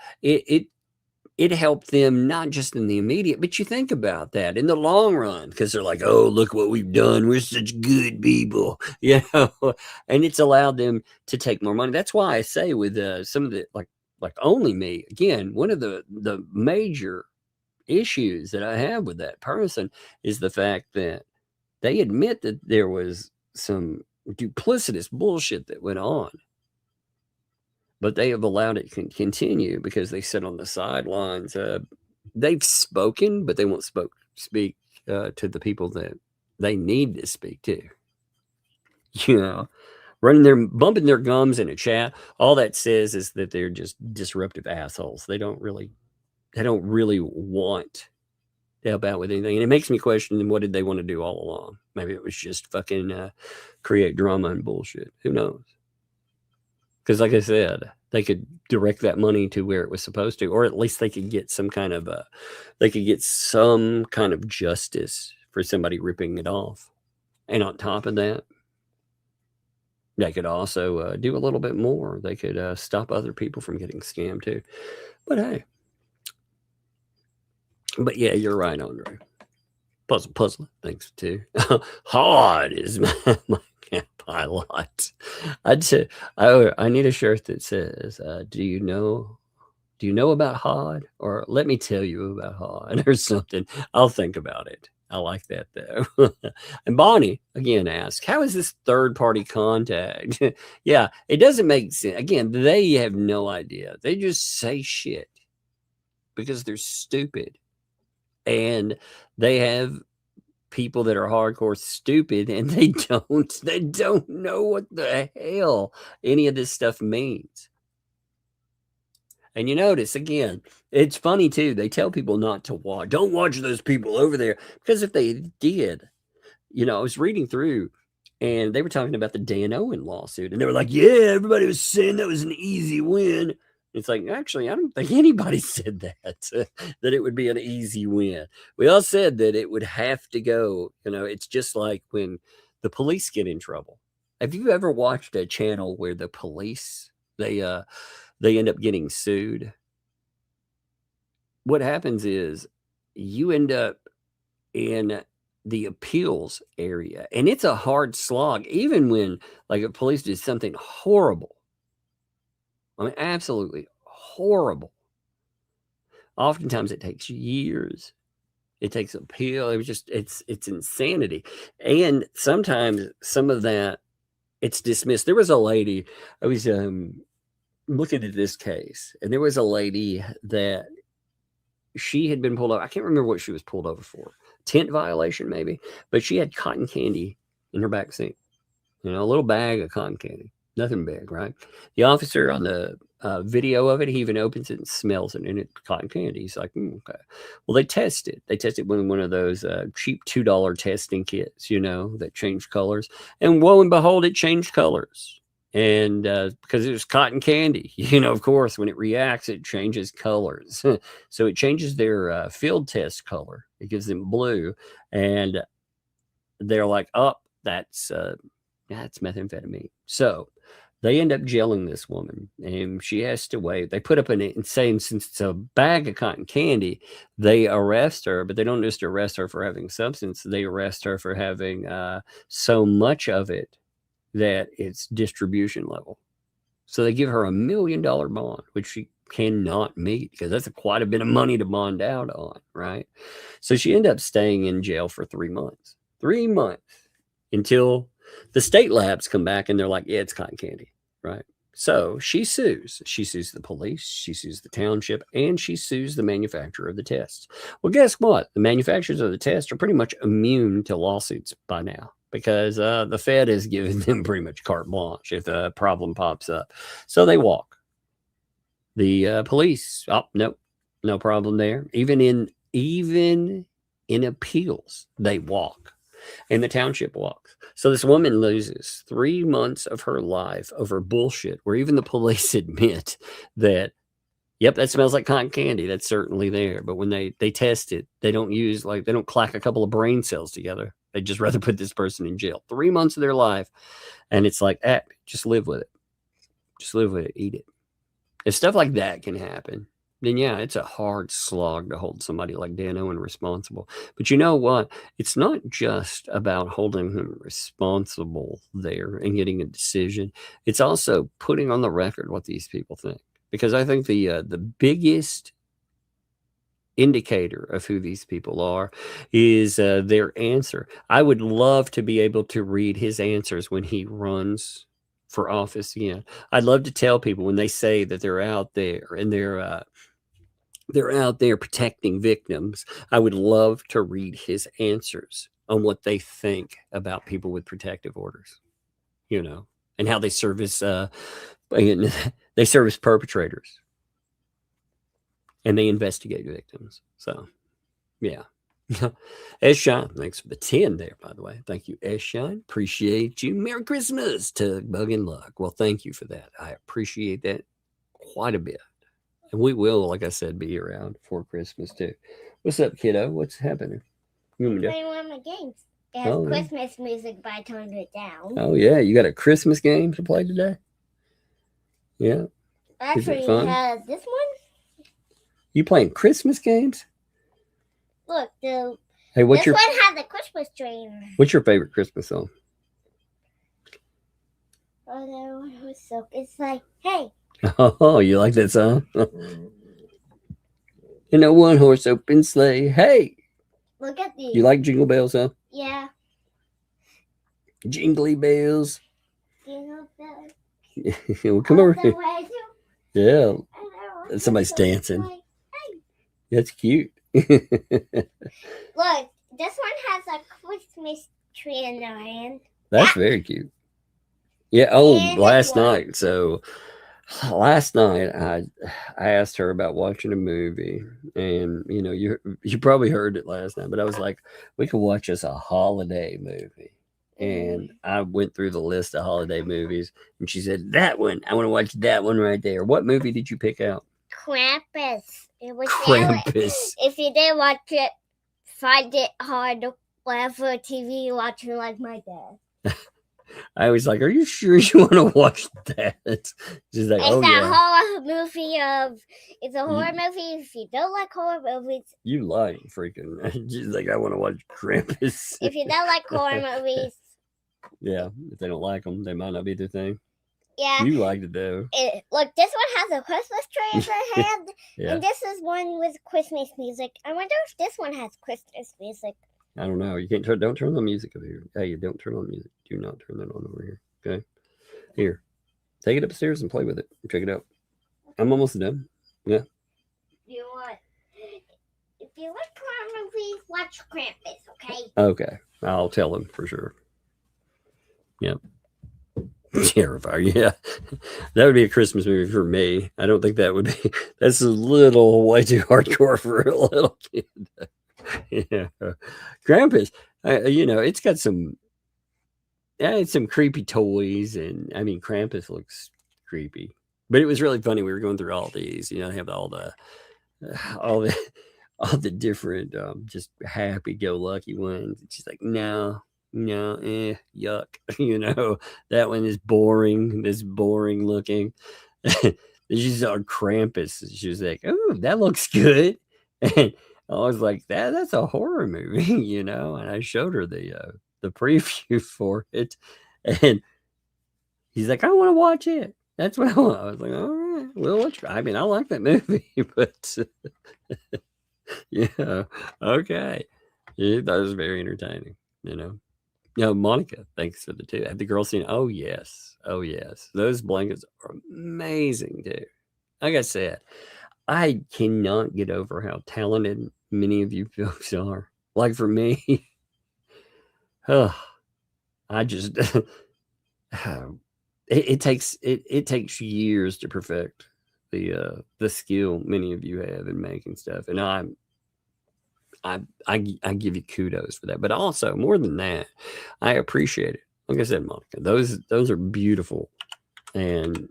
it helped them not just in the immediate, but you think about that in the long run, because they're like, oh, look what we've done. We're such good people, you know, and it's allowed them to take more money. That's why I say with some of the like Only Me, again, one of the major issues that I have with that person is the fact that they admit that there was some duplicitous bullshit that went on. But they have allowed it to continue because they sit on the sidelines. They've spoken, but they won't speak to the people that they need to speak to. You know, bumping their gums in a chat. All that says is that they're just disruptive assholes. They don't really want to help out with anything. And it makes me question, what did they want to do all along? Maybe it was just fucking create drama and bullshit. Who knows? Because like I said, they could direct that money to where it was supposed to, or at least they could get some kind of justice for somebody ripping it off. And on top of that, they could also do a little bit more. They could stop other people from getting scammed too. But hey, but yeah, you're right, Andre. Puzzle. Thanks too. Hard is my By a lot. I need a shirt that says, do you know about Hod? Or let me tell you about Hod or something. I'll think about it. I like that though. And Bonnie again asks, how is this third party contact? Yeah, it doesn't make sense. Again, they have no idea. They just say shit because they're stupid. And they have people that are hardcore stupid and they don't know what the hell any of this stuff means. And you notice again, it's funny too. They tell people not to watch. Don't watch those people over there. Because if they did, I was reading through and they were talking about the Dan Owen lawsuit. And they were like, yeah, everybody was saying that was an easy win. It's like, actually, I don't think anybody said that it would be an easy win. We all said that it would have to go. It's just like when the police get in trouble. Have you ever watched a channel where the police, they end up getting sued? What happens is you end up in the appeals area, and it's a hard slog, even when like a police did something horrible. I mean, absolutely horrible. Oftentimes it takes years. It takes appeal. It's insanity. And sometimes some of that, it's dismissed. There was a lady, I was looking at this case, and there was a lady that she had been pulled over. I can't remember what she was pulled over for. Tent violation, maybe. But she had cotton candy in her back seat. A little bag of cotton candy. Nothing big, right? The officer on the video of it, he even opens it and smells it, and it's cotton candy. He's like, okay. Well, they tested with one of those cheap $2 testing kits, that change colors. And woe and behold, it changed colors. And because it was cotton candy, of course, when it reacts, it changes colors. So it changes their field test color. It gives them blue. And they're like, oh, that's methamphetamine. So they end up jailing this woman, and she has to wait. They put up and saying, since it's a bag of cotton candy, they arrest her, but they don't just arrest her for having substance. They arrest her for having so much of it that it's distribution level. So they give her $1 million bond, which she cannot meet because that's quite a bit of money to bond out on, right? So she ended up staying in jail for 3 months. 3 months until the state labs come back and they're like, yeah, it's cotton candy, right? So she sues. She sues the police, she sues the township, and she sues the manufacturer of the tests. Well, guess what? The manufacturers of the tests are pretty much immune to lawsuits by now because the Fed has given them pretty much carte blanche if a problem pops up. So they walk. The police, no problem there. Even in appeals, they walk. And the township walks. So this woman loses 3 months of her life over bullshit, where even the police admit that, yep, that smells like cotton candy. That's certainly there. But when they test it, they don't clack a couple of brain cells together. They'd just rather put this person in jail. 3 months of their life. And it's like, just live with it. Just live with it. Eat it. If stuff like that can happen, then yeah, it's a hard slog to hold somebody like Dan Owen responsible. But you know what? It's not just about holding him responsible there and getting a decision. It's also putting on the record what these people think. Because I think the biggest indicator of who these people are is their answer. I would love to be able to read his answers when he runs for office again. I'd love to tell people when they say that they're out there and they're out there protecting victims. I would love to read his answers on what they think about people with protective orders, and how they service perpetrators and they investigate victims. So, yeah. Eshine, thanks for the 10 there, by the way. Thank you, Eshine. Appreciate you. Merry Christmas to Bug and Luck. Well, thank you for that. I appreciate that quite a bit. And we will, like I said, be around for Christmas too. What's up, kiddo? What's happening? I'm playing one of my games. It has Christmas music, but I turned it down. Oh, yeah. You got a Christmas game to play today? Yeah. Actually, it has this one. You playing Christmas games? Look, this one has a Christmas tree. What's your favorite Christmas song? other horse open sleigh. Hey. Oh, you like that song? In a one horse open sleigh. Hey. Look at these. You like Jingle Bells, huh? Yeah. Jingly bells. Jingle bells. Well, come over here. Yeah. Somebody's dancing. That's cute. Look, this one has a Christmas tree in their hand. That's very cute. Yeah. Oh, And last night. So last night I asked her about watching a movie, and you know, you probably heard it last night, but I was like, we could watch us a holiday movie. And I went through the list of holiday movies, and she said, that one, I want to watch that one right there. What movie did you pick out? Krampus. It was Krampus. If you didn't watch it, find it hard to laugh for TV watching like my dad. I was like, are you sure you want to watch that? She's like, It's oh, yeah. horror movie it's a horror movie. If you don't like horror movies. You like freaking. She's like, I want to watch Krampus. If you don't like horror movies. Yeah, if they don't like them, they might not be their thing. Yeah. You liked it though. Look, this one has a Christmas tree in their hand. Yeah. And this is one with Christmas music. I wonder if this one has Christmas music. I don't know. You can't don't turn on music over here. Hey, don't turn on music. Do not turn that on over here. Okay. Here. Take it upstairs and play with it. Check it out. I'm almost done. Yeah. You want if you like horror movies, watch Krampus, okay? Okay. I'll tell him for sure. Yep. Terrifier, yeah. That would be a Christmas movie for me. I don't think that would be. That's a little way too hardcore for a little kid. Yeah. Krampus, you know, it's got some creepy toys, and I mean, Krampus looks creepy, but it was really funny. We were going through all these, you know, they have all the different just happy-go-lucky ones. It's just like, no, yuck. You know, that one is boring. This boring looking. She saw Krampus. She was like, oh, that looks good. And I was like, that's a horror movie, you know. And I showed her the preview for it, and he's like, I want to watch it. That's what I want. I was like, all right, we'll watch it. I mean, I like that movie, but yeah, okay. Yeah, that was very entertaining, you know. No, Monica, thanks for the too. Have the girls seen? Oh yes, those blankets are amazing, dude. Like I said, I cannot get over how talented many of you folks are. Like for me, I just it takes years to perfect the skill many of you have in making stuff, and I give you kudos for that. But also, more than that, I appreciate it. Like I said, Monica, those are beautiful, and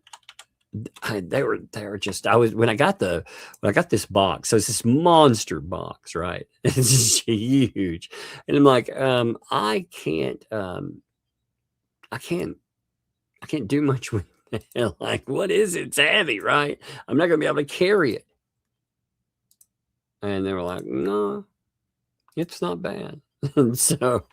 they were just. When I got this box. So it's this monster box, right? It's huge, and I'm like, I can't do much with it. Like, what is it? It's heavy, right? I'm not gonna be able to carry it. And they were like, no, it's not bad. And so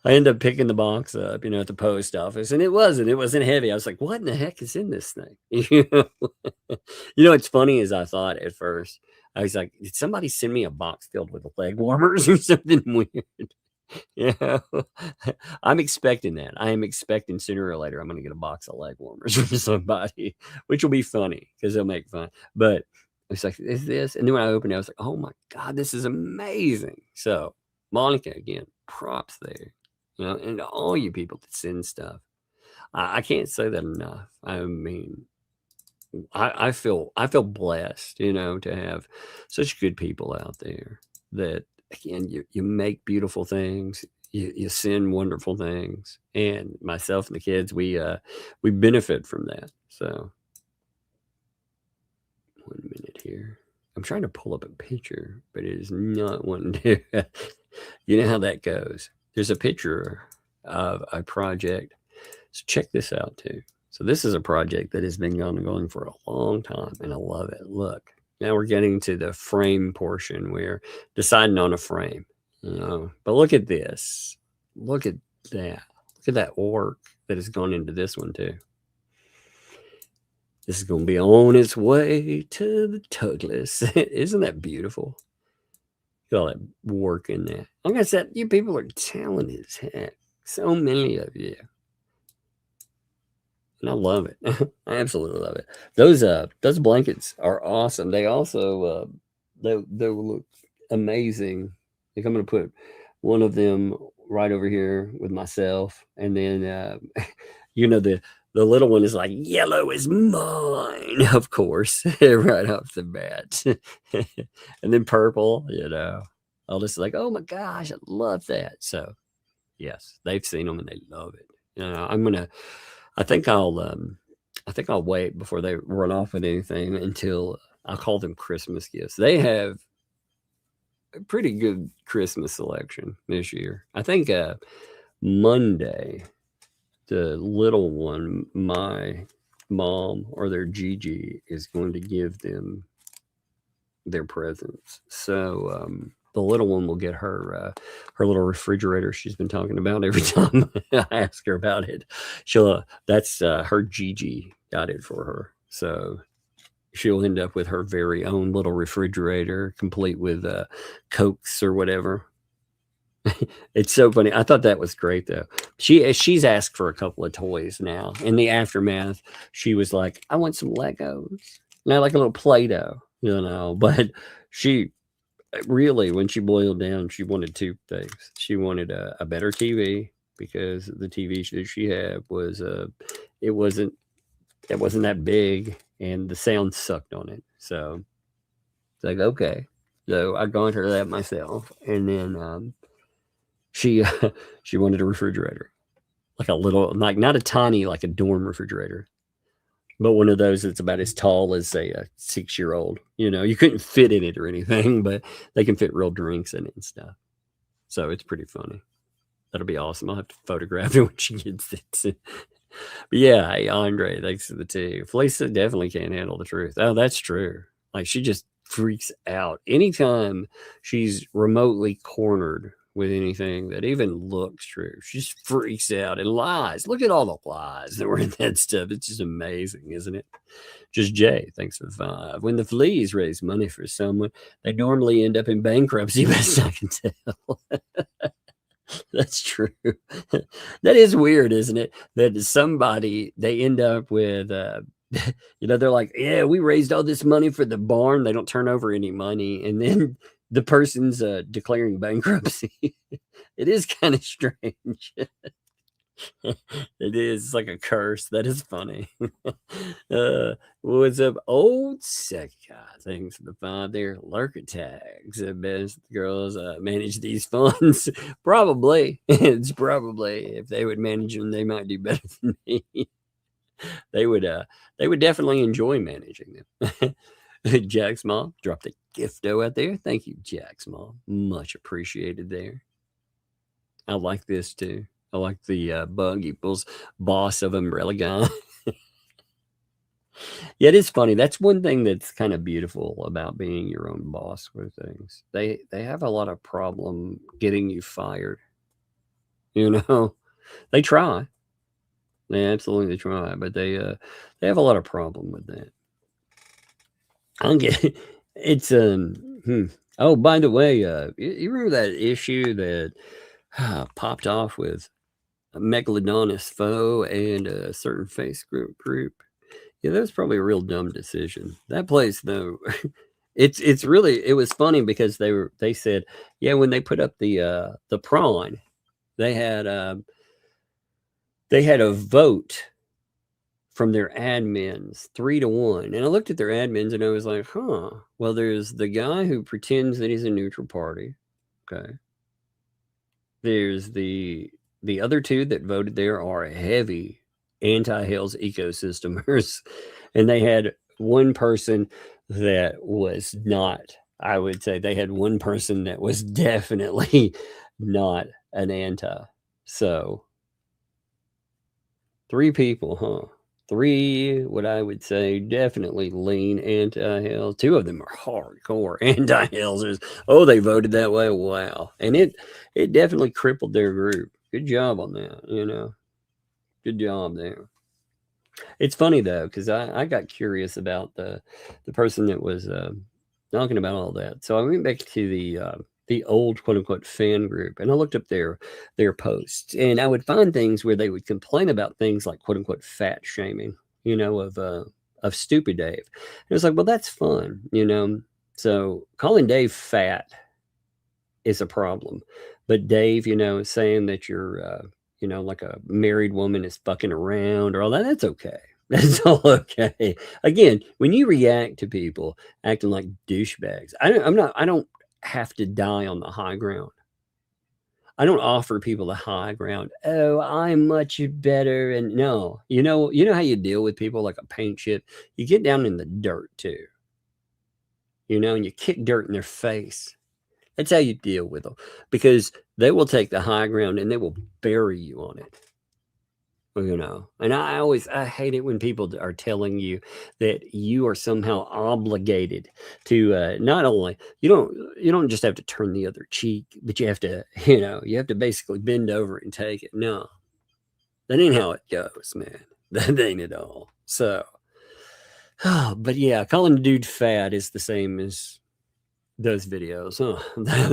I ended up picking the box up, you know, at the post office, and it wasn't heavy. I was like, what in the heck is in this thing? You know, what's funny is I thought at first, I was like, did somebody send me a box filled with leg warmers or something weird? Yeah, I'm expecting that. I am expecting sooner or later I'm going to get a box of leg warmers from somebody, which will be funny because they'll make fun. But it's like, is this? And then when I opened it, I was like, oh my God, this is amazing. So Monica, again, props there, you know, and all you people that send stuff. I can't say that enough. I mean, I feel blessed, you know, to have such good people out there that, again, you make beautiful things, you send wonderful things, and myself and the kids, we benefit from that. So 1 minute here. I'm trying to pull up a picture, but it is not wanting to. You know how that goes. There's a picture of a project. So check this out too. So this is a project that has been going for a long time, and I love it. Look. Now we're getting to the frame portion. We're deciding on a frame, you know. But look at this. Look at that. Look at that work. that has gone into this one too. This is going to be on its way to the Douglas. Isn't that beautiful? Got all that work in there. Like I said, you people are talented as heck. So many of you. And I love it. I absolutely love it. Those blankets are awesome. They also they look amazing. I think I'm going to put one of them right over here with myself, and then you know, the little one is like, yellow is mine, of course, right off the bat. And then purple, you know, I'll just like, oh my gosh, I love that. So yes, they've seen them and they love it. You know, I think I'll wait before they run off with anything until I'll call them Christmas gifts. They have a pretty good Christmas selection this year. I think Monday, the little one, my mom or their Gigi is going to give them their presents. So the little one will get her little refrigerator she's been talking about every time I ask her about it. That's her Gigi got it for her. So she'll end up with her very own little refrigerator, complete with Cokes or whatever. It's so funny. I thought that was great though. She's asked for a couple of toys now. In the aftermath, she was like, I want some Legos. Not like a little Play-Doh, you know, but she really, when she boiled down, she wanted two things. She wanted a better TV, because the TV that she had was it wasn't that big and the sound sucked on it. So it's like, okay. So I got her that myself. And then she wanted a refrigerator, like a little, like not a tiny, like a dorm refrigerator, but one of those that's about as tall as a 6-year-old. You know, you couldn't fit in it or anything, but they can fit real drinks in it and stuff. So it's pretty funny. That'll be awesome. I'll have to photograph it when she gets it. But yeah, hey, Andre, thanks for the tea. Felisa definitely can't handle the truth. Oh, that's true. Like, she just freaks out anytime she's remotely cornered with anything that even looks true. She just freaks out and lies. Look at all the lies that were in that stuff. It's just amazing, isn't it? Just Jay, thanks for the 5. When the fleas raise money for someone, they normally end up in bankruptcy, best I can tell. That's true. That is weird, isn't it? That somebody, they end up with, you know, they're like, yeah, we raised all this money for the barn. They don't turn over any money. And then the person's declaring bankruptcy. It is kind of strange. It is like a curse. That is funny. What's up, old second guy? Thanks for the 5 there. Lurker tags. The best girls manage these funds. Probably. It's probably, if they would manage them, they might do better than me. They would definitely enjoy managing them. Jack's mom dropped a gifto out there. Thank you, Jack's mom. Much appreciated there. I like this too. I like the bug equals boss of umbrella guy. Yeah, it is funny. That's one thing that's kind of beautiful about being your own boss with things. They have a lot of problem getting you fired. You know, they try. They absolutely try, but they have a lot of problem with that. I get it. It's Oh, by the way, you remember that issue that popped off with a Megalodonus foe and a certain Facebook group? Yeah, that was probably a real dumb decision. That place, though, it's really, it was funny because they said, yeah, when they put up the prawn, they had a vote from their admins 3-1. And I looked at their admins and I was like, well, there's the guy who pretends that he's a neutral party. Okay. There's the other 2 that voted there are heavy anti-Hales ecosystemers. And they had one person that was not, I would say they had one person that was definitely not an anti. So 3 people, huh? 3, what I would say, definitely lean anti-Hales. 2 of them are hardcore anti-Halesers. Oh, they voted that way. Wow. And it definitely crippled their group. Good job on that, you know. Good job there. It's funny though, because I got curious about the person that was talking about all that. So I went back to the old quote unquote fan group, and I looked up their posts, and I would find things where they would complain about things like quote unquote fat shaming, of Stupid Dave. And it was like, well, that's fun, So calling Dave fat is a problem, but Dave, saying that you're like a married woman is fucking around or all that, that's okay. That's all okay. Again, when you react to people acting like douchebags, I don't have to die on the high ground. I don't offer people the high ground. Oh, I'm much better. And no, you know how you deal with people like a paint chip? You get down in the dirt too, and you kick dirt in their face. That's how you deal with them, because they will take the high ground and they will bury you on it. And I hate it when people are telling you that you are somehow obligated to not only, you don't just have to turn the other cheek, but you have to, you have to basically bend over and take it. No, that ain't how it goes, man. That ain't at all. So, but yeah, calling a dude fat is the same as those videos.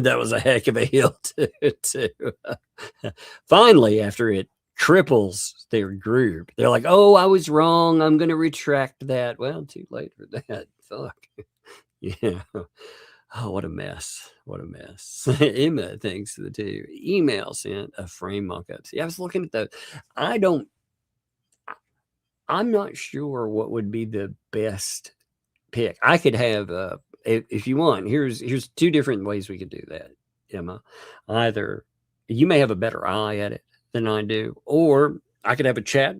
That was a heck of a hill too. Finally, after it cripples their group, they're like, oh, I was wrong, I'm gonna retract that. Well, too late for that. Fuck. Yeah. Oh, what a mess. Emma, thanks to the 2 email sent a frame mock-up. See, I was looking at those. I'm not sure what would be the best pick. I could have if you want, here's 2 different ways we could do that, Emma. Either you may have a better eye at it than I do, or I could have a chat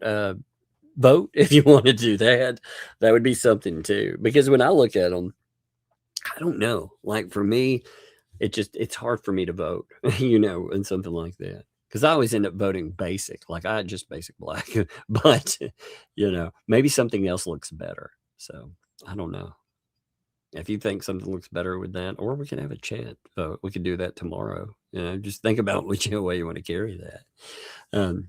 vote if you want to do that. That would be something too, because when I look at them, I don't know. Like for me, it's hard for me to vote, and something like that, because I always end up voting basic, like I just basic black, but maybe something else looks better. So I don't know. If you think something looks better with that, or we can have a chat. We could do that tomorrow. Just think about which way you want to carry that.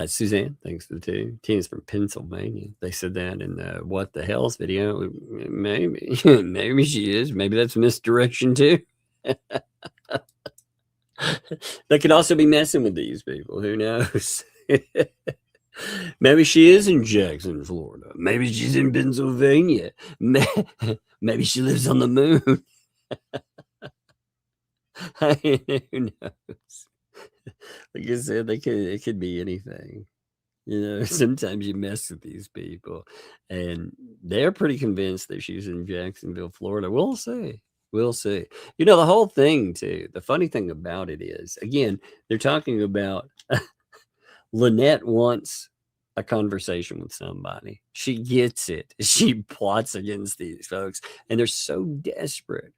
Suzanne, thanks for the 2. Tina's from Pennsylvania. They said that in the What the Hell's video. Maybe, maybe she is. Maybe that's misdirection too. They could also be messing with these people. Who knows? Maybe she is in Jackson, Florida. Maybe she's in Pennsylvania. Maybe she lives on the moon. Who knows? Like I said, it could be anything. Sometimes you mess with these people, and they're pretty convinced that she's in Jacksonville, Florida. We'll see. The whole thing too. The funny thing about it is, again, they're talking about Lynette wants a conversation with somebody. She gets it. She plots against these folks, and they're so desperate.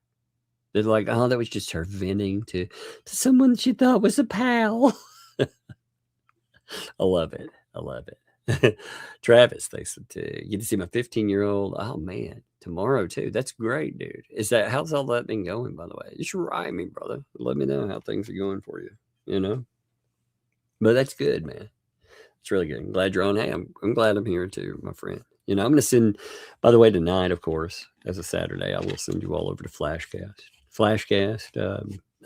They're like, oh, that was just her venting to someone she thought was a pal. I love it. Travis, thanks for too. You get to see my 15-year-old. Oh man, tomorrow too. That's great, dude. How's all that been going, by the way? You should write me, brother. Let me know how things are going for you. But that's good, man. It's really good. I'm glad you're on. Hey, I'm glad I'm here too, my friend. I'm going to send, by the way, tonight, of course, as a Saturday, I will send you all over to Flashcast.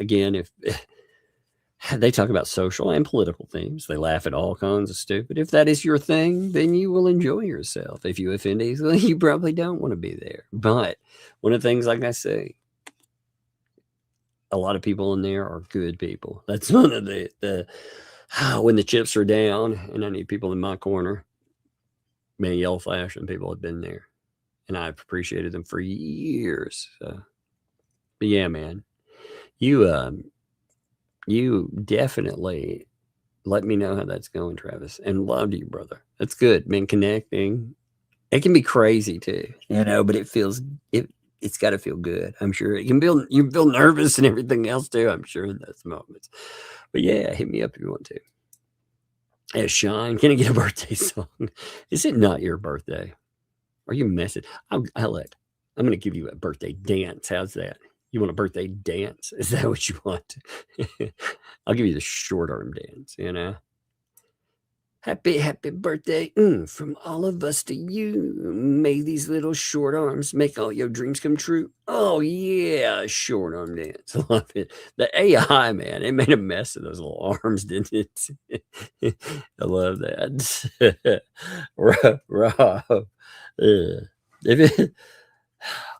Again, if they talk about social and political themes, they laugh at all kinds of stupid. If that is your thing, then you will enjoy yourself. If you offend easily, you probably don't want to be there. But one of the things, like I say, a lot of people in there are good people. That's one of the when the chips are down and I need people in my corner, man, Yellow Flash and people have been there, and I've appreciated them for years. But yeah, man, you definitely let me know how that's going, Travis, and love you, brother. That's good, man. Connecting, it can be crazy too, but it's got to feel good. I'm sure it can feel, you feel nervous and everything else too, I'm sure, in those moments. But yeah, hit me up if you want to. Hey, Shine, can I get a birthday song? Is it not your birthday? Are you messing? I'm going to give you a birthday dance. How's that? You want a birthday dance? Is that what you want? I'll give you the short arm dance, Happy birthday from all of us to you. May these little short arms make all your dreams come true. Oh, yeah, short arm dance. Love it. The AI, man, it made a mess of those little arms, didn't it? I love that. Rob. If it,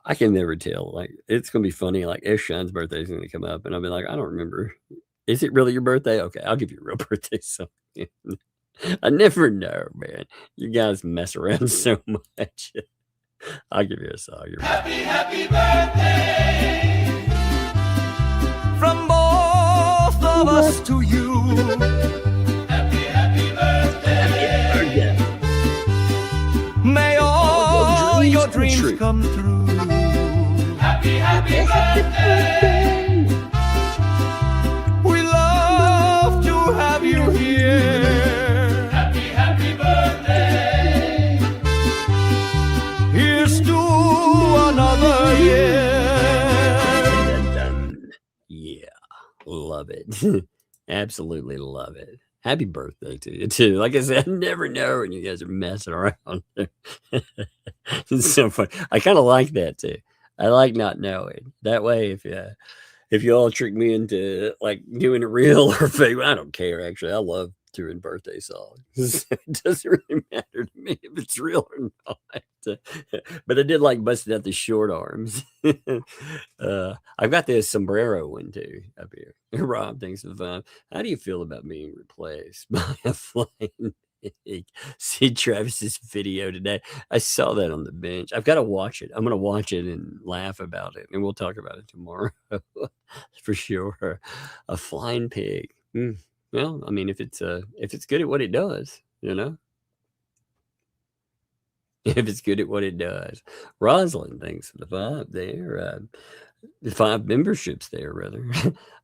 I can never tell. Like, it's going to be funny. Like, if Sean's birthday is going to come up, and I'll be like, I don't remember. Is it really your birthday? Okay, I'll give you a real birthday song. I never know, man. You guys mess around so much. I'll give you a song. Happy birthday from both of us to you. Happy birthday. May all your dreams come true. Happy birthday. We love to have you here. Happy birthday. Here's to another year. Yeah, love it. Absolutely love it. Happy birthday to you too. Like I said, I never know when you guys are messing around. It's so fun. I kind of like that too. I like not knowing. That way, if you all trick me into like doing it real or fake, I don't care. Actually, I love doing birthday songs. It doesn't really matter to me if it's real or not. But I did like busting out the short arms. I've got this sombrero one too up here. Rob, thanks for the fun. How do you feel about being replaced by a flying pig? See Travis's video today. I saw that on the bench. I've got to watch it. I'm going to watch it and laugh about it, and we'll talk about it tomorrow for sure. A flying pig. Well, I mean, if it's good at what it does, you know. If it's good at what it does. Rosalind, thanks for the 5 there. The 5 memberships there, rather.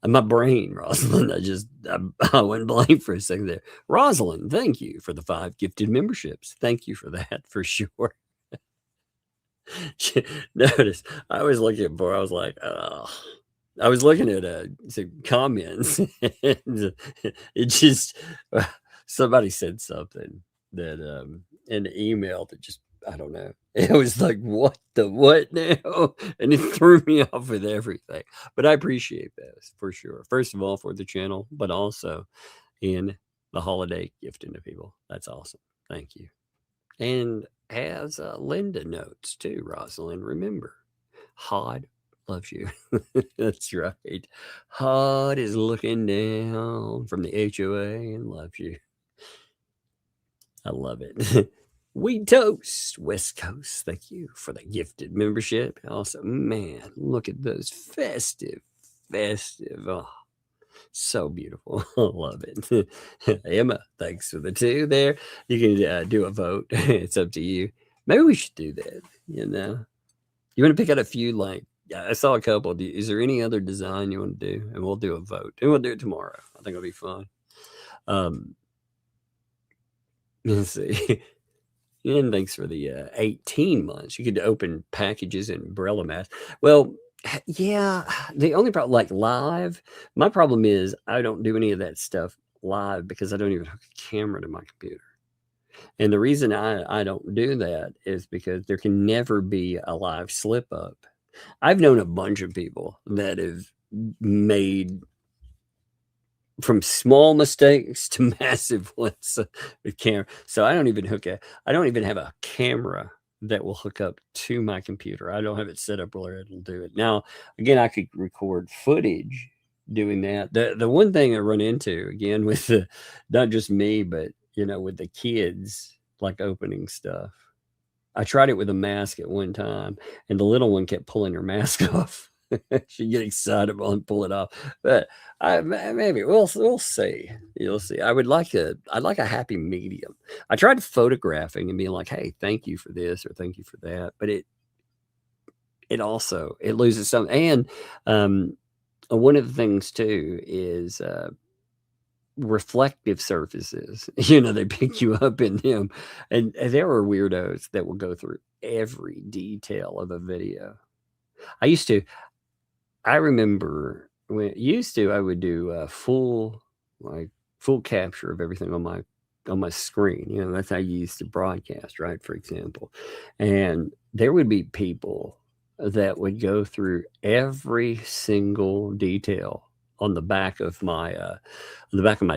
My brain, Rosalind. I went blank for a second there. Rosalind, thank you for the 5 gifted memberships. Thank you for that, for sure. Notice, I was looking for, I was like, oh. I was looking at some comments. And it just, somebody said something that in the email that just, I don't know. It was like, what now? And it threw me off with everything. But I appreciate this for sure. First of all, for the channel, but also in the holiday gifting to people. That's awesome. Thank you. And as Linda notes too, Rosalind, remember, Hod loves you. That's right. Hod is looking down from the HOA and loves you. I love it. We toast West Coast. Thank you for the gifted membership. Also, man, look at those festive. Oh, so beautiful. Love it. Emma, thanks for the 2 there. You can do a vote. It's up to you. Maybe we should do that. You know, you want to pick out a few, like, I saw a couple. Is there any other design you want to do? And we'll do a vote. And we'll do it tomorrow. I think it'll be fun. Let's see. And thanks for the 18 months. You could open packages in umbrella mask. Well, yeah. The only problem, like live, my problem is I don't do any of that stuff live because I don't even hook a camera to my computer. And the reason I don't do that is because there can never be a live slip up. I've known a bunch of people that have made from small mistakes to massive ones with camera. So I don't even have a camera that will hook up to my computer. I don't have it set up where it'll do it. Now, again, I could record footage doing that. The one thing I run into, again, with not just me, but, you know, with the kids, like opening stuff. I tried it with a mask at one time, and the little one kept pulling her mask off. She'd get excited and pull it off. But maybe we'll see. You'll see. I'd like a happy medium. I tried photographing and being like, hey, thank you for this or thank you for that. But it loses some. And one of the things too is reflective surfaces. You know, they pick you up in them. And there are weirdos that will go through every detail of a video. I remember when I would do full capture of everything on my screen. You know, that's how you used to broadcast, right? For example. And there would be people that would go through every single detail on the back of my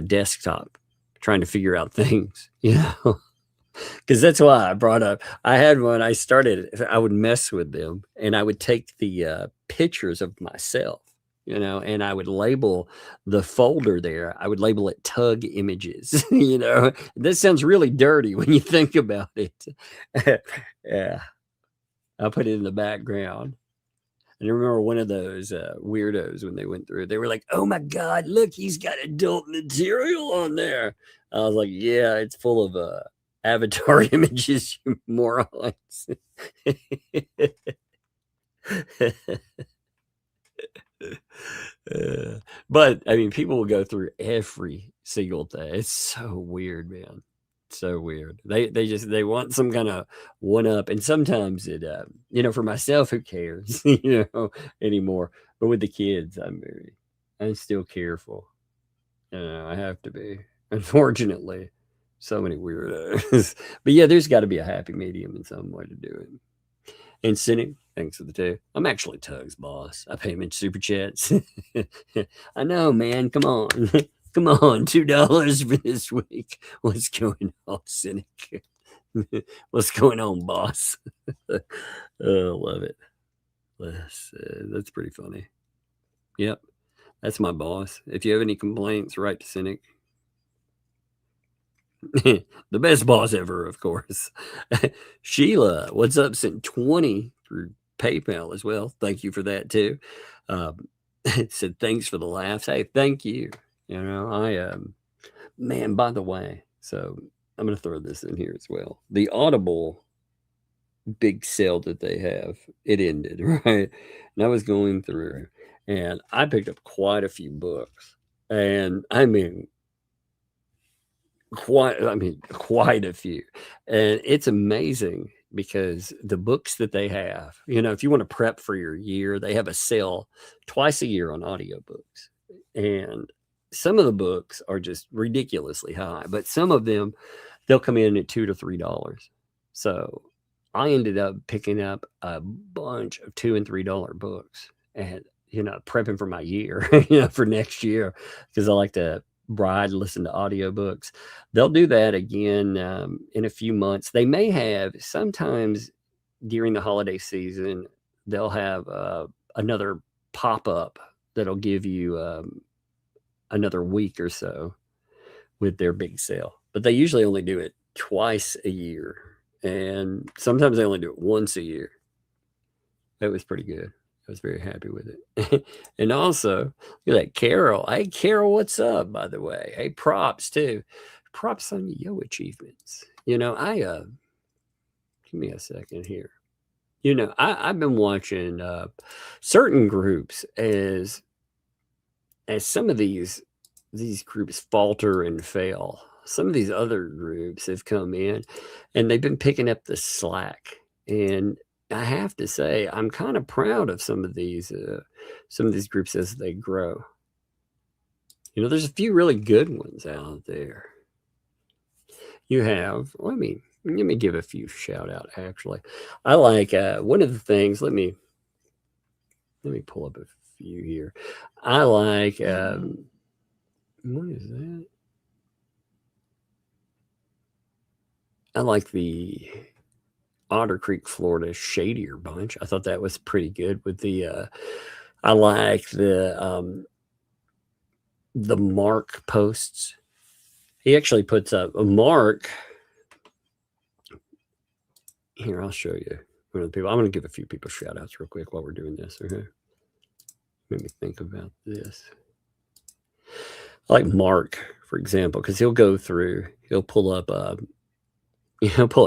desktop, trying to figure out things, you know. Because that's why I brought up, I had one, I would mess with them, and I would take the pictures of myself, you know, and I would label the folder there. I would label it Tug Images, you know. This sounds really dirty when you think about it. Yeah. I'll put it in the background. And I remember one of those weirdos when they went through, they were like, "Oh my God, look, he's got adult material on there." I was like, "Yeah, it's full of avatar images, you morons." But I mean, people will go through every single thing. It's so weird, man. So weird. They want some kind of one up, and sometimes it you know, for myself, who cares, you know, anymore. But with the kids, I'm still careful. You know, I have to be. Unfortunately, so many weirdos. But yeah, there's got to be a happy medium in some way to do it. And Cynic, thanks for the two. I'm actually Tug's boss. I pay him in super chats. I know, man. Come on. Come on, $2 for this week. What's going on, Cynic? What's going on, boss? Oh, love it. That's pretty funny. Yep, that's my boss. If you have any complaints, write to Cynic. The best boss ever, of course. Sheila, what's up? Sent 20 through PayPal as well. Thank you for that too. It said thanks for the laughs. Hey, thank you. You know, man, by the way, so I'm going to throw this in here as well. The Audible big sale that they have, it ended, right? And I was going through, and I picked up quite a few books. And I mean, quite a few. And it's amazing because the books that they have, you know, if you want to prep for your year, they have a sale twice a year on audiobooks. And some of the books are just ridiculously high, but some of them, they'll come in at $2 to $3. So I ended up picking up a bunch of $2 and $3 books, and, you know, prepping for my year, you know, for next year, because I like to listen to audiobooks. They'll do that again in a few months. They may have, sometimes during the holiday season, they'll have another pop-up that'll give you another week or so with their big sale. But they usually only do it twice a year, and sometimes they only do it once a year. That was pretty good. I was very happy with it. And also, look at that, Carol. Hey, Carol, what's up, by the way? Hey, props, too. Props on your achievements. You know, give me a second here. You know, I've been watching certain groups as some of these groups falter and fail. Some of these other groups have come in, and they've been picking up the slack. And I have to say, I'm kind of proud of some of these groups as they grow. You know, there's a few really good ones out there. You have, let me give a few shout out, actually. I like one of the things, let me pull up a few here. I like, what is that? I like the Otter Creek, Florida Shadier Bunch. I thought that was pretty good with the, I like the Mark posts. He actually puts up a Mark. Here, I'll show you one of the people. I'm going to give a few people shout outs real quick while we're doing this. Okay. Let me think about this. I like Mark, for example, because he'll go through, he'll pull up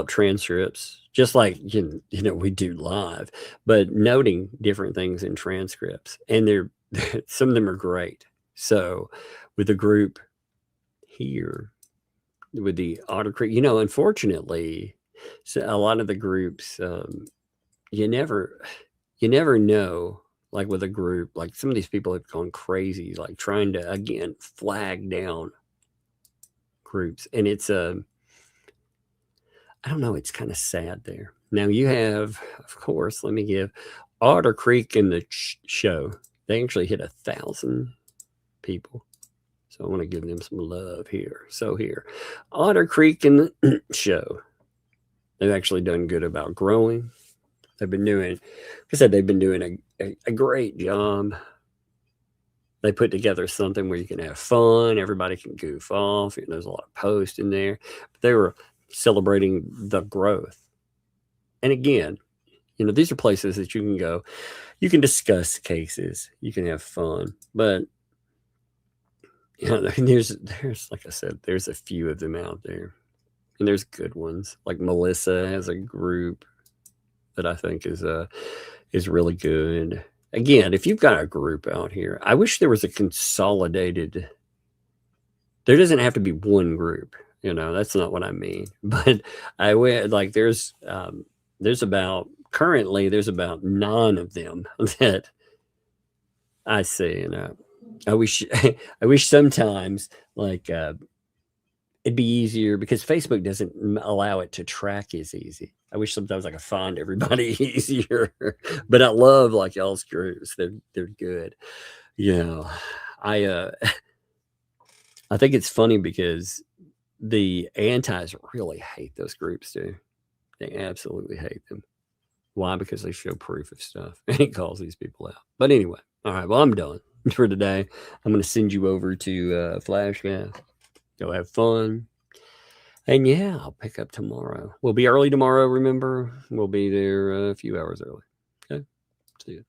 transcripts, just like, you know, we do live, but noting different things in transcripts. And some of them are great. So with the group here, with the Otter Creek, you know, unfortunately, so a lot of the groups, you never know, like with a group, like some of these people have gone crazy, like trying to, again, flag down groups, and it's I don't know, it's kind of sad there. Now you have, of course, let me give Otter Creek in the show. They actually hit 1,000 people. So I want to give them some love here. So here, Otter Creek in the show. They've actually done good about growing. They've been doing, like I said, they've been doing a great job. They put together something where you can have fun. Everybody can goof off. There's a lot of posts in there. But they were celebrating the growth. And again, these are places that you can go. You can discuss cases. You can have fun. But, there's like I said, there's a few of them out there. And there's good ones. Like Melissa has a group that I think is really good. Again, if you've got a group out here, I wish there was a consolidated. There doesn't have to be one group, that's not what I mean. But I would like there's about 9 of them that I see, I wish sometimes like it'd be easier because Facebook doesn't allow it to track as easy. I wish sometimes I could find everybody easier, but I love like y'all's groups. They're good. I think it's funny because the antis really hate those groups too. They absolutely hate them. Why? Because they show proof of stuff and it calls these people out. But anyway, all right, well, I'm done for today. I'm going to send you over to Flashcast. Go have fun. And yeah, I'll pick up tomorrow. We'll be early tomorrow, remember? We'll be there a few hours early. Okay? See you.